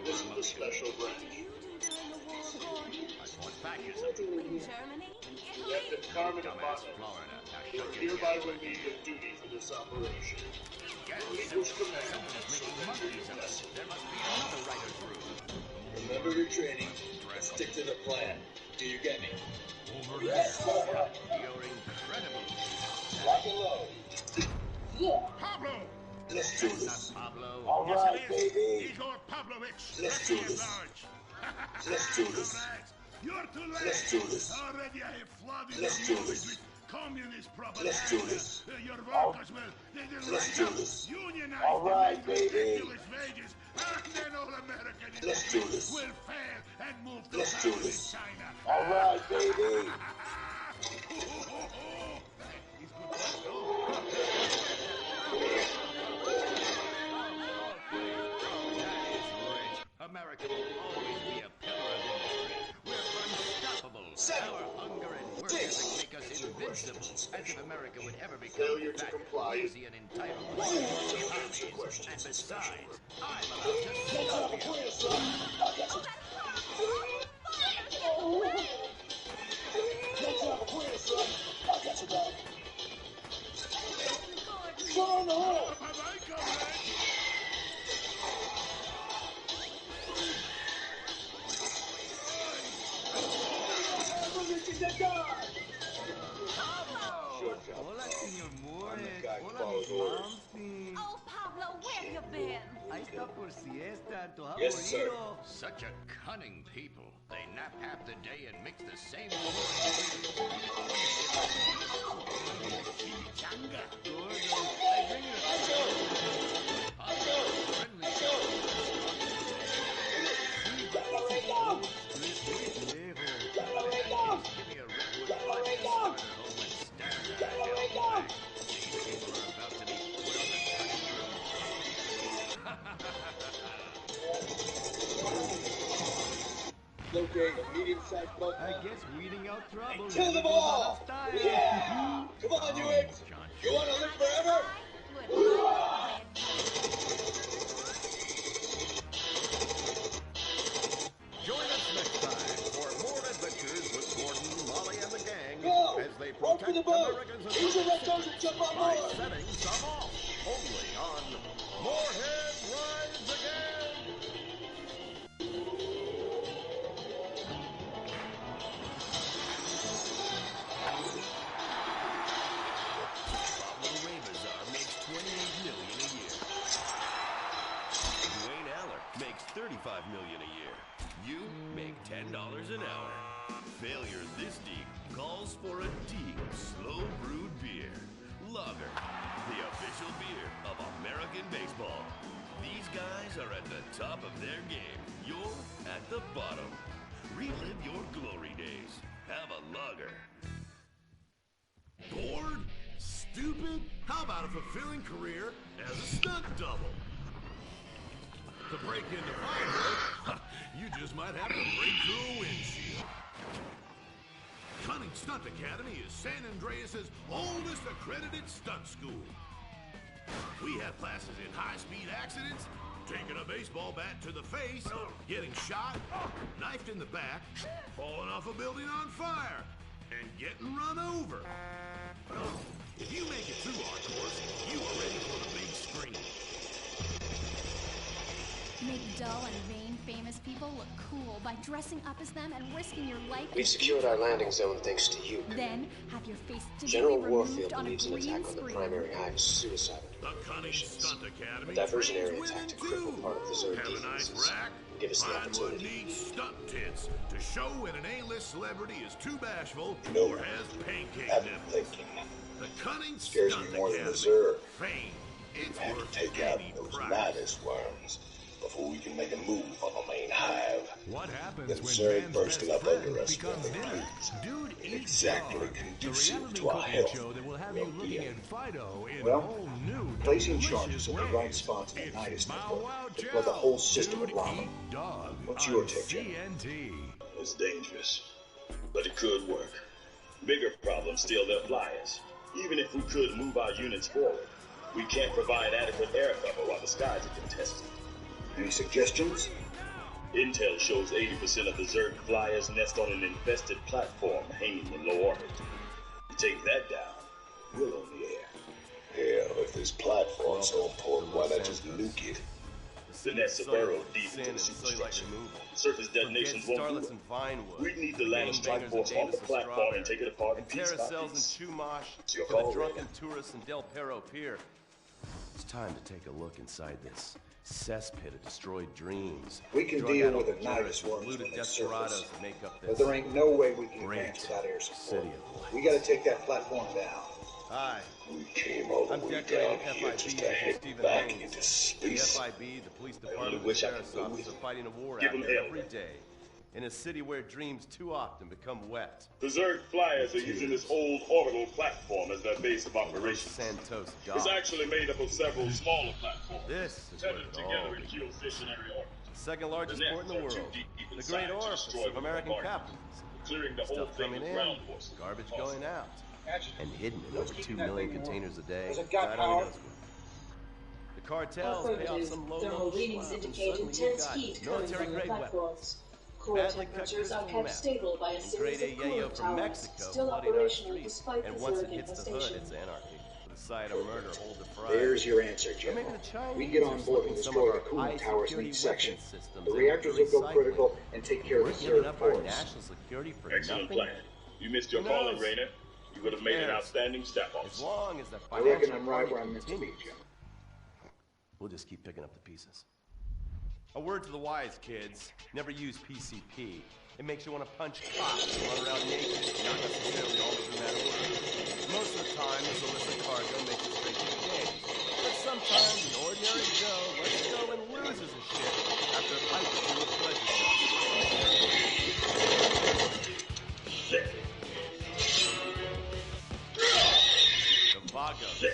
This is the special branch. In Germany? Captain Carmen Amata. You are hereby relieved of duty for this operation. Relinquish command. There must be another writer's room. Remember your training. Stick to the plan. Do you get me? Over Yes, there. sir. You're incredible. Lock and load. Pablo! Let's do this. Pablo. All right, Yes, it is. baby. Igor Pavlovich. Let's do Russian this. large. Let's do this. All right. You're too late. Let's do this. Already I have flooded Let's the do movies this. with communist propaganda. Let's do this. Your workers will Let's do this. unionize All right, them and baby. ridiculous wages. And then all American Let's do industry this. will fail and move to Let's do communist this. China. All right, baby. America will always be a pillar of industry. We're unstoppable. Our hunger and work ethic make us invincible. As if America would ever become Failure to fat, comply. lazy, and entitled. And besides, I'm allowed to stop you. Hola, señor Moore. Hola, called Miss Momsy. Oh, Pablo, where you been? Ahí está por siesta, tu Yes, sir. aburrido. Such a cunning people. They nap half the day and mix the same chimichanga. Locate a medium-sized boat. I guess weeding out trouble. And kill them all! Yeah! Come on, you apes! You want to live forever? Join us next time for more adventures with Gordon, Molly, and the gang Go! as they Run for protect the boat! Americans Use your left arm to jump on by board! setting some off. Only on Moorhead Rides Again. Pablo Rebazar makes $28 million a year. Dwayne Aller makes $35 million a year. You make $10 an hour. Failure this deep calls for a deep, slow brewed beer. Lager, the official beer of American baseball. These guys are at the top of their game. You're at the bottom. Relive your glory days. Have a lager. Bored? Stupid? How about a fulfilling career as a stunt double? To break into firewood, you just might have to break through a windshield. Cunning Stunt Academy is San Andreas' oldest accredited stunt school. We have classes in high-speed accidents, taking a baseball bat to the face, getting shot, knifed in the back, falling off a building on fire, and getting run over. If you make it through our course, you are ready for the big screen. Make dull and vain famous people look cool by dressing up as them and risking your life. We secured our landing zone thanks to you. Then have your face General digitally Warfield removed on a believes an green attack on the screen. primary hive is suicide. The Cunning Stunt Academy. A diversionary trains attack to women, cripple part of the Zerg Have a nice defenses. rack. Give us the Find what opportunity. needs stunt tits to show when an A-list celebrity is too bashful No. or has pancake I've been nipples. thinking. The Cunning Scares Stunt me more than the Academy. Zerg. Fame. It's We have worth to take out any those price. Midas worms before we can make a move on the main hive. What happens Then when Zerg man's bursting best up under friend us becomes when they dinner? please. Dude, Exactly The conducive reality to our cooking health. show that will have you looking at Fido in Well, a whole new, placing delicious charges at the ways. right spots in the Midas Bow network Wow to plug the whole system Dude of Rama. Eat Dog What's on your take, Jim? CNT. It's dangerous, but it could work. Bigger problem still their flyers. Even if we could move our units forward, we can't provide adequate air cover while the skies are contested. Any suggestions? Intel shows 80% of the Zerg flyers nest on an infested platform hanging in low orbit. You take that down, we'll own the air. Hell, if this platform's so important, why not just nuke it? The nests are burrowed deep into the superstructure. Surface detonations won't do it. We need to land a strike force on the platform and take it apart piece by Terracells and piece. Chumash It's your for call, the drunken Raven. tourists in Del Perro Pier. It's time to take a look inside this cesspit of destroyed dreams. We can Drug deal adult with the degenerates Midas and worms deluded when they desperados surface. that make up But this there ain't no way we can great advance without air support. city of light. We gotta take that platform down. Hi, We came all the I'm way decorated down here just FIB to head Stephen back Haynes. into The space. FIB, the police only department, wish the I could sheriff's go office with are you. fighting a war Give out 'em there hell. every day. In a city where dreams too often become wet. The Zerg flyers are using this old orbital platform as their base of operations. Santos It's dock. actually made up of several smaller platforms. This is where tethered it all together in begins. geostationary orbit. Second largest The port in the nets are too world. deep The inside great to orifice destroy of with American bombardment. capitalism. Clearing the whole Stuff thing coming with in, ground force. garbage Awesome. going out. And hidden in over 2 that million thing containers a day. Has it got God only power? knows where. The cartels pay off Affirmative. some low Thermal readings indicate intense heat coming from the military-grade weapons. platforms. Core Badly cut temperatures are crystal kept meth. stable by a And series grade of A cooling yayo from towers, Mexico still flooding our operational streets. despite And the once Zerg it hits the hood, infestation. it's anarchy. The side of murder, hold the prize. There's your answer, Or maybe General. the Chinese We get on are board and slipping some destroy of the our cooling towers in high-security each section. weapons systems The into reactors will go recycling. critical and take care of We're the giving Zerg up our force. national security for Excellent nothing. plan. You missed your Who calling, knows? Rainer. You would have made an cares? outstanding staff As officer. long as the I reckon financial I'm right party where I'm meant to be, continues. Jim. We'll just keep picking up the pieces. A word to the wise, kids. Never use PCP. It makes you want to punch cops and run around naked, not necessarily always in that order. Most of the time, this illicit cargo makes it straight to the game. But sometimes an ordinary Joe lets go and loses his shit after a pipe or two of pleasure Shit. The Vagos.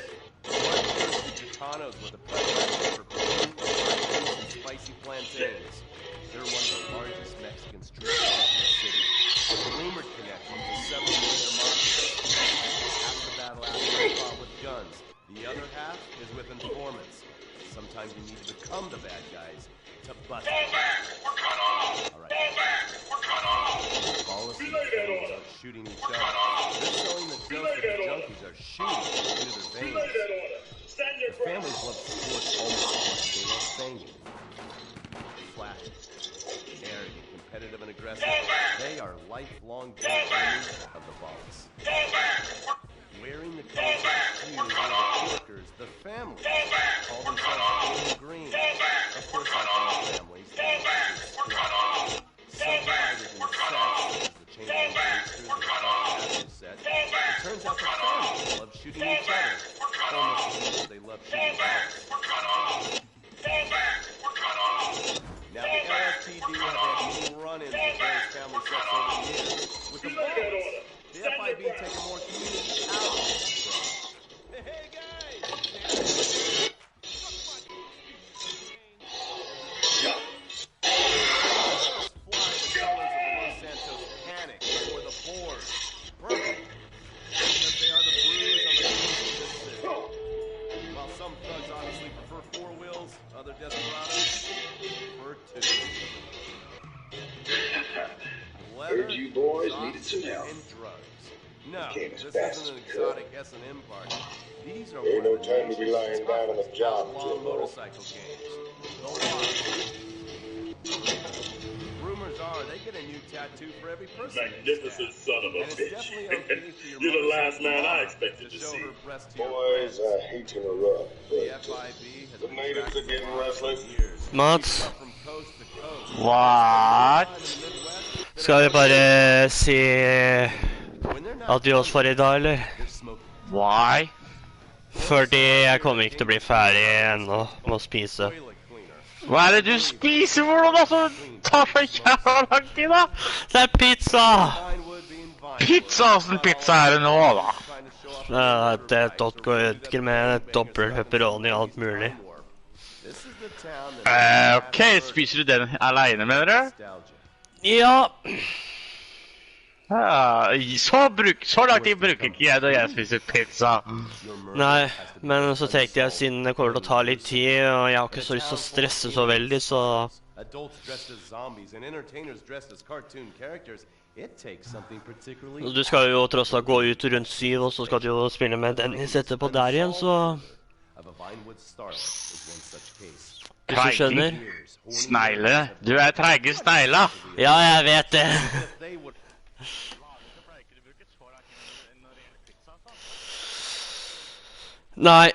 Bloodthirsty Gitanos with a predilection for potent, and spicy plantains. They're one of the largest Mexican street gangs in the city, with rumored connections to several major mafias. Half the battle after is fought with guns. The other half is with informants. Sometimes you need to become the bad guys to bust them. We're cut off! All right. We're cut off! Wallace and Relay that Jones order. are shooting each other. They're selling the dope that the junkies are shooting into their veins. Relay that order. Stand your The ground. families love sports almost as much as they love banging. Flashy, arrogant, competitive, and aggressive. They are lifelong enemies of the Wallace. Wearing the colors of the feud are the Quakers, the family, call themselves blue and green. Of course, like all families, they split. Subdivided in sets, as the Chamberlain Gangsters and Buck set. It turns out the families love shooting each other, almost as much as they love shooting Wallace. Now, the LSPD have had many run-ins with various family sets over the years. With the Wallace, the FIB take a more community outreach approach. Hey, guys! Fly the colors of the Los Santos Panic or the Boars. Perfect. Because they are the bruise on the face of this city. While some thugs honestly prefer four wheels, other desperados prefer two. Leather, Heard you boys socks, needed some help. and drugs. No, Came as this fast isn't an as we could. exotic S&M party. These are Ain't one no of the time to be nation's lying down on the toughest job, outlaw Jimbo. motorcycle gangs. The Lodge. get a new tattoo for every person. Magnificent son of a And it's bitch. definitely okay for your You're the mother last man I to expected to show see. her breast to your Boys, friends. I hate to interrupt, The but FIB has the been natives tracking again the box for wrestling. years. Mats, Keeping up from coast to coast. what? Skal vi bare si adios for i dag, eller? Why? Fordi jeg kommer ikke til å bli ferdig ennå med å spise. Hva er det du spiser for noe da som tar så jævla lang tid da? Det er pizza! Pizza? Hvordan pizza er det nå da? Det er dobbelt med dobbelt pepperoni og alt mulig. Ok, spiser du den alene, mener du? Ja. Så lang tid bruker ikke jeg når jeg spiser pizza. Nei, men så tenkte jeg siden det kommer til å ta litt tid, og jeg har ikke så lyst til å stresse så veldig, så... Du skal jo tross alt gå ut rundt 7, og så skal du jo spille med Dennis etterpå der igjen, så... Hvis du skjønner. Snegle. Du er treige snegla. Ja, jeg vet det. Nei,